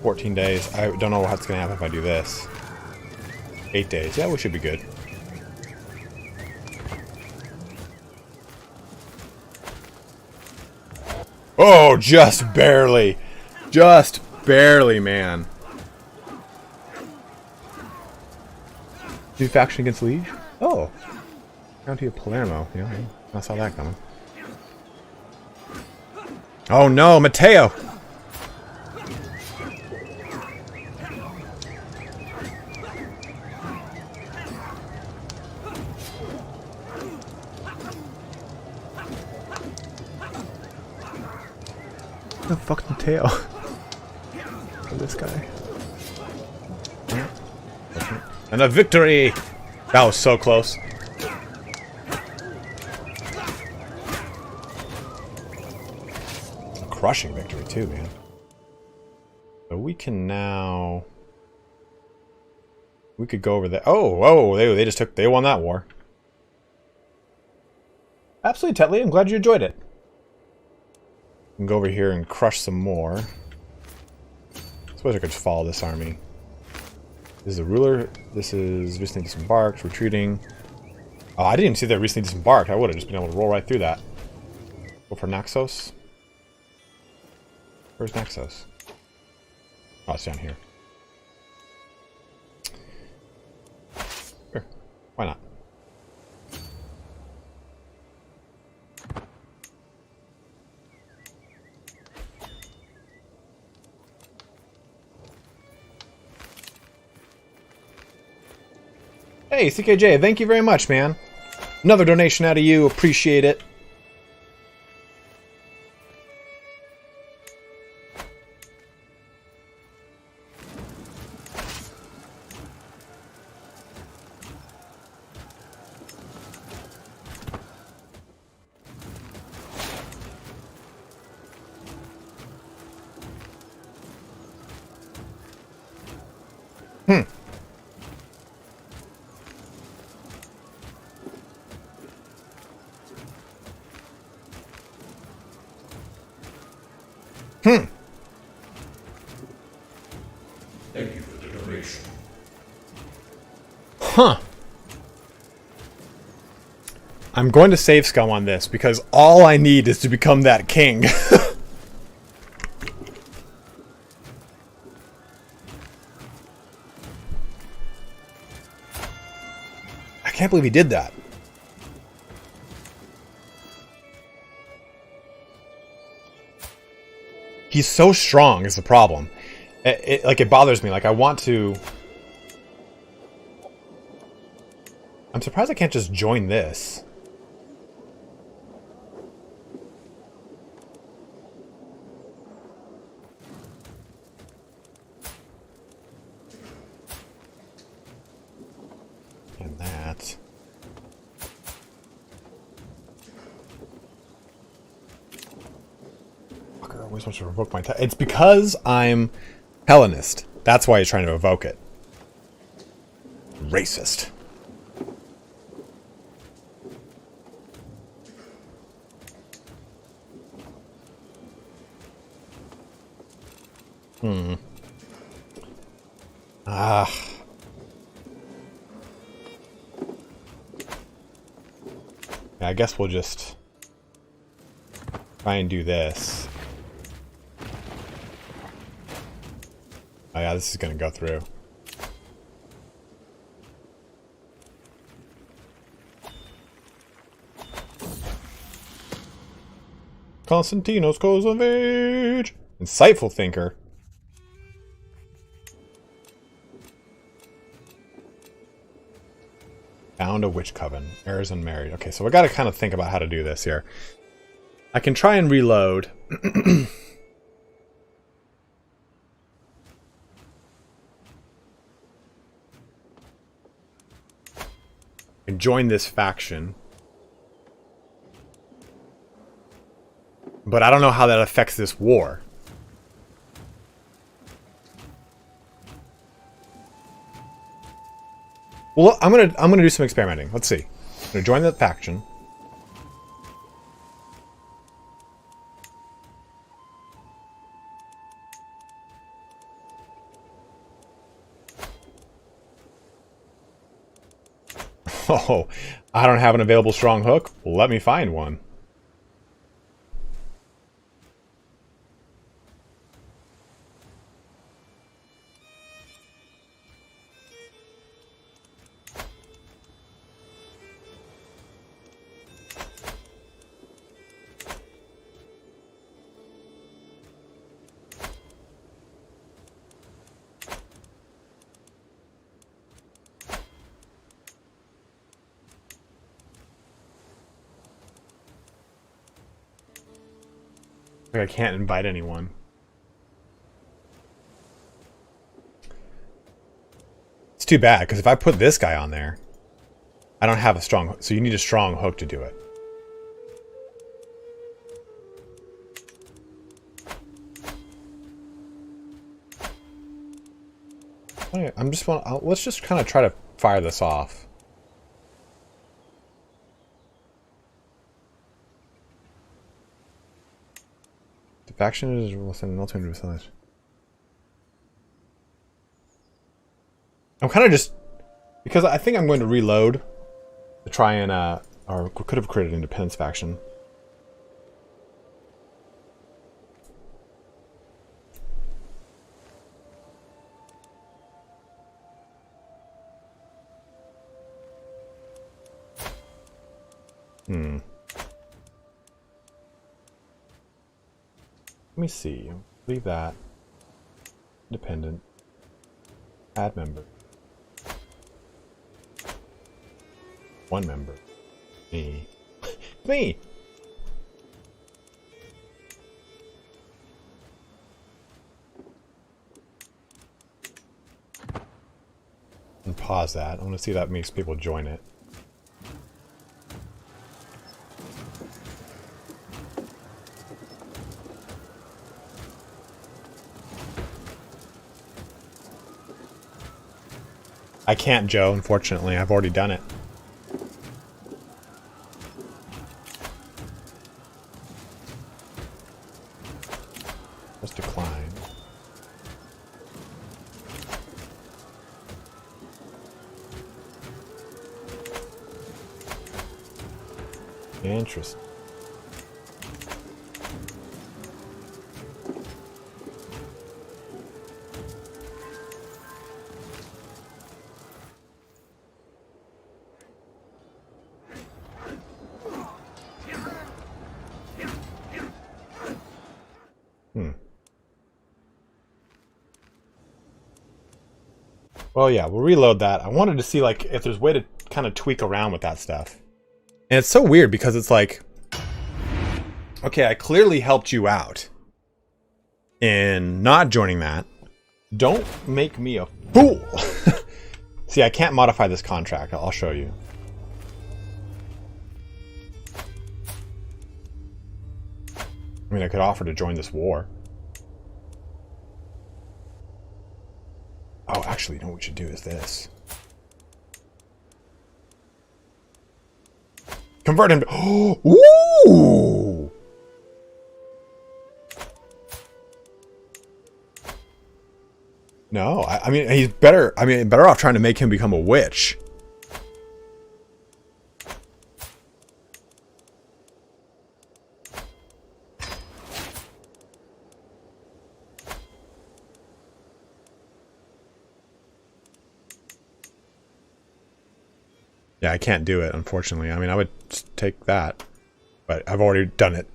14 days. I don't know what's going to happen if I do this. 8 days. Yeah, we should be good. Oh, just barely. Just barely, man. New faction against Liege? Oh. County of Palermo. Yeah, I saw that coming. Oh no, Matteo! The fuck's Matteo? This guy. And a victory! That was so close. A crushing victory too, man. So we can now... We could go over there. Oh, they won that war. Absolutely, Tetley. I'm glad you enjoyed it. We can go over here and crush some more. I suppose I could just follow this army. This is a ruler. This is recently disembarked, retreating. Oh, I didn't even see that recently disembarked. I would have just been able to roll right through that. Go for Naxos. Where's Naxos? Oh, it's down here. Sure. Why not? Hey, CKJ, thank you very much, man. Another donation out of you. Appreciate it. Thank you for the donation. Huh. I'm going to save scum on this because all I need is to become that king. I can't believe he did that. He's so strong is the problem. It bothers me. Like, I want to... I'm surprised I can't just join this. And that. Fucker always wants to revoke my... It's because I'm Hellenist. That's why he's trying to evoke it. Racist. Ah. Yeah, I guess we'll just try and do this. Oh yeah, this is gonna go through. Constantinos goes of age. Insightful thinker. Found a witch coven. Heirs unmarried. Okay, so we gotta kind of think about how to do this here. I can try and reload. And join this faction. But I don't know how that affects this war. Well, I'm gonna do some experimenting. Let's see. I'm gonna join the faction. Oh, I don't have an available strong hook? Well, let me find one. I can't invite anyone. It's too bad, because if I put this guy on there, I don't have a strong hook. So you need a strong hook to do it. Okay, let's just kind of try to fire this off. The faction is within an alternative size. I'm kind of just... Because I think I'm going to reload to try and... or could have created an independence faction. Let me see. Leave that. Independent. Add member. One member. Me. Me! And pause that. I want to see if that makes people join it. I can't, Joe, unfortunately. I've already done it. Just decline. Interesting. Well, yeah, we'll reload that. I wanted to see, like, if there's a way to kind of tweak around with that stuff. And it's so weird because it's like, okay, I clearly helped you out in not joining that. Don't make me a fool. See, I can't modify this contract. I'll show you. I mean, I could offer to join this war. Oh, actually, you know what we should do is this. Convert him to... Ooh! No, I mean, he's better... I mean, better off trying to make him become a witch. Yeah, I can't do it, unfortunately. I mean, I would just take that, but I've already done it.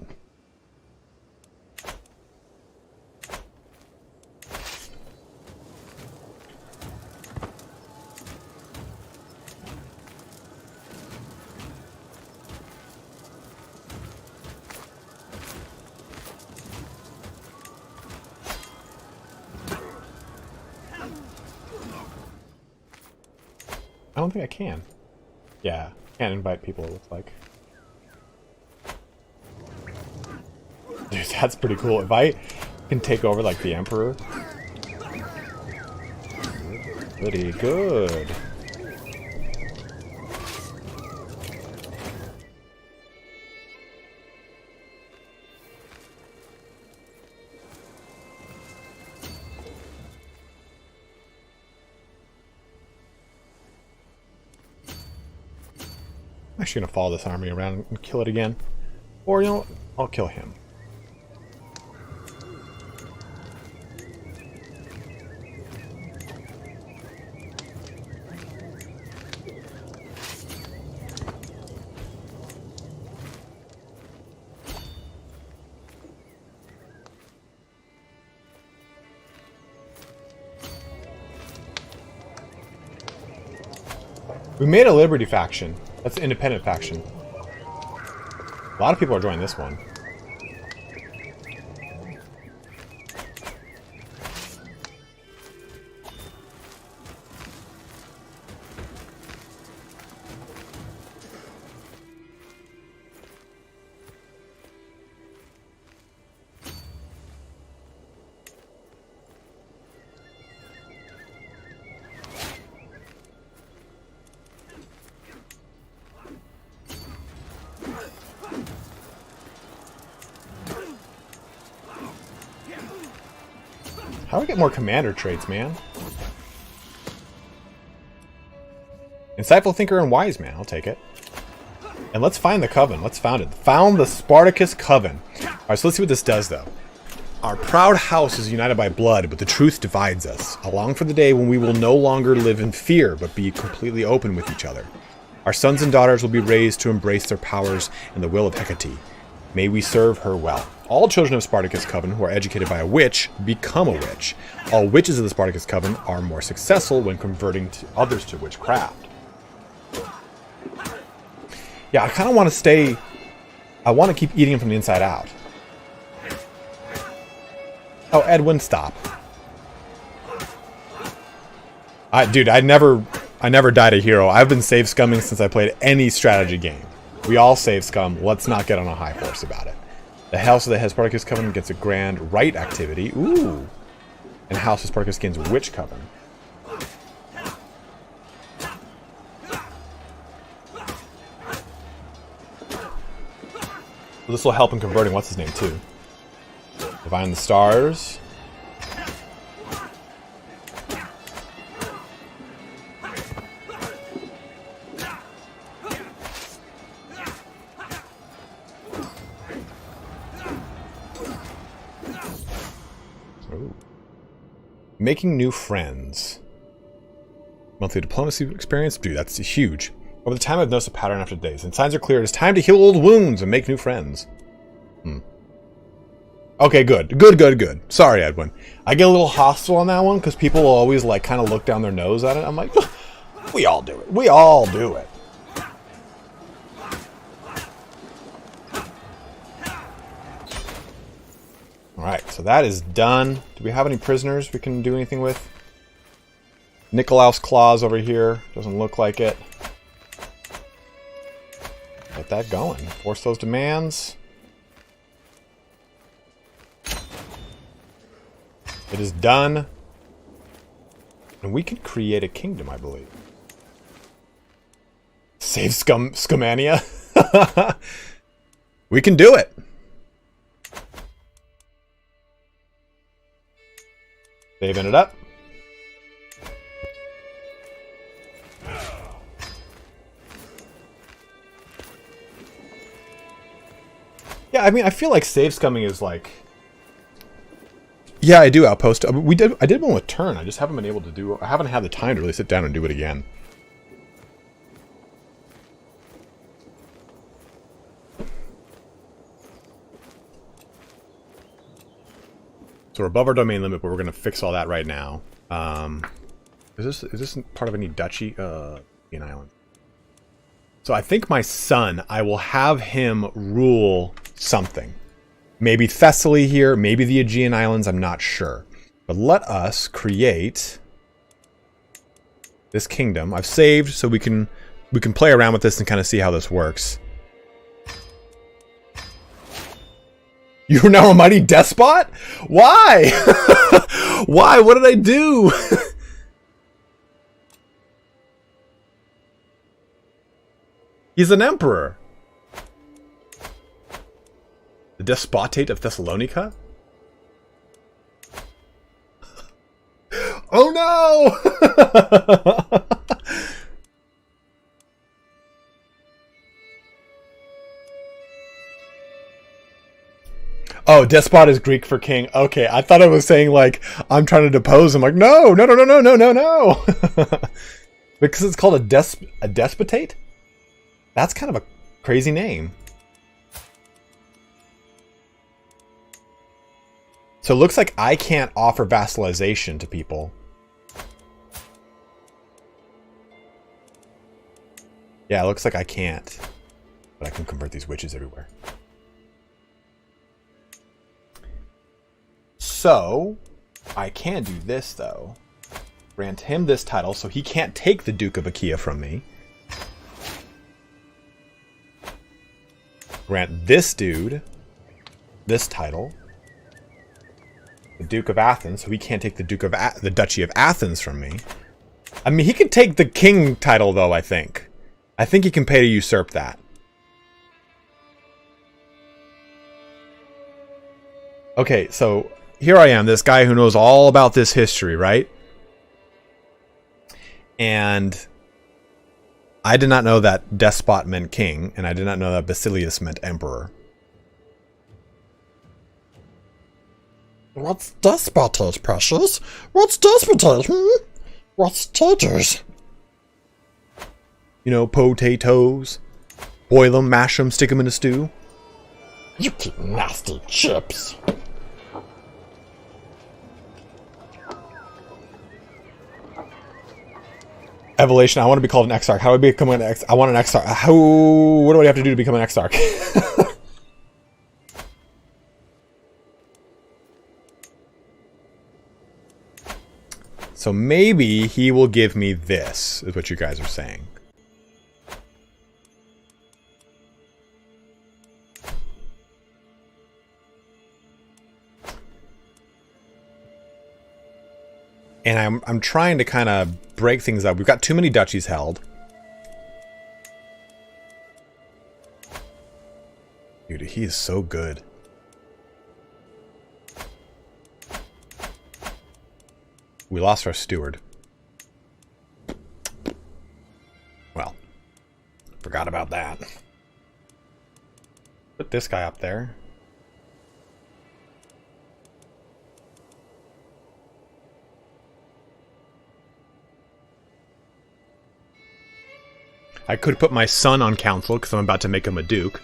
I don't think I can. Yeah, can't invite people, it looks like. Dude, that's pretty cool. If I can take over, like, the Emperor. Pretty good. I'm actually gonna follow this army around and kill it again. Or, you know what? I'll kill him. We made a Liberty faction. That's an independent faction. A lot of people are joining this one. How do I get more commander traits, man? Insightful thinker and wise man. I'll take it. And let's find the coven. Let's found it. Found the Spartacus coven. Alright, so let's see what this does, though. Our proud house is united by blood, but the truth divides us. I long for the day when we will no longer live in fear, but be completely open with each other. Our sons and daughters will be raised to embrace their powers and the will of Hecate. May we serve her well. All children of Spartacus coven who are educated by a witch become a witch. All witches of the Spartacus coven are more successful when converting others to witchcraft. Yeah, I kind of want to stay... I want to keep eating them from the inside out. Oh, Edwin, stop. Dude, I never died a hero. I've been save scumming since I played any strategy game. We all save scum. Let's not get on a high horse about it. The House of the Spartacus Coven gets a grand right activity. Ooh. And House of Spartacus gains Witch Coven. So this will help in converting what's his name too. Divine the Stars. Making new friends. Monthly diplomacy experience. Dude, that's huge. Over the time, I've noticed a pattern after days. And signs are clear. It's time to heal old wounds and make new friends. Okay, good. Good. Sorry, Edwin. I get a little hostile on that one because people will always like kind of look down their nose at it. I'm like, we all do it. We all do it. Alright, so that is done. Do we have any prisoners we can do anything with? Nikolaus Claus over here. Doesn't look like it. Get that going. Force those demands. It is done. And we can create a kingdom, I believe. Save Scumania. We can do it. Saving it up. Yeah, I mean, I feel like save scumming is like... Yeah, I do outpost. I did one with Turn. I just haven't been able to do... I haven't had the time to really sit down and do it again. So we're above our domain limit, but we're going to fix all that right now. Is this part of any duchy? Aegean Island. So I think my son, I will have him rule something. Maybe Thessaly here, maybe the Aegean Islands, I'm not sure. But let us create this kingdom. I've saved, so we can play around with this and kind of see how this works. You're now a mighty despot? Why? Why? What did I do? He's an emperor. The despotate of Thessalonica? Oh no! Oh, despot is Greek for king. Okay, I thought I was saying like I'm trying to depose him. Like no. Because it's called a despotate. That's kind of a crazy name. So it looks like I can't offer vassalization to people. Yeah, it looks like I can't. But I can convert these witches everywhere. So, I can do this, though. Grant him this title, so he can't take the Duke of Achaia from me. Grant this dude this title. The Duke of Athens, so he can't take the Duchy of Athens from me. I mean, he could take the king title, though, I think. I think he can pay to usurp that. Okay, so here I am, this guy who knows all about this history, right? And I did not know that despot meant king, and I did not know that Basilius meant emperor. What's despotate, precious? What's despotate, What's taters? You know, potatoes. Boil them, mash them, stick them in a stew. You keep nasty chips. Evolution, I want to be called an Exarch. How do I become an Exarch? I want an Exarch. What do I have to do to become an Exarch? So maybe he will give me this, is what you guys are saying. And I'm trying to kind of break things up. We've got too many duchies held. Dude, he is so good. We lost our steward. Well, forgot about that. Put this guy up there. I could put my son on council because I'm about to make him a duke.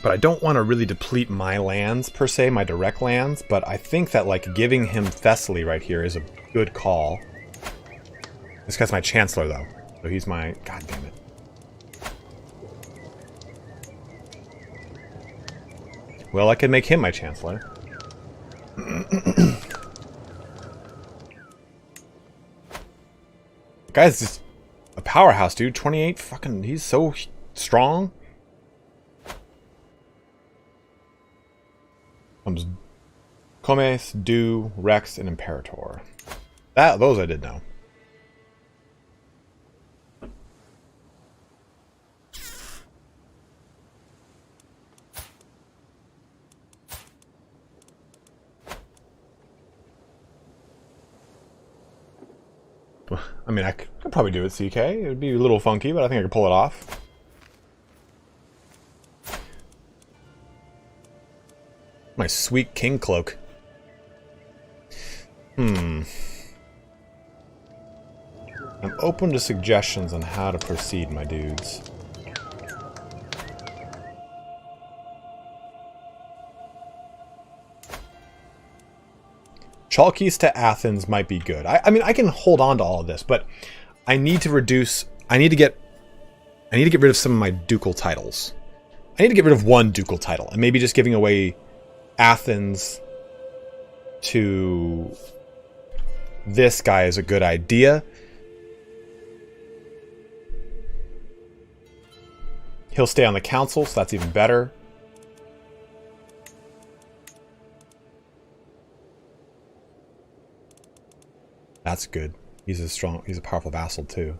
But I don't want to really deplete my lands, per se, my direct lands. But I think that, like, giving him Thessaly right here is a good call. This guy's my chancellor, though. So he's my... God damn it. Well, I could make him my chancellor. The guy's just a powerhouse, dude. 28 fucking... He's so strong. Comes Comes, Du, Rex, and Imperator. Those I did know. I mean, I could probably do it CK. It would be a little funky, but I think I could pull it off. My sweet king cloak. I'm open to suggestions on how to proceed, my dudes. Chalkis to Athens might be good. I mean, I can hold on to all of this, but I need to reduce... I need to get rid of some of my ducal titles. I need to get rid of one ducal title, and maybe just giving away Athens to this guy is a good idea. He'll stay on the council, so that's even better. That's good. He's a powerful vassal too.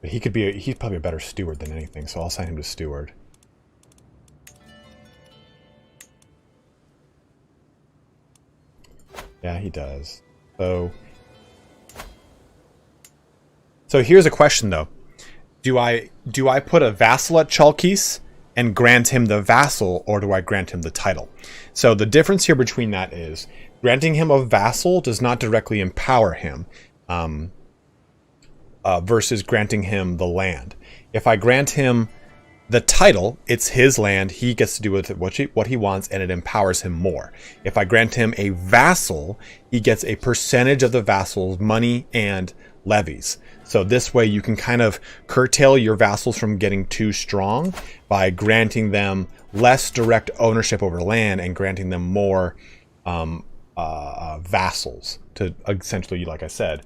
But he's probably a better steward than anything, so I'll sign him to steward. Yeah, he does. So here's a question though. Do I put a vassal at Chalkis and grant him the vassal, or do I grant him the title? So the difference here between that is granting him a vassal does not directly empower him, versus granting him the land. If I grant him the title, it's his land, he gets to do with it what he wants, and it empowers him more. If I grant him a vassal, he gets a percentage of the vassal's money and levies. So this way you can kind of curtail your vassals from getting too strong by granting them less direct ownership over land and granting them more vassals to essentially, like I said,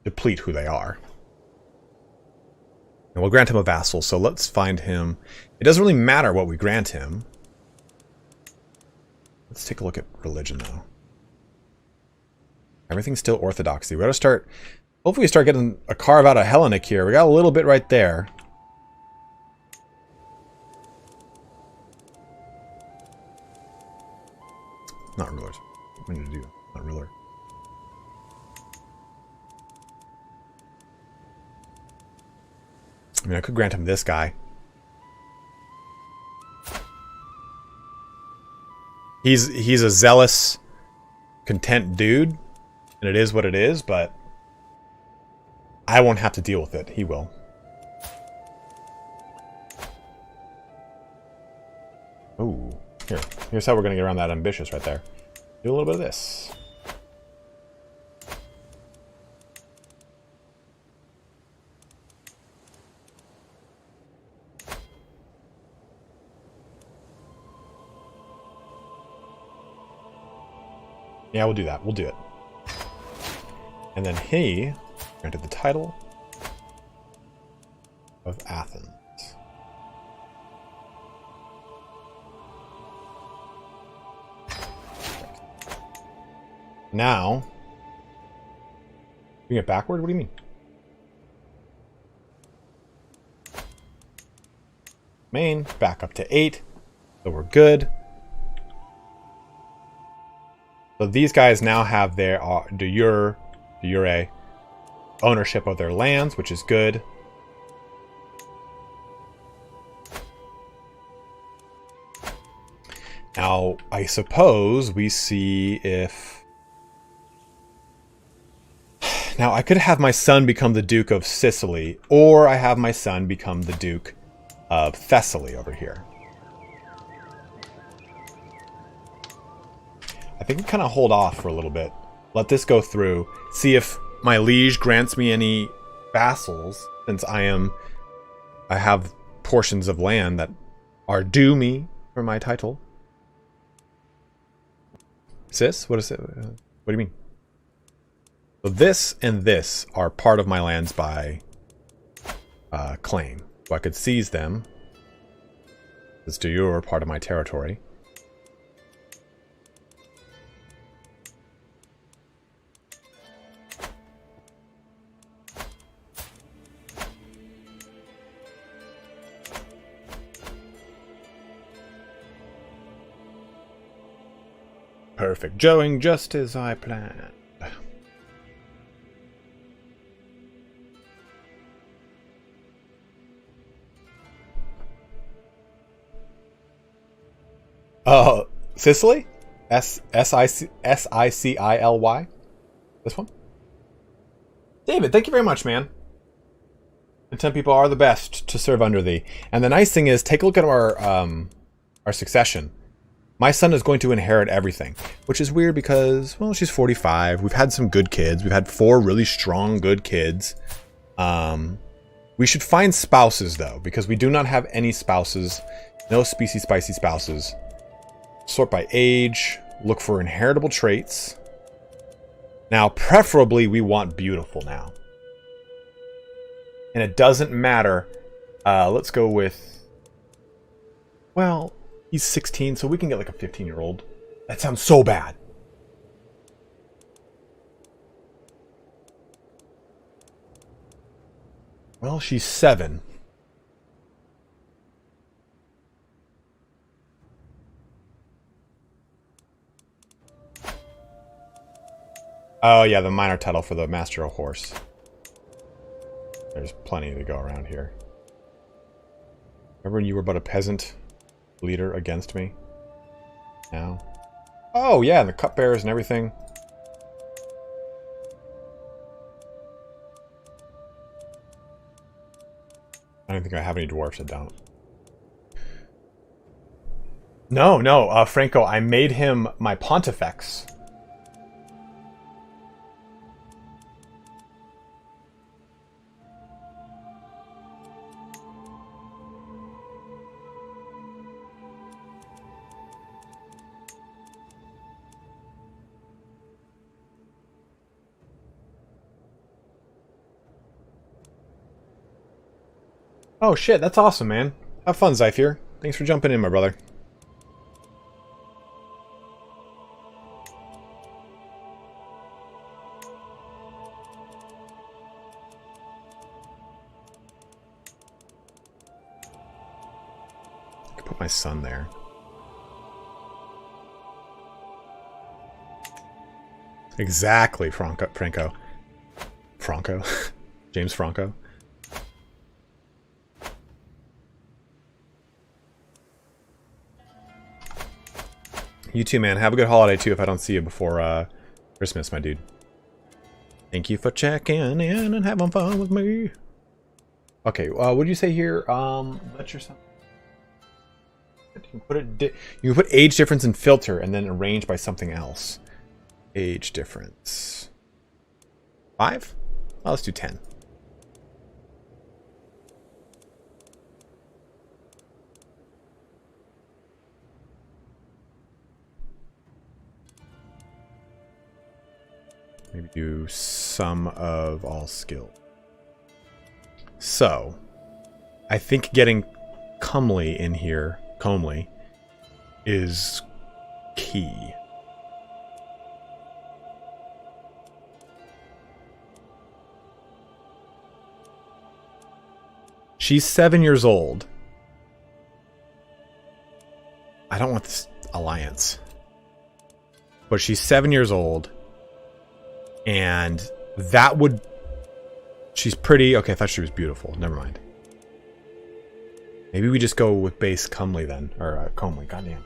deplete who they are. And we'll grant him a vassal, so let's find him. It doesn't really matter what we grant him. Let's take a look at religion, though. Everything's still orthodoxy. We gotta start... Hopefully we start getting a carve out of Hellenic here. We got a little bit right there. Not rulers. What do we need to do? Not ruler. mean, I could grant him this guy. He's a zealous, content dude, and it is what it is, but I won't have to deal with it. He will. Ooh. Here's how we're going to get around that ambitious right there. Do a little bit of this. Yeah, we'll do that. We'll do it. And then he granted the title of Athens. Now, bring it backward? What do you mean? Main, back up to 8. So we're good. So these guys now have their de jure ownership of their lands, which is good. Now, I suppose we see if... Now, I could have my son become the Duke of Sicily, or I have my son become the Duke of Thessaly over here. I think we kind of hold off for a little bit. Let this go through. See if my liege grants me any vassals, since I have portions of land that are due me for my title. Sis? What is it? What do you mean? So this and this are part of my lands by claim. So I could seize them. This de jure part of my territory. Perfect. Going just as I planned. Sicily? S-I-C-I-L-Y? This one? David, thank you very much, man. The 10 people are the best to serve under thee. And the nice thing is, take a look at our succession. My son is going to inherit everything, which is weird because, well, she's 45. We've had some good kids. We've had 4 really strong, good kids. We should find spouses, though, because we do not have any spouses. No spicy spouses. Sort by age. Look for inheritable traits. Now, preferably, we want beautiful now. And it doesn't matter. Let's go with... Well, he's 16, so we can get like a 15-year-old. That sounds so bad. Well, she's 7. Oh, yeah, the minor title for the Master of Horse. There's plenty to go around here. Remember when you were but a peasant leader against me? Now? Oh, yeah, and the cupbearers and everything. I don't think I have any dwarfs, I don't. No, Franco, I made him my Pontifex. Oh shit, that's awesome, man. Have fun, Zyphir. Thanks for jumping in, my brother. I could put my son there. Exactly, Franco. James Franco. You too, man. Have a good holiday, too, if I don't see you before Christmas, my dude. Thank you for checking in and having fun with me. Okay, what did you say here? Let yourself... You can put age difference in filter and then arrange by something else. Age difference. 5? Oh, let's do 10. Maybe do sum of all skill. So, I think getting comely in here, is key. She's 7 years old. I don't want this alliance. But she's 7 years old. And that would... She's pretty... Okay, I thought she was beautiful. Never mind. Maybe we just go with base comely then. Or comely, goddamn.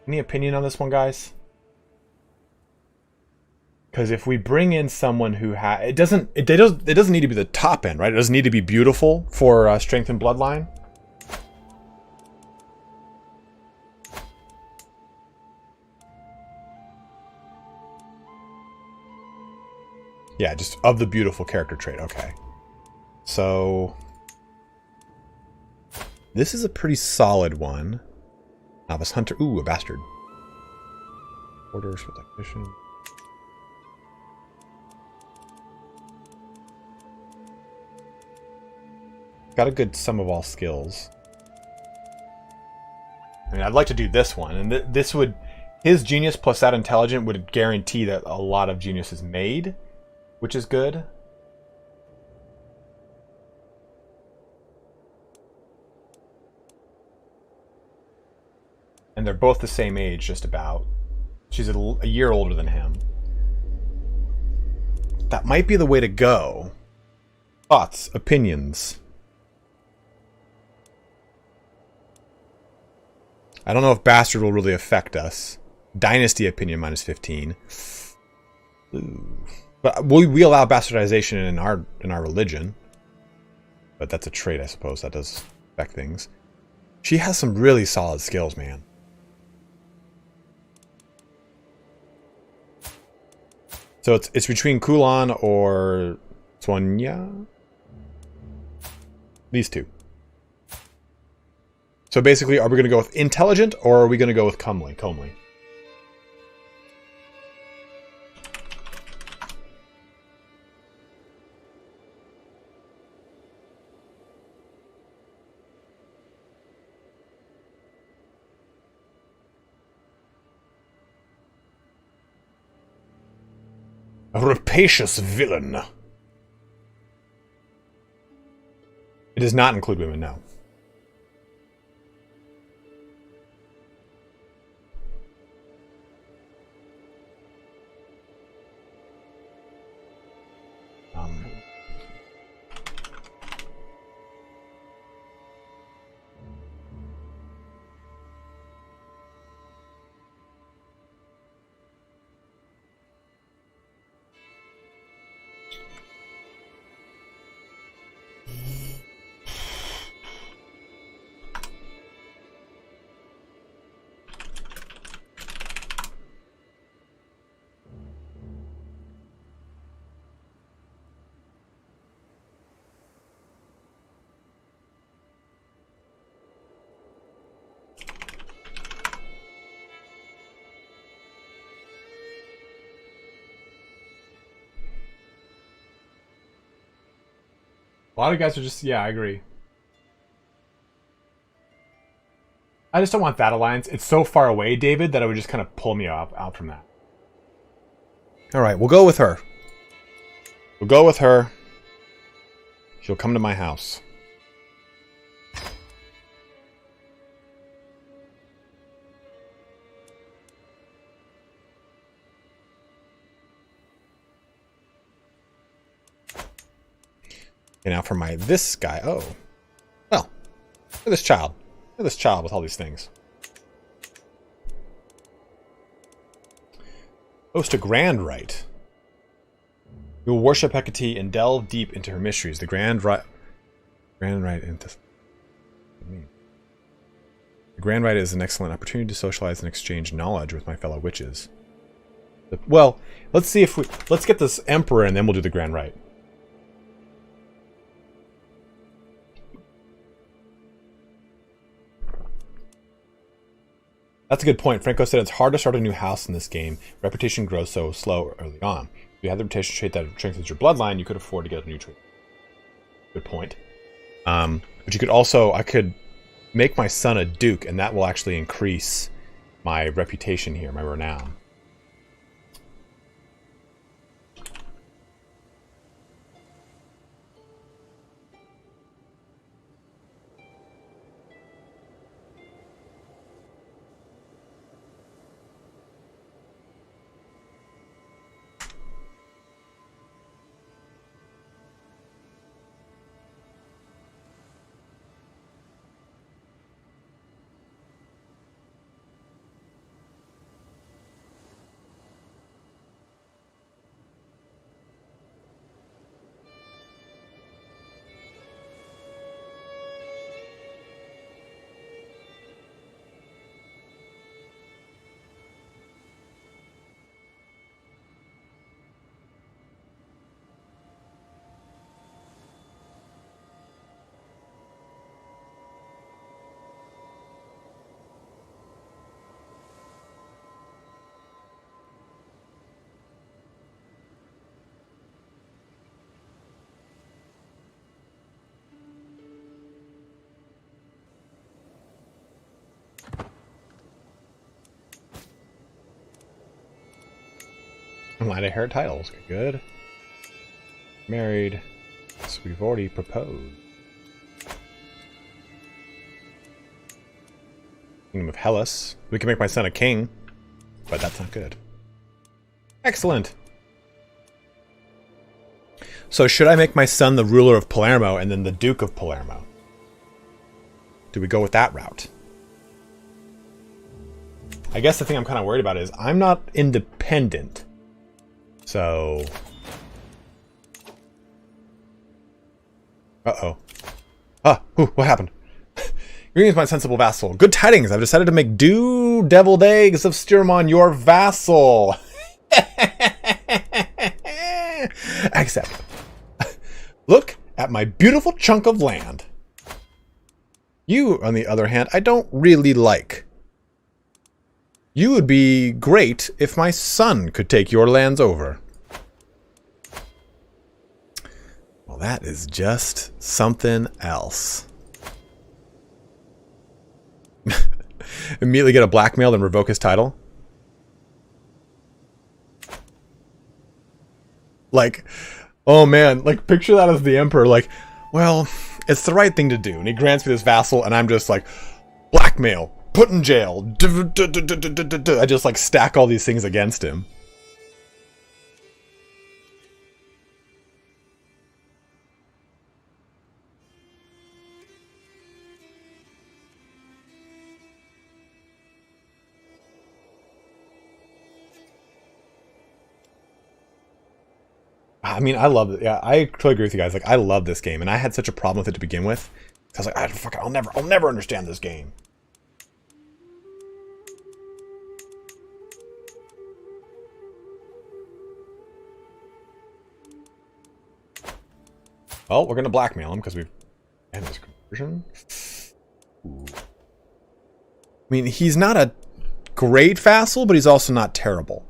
Any opinion on this one, guys? Because if we bring in someone who it doesn't need to be the top end, right? It doesn't need to be beautiful for strength and bloodline. Yeah, just of the beautiful character trait. Okay. So this is a pretty solid one. Novice hunter. Ooh, a bastard. Orders for technician. Got a good sum of all skills. I mean, I'd like to do this one, and this would... His genius plus that intelligent would guarantee that a lot of genius is made, which is good. And they're both the same age, just about. She's a year older than him. That might be the way to go. Thoughts, opinions. I don't know if Bastard will really affect us. Dynasty opinion minus 15. Ooh. But we allow bastardization in our religion. But that's a trait, I suppose. That does affect things. She has some really solid skills, man. So it's between Kulan or Sonia. These two. So basically, are we going to go with intelligent or are we going to go with comely? Comely. A rapacious villain. It does not include women, no. A lot of guys are just, yeah, I agree. I just don't want that alliance. It's so far away, David, that it would just kind of pull me out from that. Alright, we'll go with her. We'll go with her. She'll come to my house. And now for this guy. Oh. Well, look at this child. Look at this child with all these things. Host a grand rite. You will worship Hecate and delve deep into her mysteries. The grand rite into... The grand rite is an excellent opportunity to socialize and exchange knowledge with my fellow witches. Well, let's see if we... Let's get this emperor and then we'll do the grand rite. That's a good point. Franco said it's hard to start a new house in this game. Reputation grows so slow early on. If you have the reputation trait that strengthens your bloodline, you could afford to get a new trait. Good point. But you could also... I could make my son a duke, and that will actually increase my reputation here, my renown. Line of hair titles. Good. Married. So we've already proposed. Kingdom of Hellas. We can make my son a king, but that's not good. Excellent. So should I make my son the ruler of Palermo and then the Duke of Palermo? Do we go with that route? I guess the thing I'm kind of worried about is I'm not independent. So... Uh-oh. Ah! Ooh, what happened? Greetings, my sensible vassal. Good tidings! I've decided to make deviled eggs of Styrmon your vassal! Accept. Look at my beautiful chunk of land. You, on the other hand, I don't really like. You would be great if my son could take your lands over. Well, that is just something else. Immediately get a blackmail and revoke his title. Like, oh man, like picture that as the emperor, like, well, it's the right thing to do. And he grants me this vassal and I'm just like, blackmail. Put in jail. I just like stack all these things against him. I mean, I love it. Yeah, I totally agree with you guys. Like, I love this game, and I had such a problem with it to begin with. I was like, I'll never understand this game. Well, we're gonna blackmail him because we've... And his conversion? Ooh. I mean, he's not a great vassal, but he's also not terrible.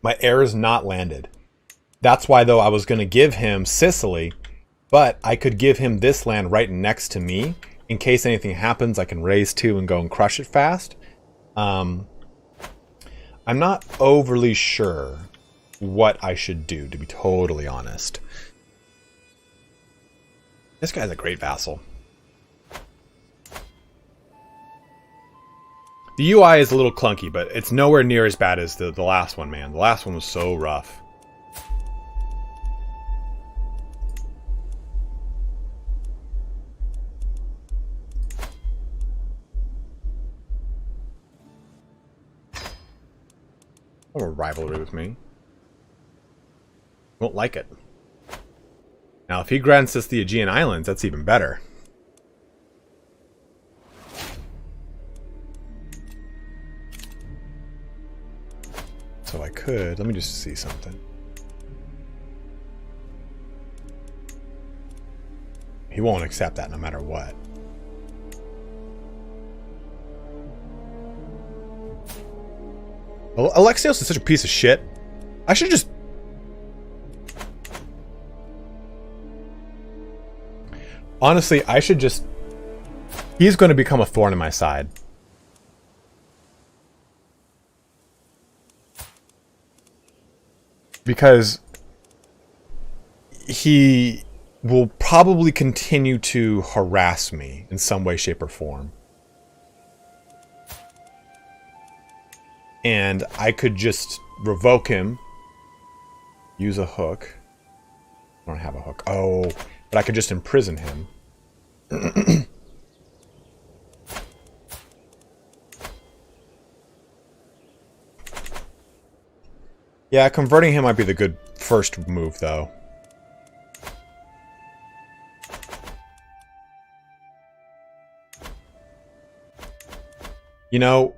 My heir is not landed. That's why, though, I was going to give him Sicily, but I could give him this land right next to me. In case anything happens, I can raise 2 and go and crush it fast. I'm not overly sure what I should do, to be totally honest. This guy's a great vassal. The UI is a little clunky, but it's nowhere near as bad as the last one, man. The last one was so rough. Or a rivalry with me. Won't like it. Now, if he grants us the Aegean Islands, that's even better. So I could... Let me just see something. He won't accept that no matter what. Alexios is such a piece of shit. I should just... Honestly, I should just... He's going to become a thorn in my side. Because he will probably continue to harass me in some way, shape, or form. And I could just revoke him, use a hook. I don't have a hook. Oh, but I could just imprison him. Yeah, converting him might be the good first move, though. You know,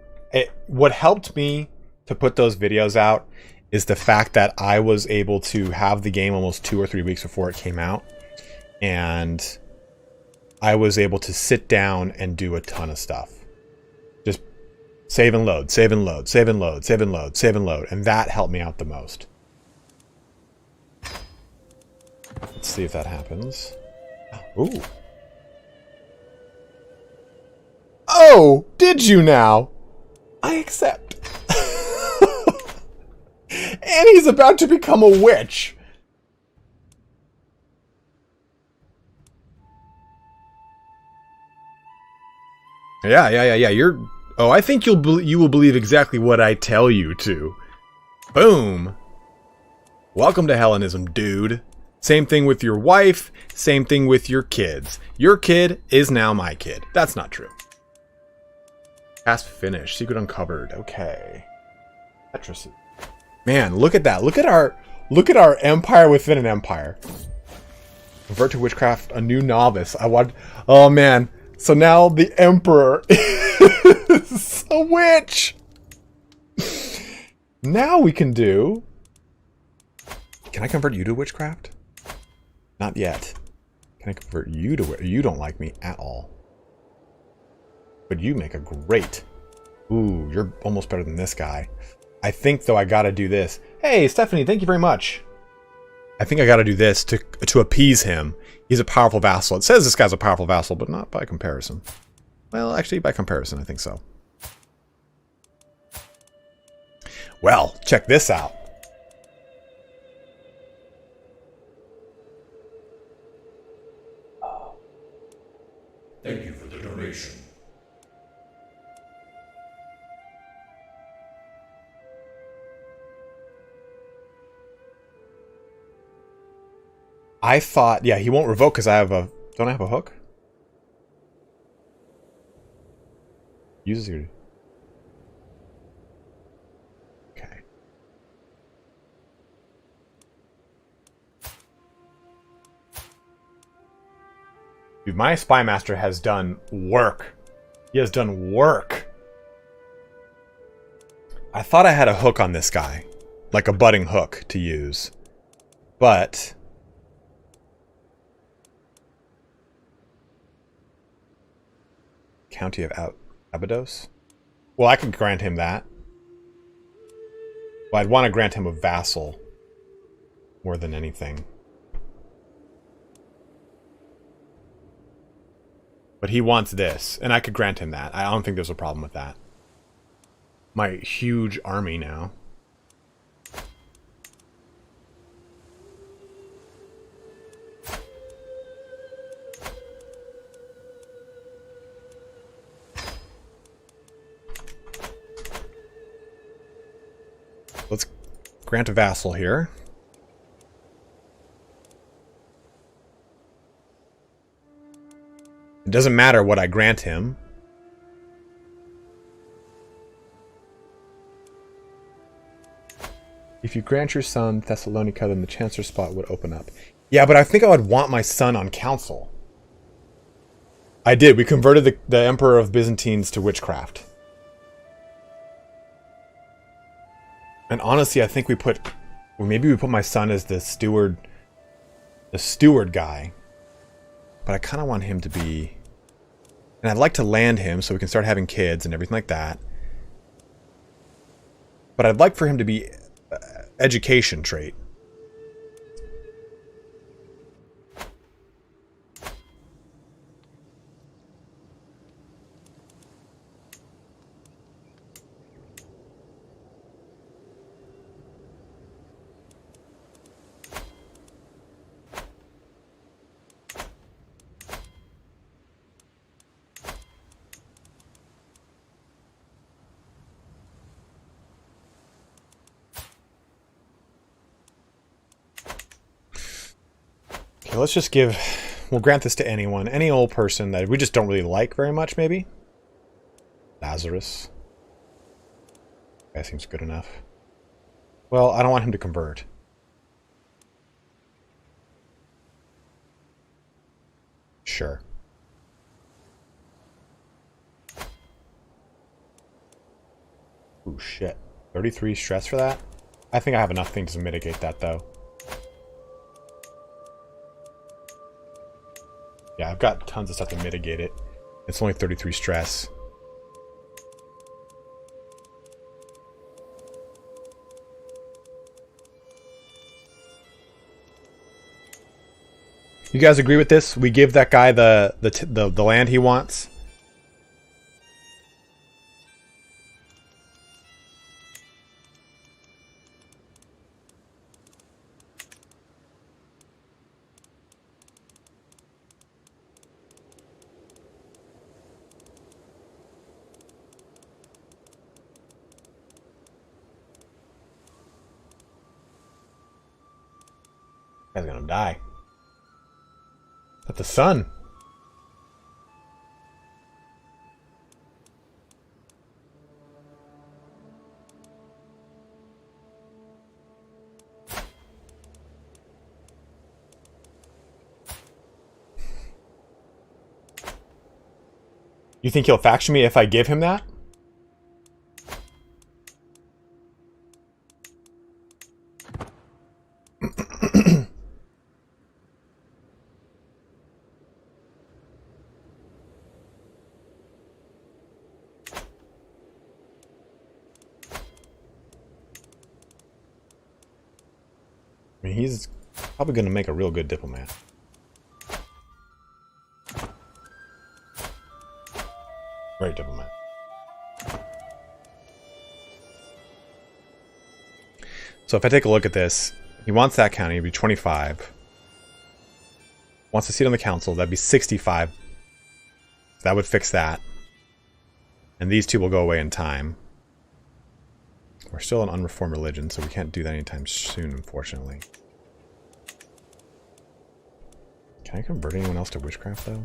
what helped me to put those videos out is the fact that I was able to have the game almost 2 or 3 weeks before it came out. And I was able to sit down and do a ton of stuff. Just save and load, save and load, save and load, save and load, save and load. And that helped me out the most. Let's see if that happens. Ooh. Oh, did you now? I accept. And he's about to become a witch. Yeah. You're... Oh, I think you will believe exactly what I tell you to. Boom. Welcome to Hellenism, dude. Same thing with your wife. Same thing with your kids. Your kid is now my kid. That's not true. Task finished. Secret uncovered. Okay. Petrus. Man, look at that. Look at our empire within an empire. Convert to witchcraft, a new novice. Oh man. So now the emperor is a witch. Now we can do... Can I convert you to witchcraft? Not yet. Can I convert you to... You don't like me at all. But you make a great... Ooh, you're almost better than this guy. I think, though, I gotta do this. Hey, Stephanie, thank you very much. I think I gotta do this to appease him. He's a powerful vassal. It says this guy's a powerful vassal, but not by comparison. Well, actually, by comparison, I think so. Well, check this out. Thank you for the donation. I thought, yeah, he won't revoke because I have a... Don't I have a hook? Uses your... Okay. Dude, my spy master has done work. He has done work. I thought I had a hook on this guy. Like a budding hook to use. But... County of Abydos? Well, I could grant him that. Well, I'd want to grant him a vassal more than anything. But he wants this, and I could grant him that. I don't think there's a problem with that. My huge army now. Let's grant a vassal here. It doesn't matter what I grant him. If you grant your son Thessalonica, then the chancellor spot would open up. Yeah, but I think I would want my son on council. I did. We converted the Emperor of Byzantines to witchcraft. And honestly, I think we put... Well, maybe we put my son as the steward guy. But I kind of want him to be... And I'd like to land him so we can start having kids and everything like that. But I'd like for him to be education trait. Okay, let's just give... We'll grant this to anyone. Any old person that we just don't really like very much, maybe? Lazarus. That seems good enough. Well, I don't want him to convert. Sure. Ooh, shit. 33 stress for that? I think I have enough things to mitigate that, though. Yeah, I've got tons of stuff to mitigate it. It's only 33 stress. You guys agree with this? We give that guy the land he wants? Guy's gonna die. But the sun. You think he'll faction me if I give him that? I mean, he's probably going to make a real good diplomat. Great diplomat. So if I take a look at this, he wants that county to be 25. Wants a seat on the council, that'd be 65. So that would fix that. And these two will go away in time. We're still an unreformed religion, so we can't do that anytime soon, unfortunately. Can I convert anyone else to witchcraft, though?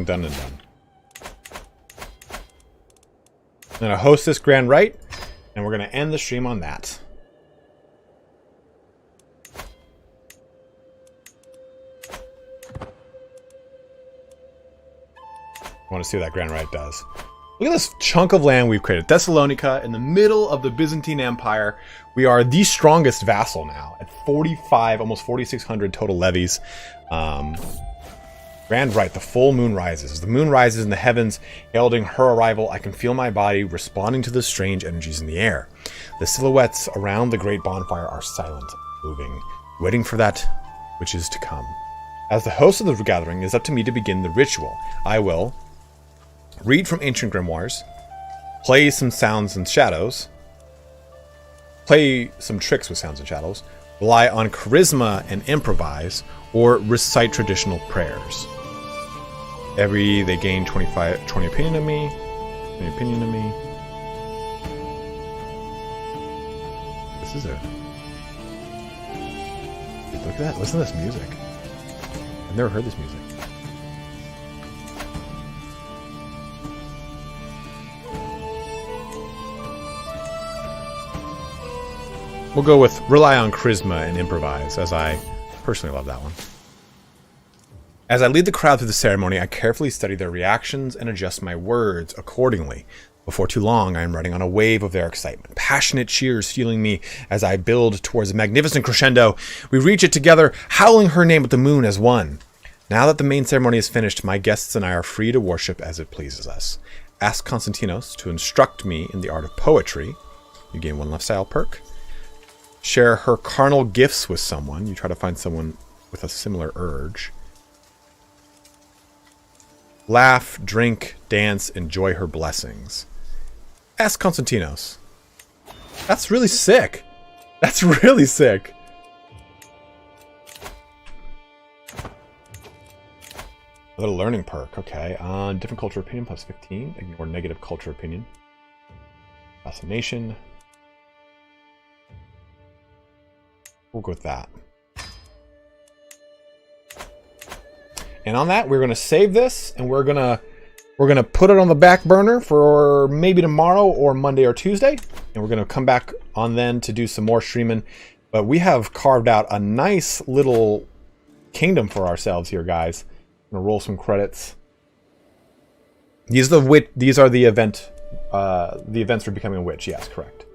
Done and done. I'm going to host this grand rite, and we're going to end the stream on that. I want to see what that grand rite does. Look at this chunk of land we've created. Thessalonica, in the middle of the Byzantine Empire. We are the strongest vassal now, at 45, almost 4,600 total levies. Grand rite, the full moon rises. As the moon rises in the heavens, heralding her arrival, I can feel my body responding to the strange energies in the air. The silhouettes around the great bonfire are silent, moving, waiting for that which is to come. As the host of the gathering, it is up to me to begin the ritual. I will read from ancient grimoires, play some sounds and shadows, play some tricks with sounds and shadows, rely on charisma and improvise, or recite traditional prayers. They gain 20 opinion of me. 20 opinion of me. This is a... Look at that. Listen to this music. I've never heard this music. We'll go with rely on charisma and improvise, as I personally love that one. As I lead the crowd through the ceremony, I carefully study their reactions and adjust my words accordingly. Before too long, I am riding on a wave of their excitement. Passionate cheers fueling me as I build towards a magnificent crescendo. We reach it together, howling her name with the moon as one. Now that the main ceremony is finished, my guests and I are free to worship as it pleases us. Ask Konstantinos to instruct me in the art of poetry. You gain 1 lifestyle perk. Share her carnal gifts with someone. You try to find someone with a similar urge. Laugh, drink, dance, enjoy her blessings. Ask Konstantinos. That's really sick. That's really sick. A little learning perk, okay. Different culture opinion plus 15. Ignore negative culture opinion. Fascination. We'll go with that. And on that, we're going to save this, and we're gonna put it on the back burner for maybe tomorrow or Monday or Tuesday, and we're gonna come back on then to do some more streaming. But we have carved out a nice little kingdom for ourselves here, guys. I'm gonna roll some credits. These are the events for becoming a witch. Yes, correct.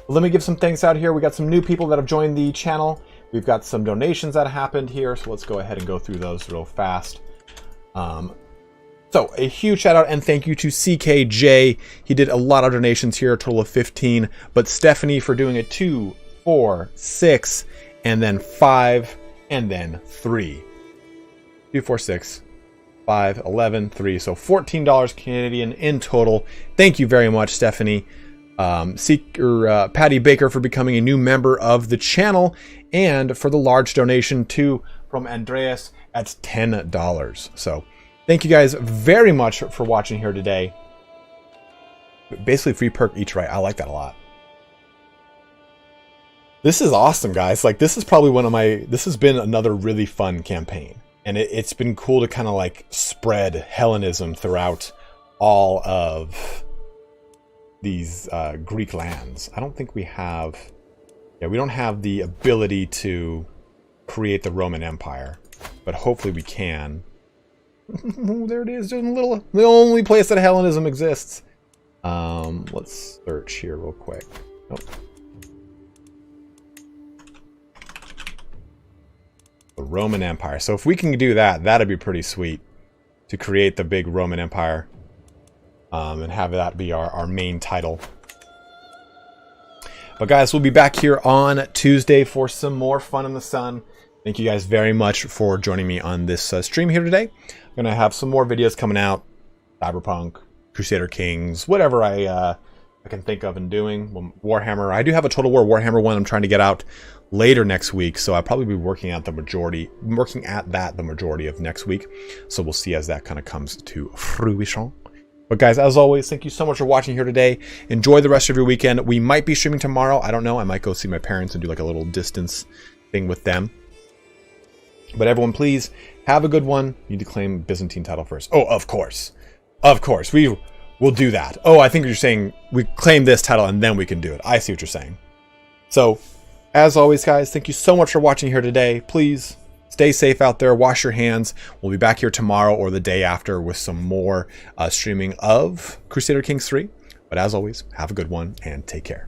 Let me give some thanks out here. We got some new people that have joined the channel. We've got some donations that happened here, so let's go ahead and go through those real fast. So a huge shout out and thank you to CKJ. He did a lot of donations here, a total of 15. But Stephanie for doing it 2, 4, 6, and then 5, and then 3. 2, 4, 6, 5, 11, 3. So $14 Canadian in total. Thank you very much, Stephanie. Patty Baker for becoming a new member of the channel, and for the large donation from Andreas at $10. So thank you guys very much for watching here today. Basically free perk each right. I like that a lot. This is awesome, guys. Like, this is probably this has been another really fun campaign, and it's been cool to kind of like spread Hellenism throughout all of these Greek lands. I don't think we have... Yeah, we don't have the ability to create the Roman Empire, but hopefully we can. Oh, there it is, just the only place that Hellenism exists. Let's search here real quick. Nope. The Roman Empire. So if we can do that, that'd be pretty sweet, to create the big Roman Empire. And have that be our main title. But guys, we'll be back here on Tuesday for some more fun in the sun. Thank you guys very much for joining me on this stream here today. I'm going to have some more videos coming out. Cyberpunk, Crusader Kings, whatever I can think of and doing. Warhammer. I do have a Total War Warhammer one I'm trying to get out later next week, so I'll probably be working at that the majority of next week. So we'll see as that kind of comes to fruition. But guys, as always, thank you so much for watching here today. Enjoy the rest of your weekend. We might be streaming tomorrow. I don't know. I might go see my parents and do like a little distance thing with them. But everyone, please have a good one. You need to claim Byzantine title first. Oh, of course. Of course. We will do that. Oh, I think you're saying we claim this title and then we can do it. I see what you're saying. So, as always, guys, thank you so much for watching here today. Please stay safe out there. Wash your hands. We'll be back here tomorrow or the day after with some more streaming of Crusader Kings 3. But as always, have a good one and take care.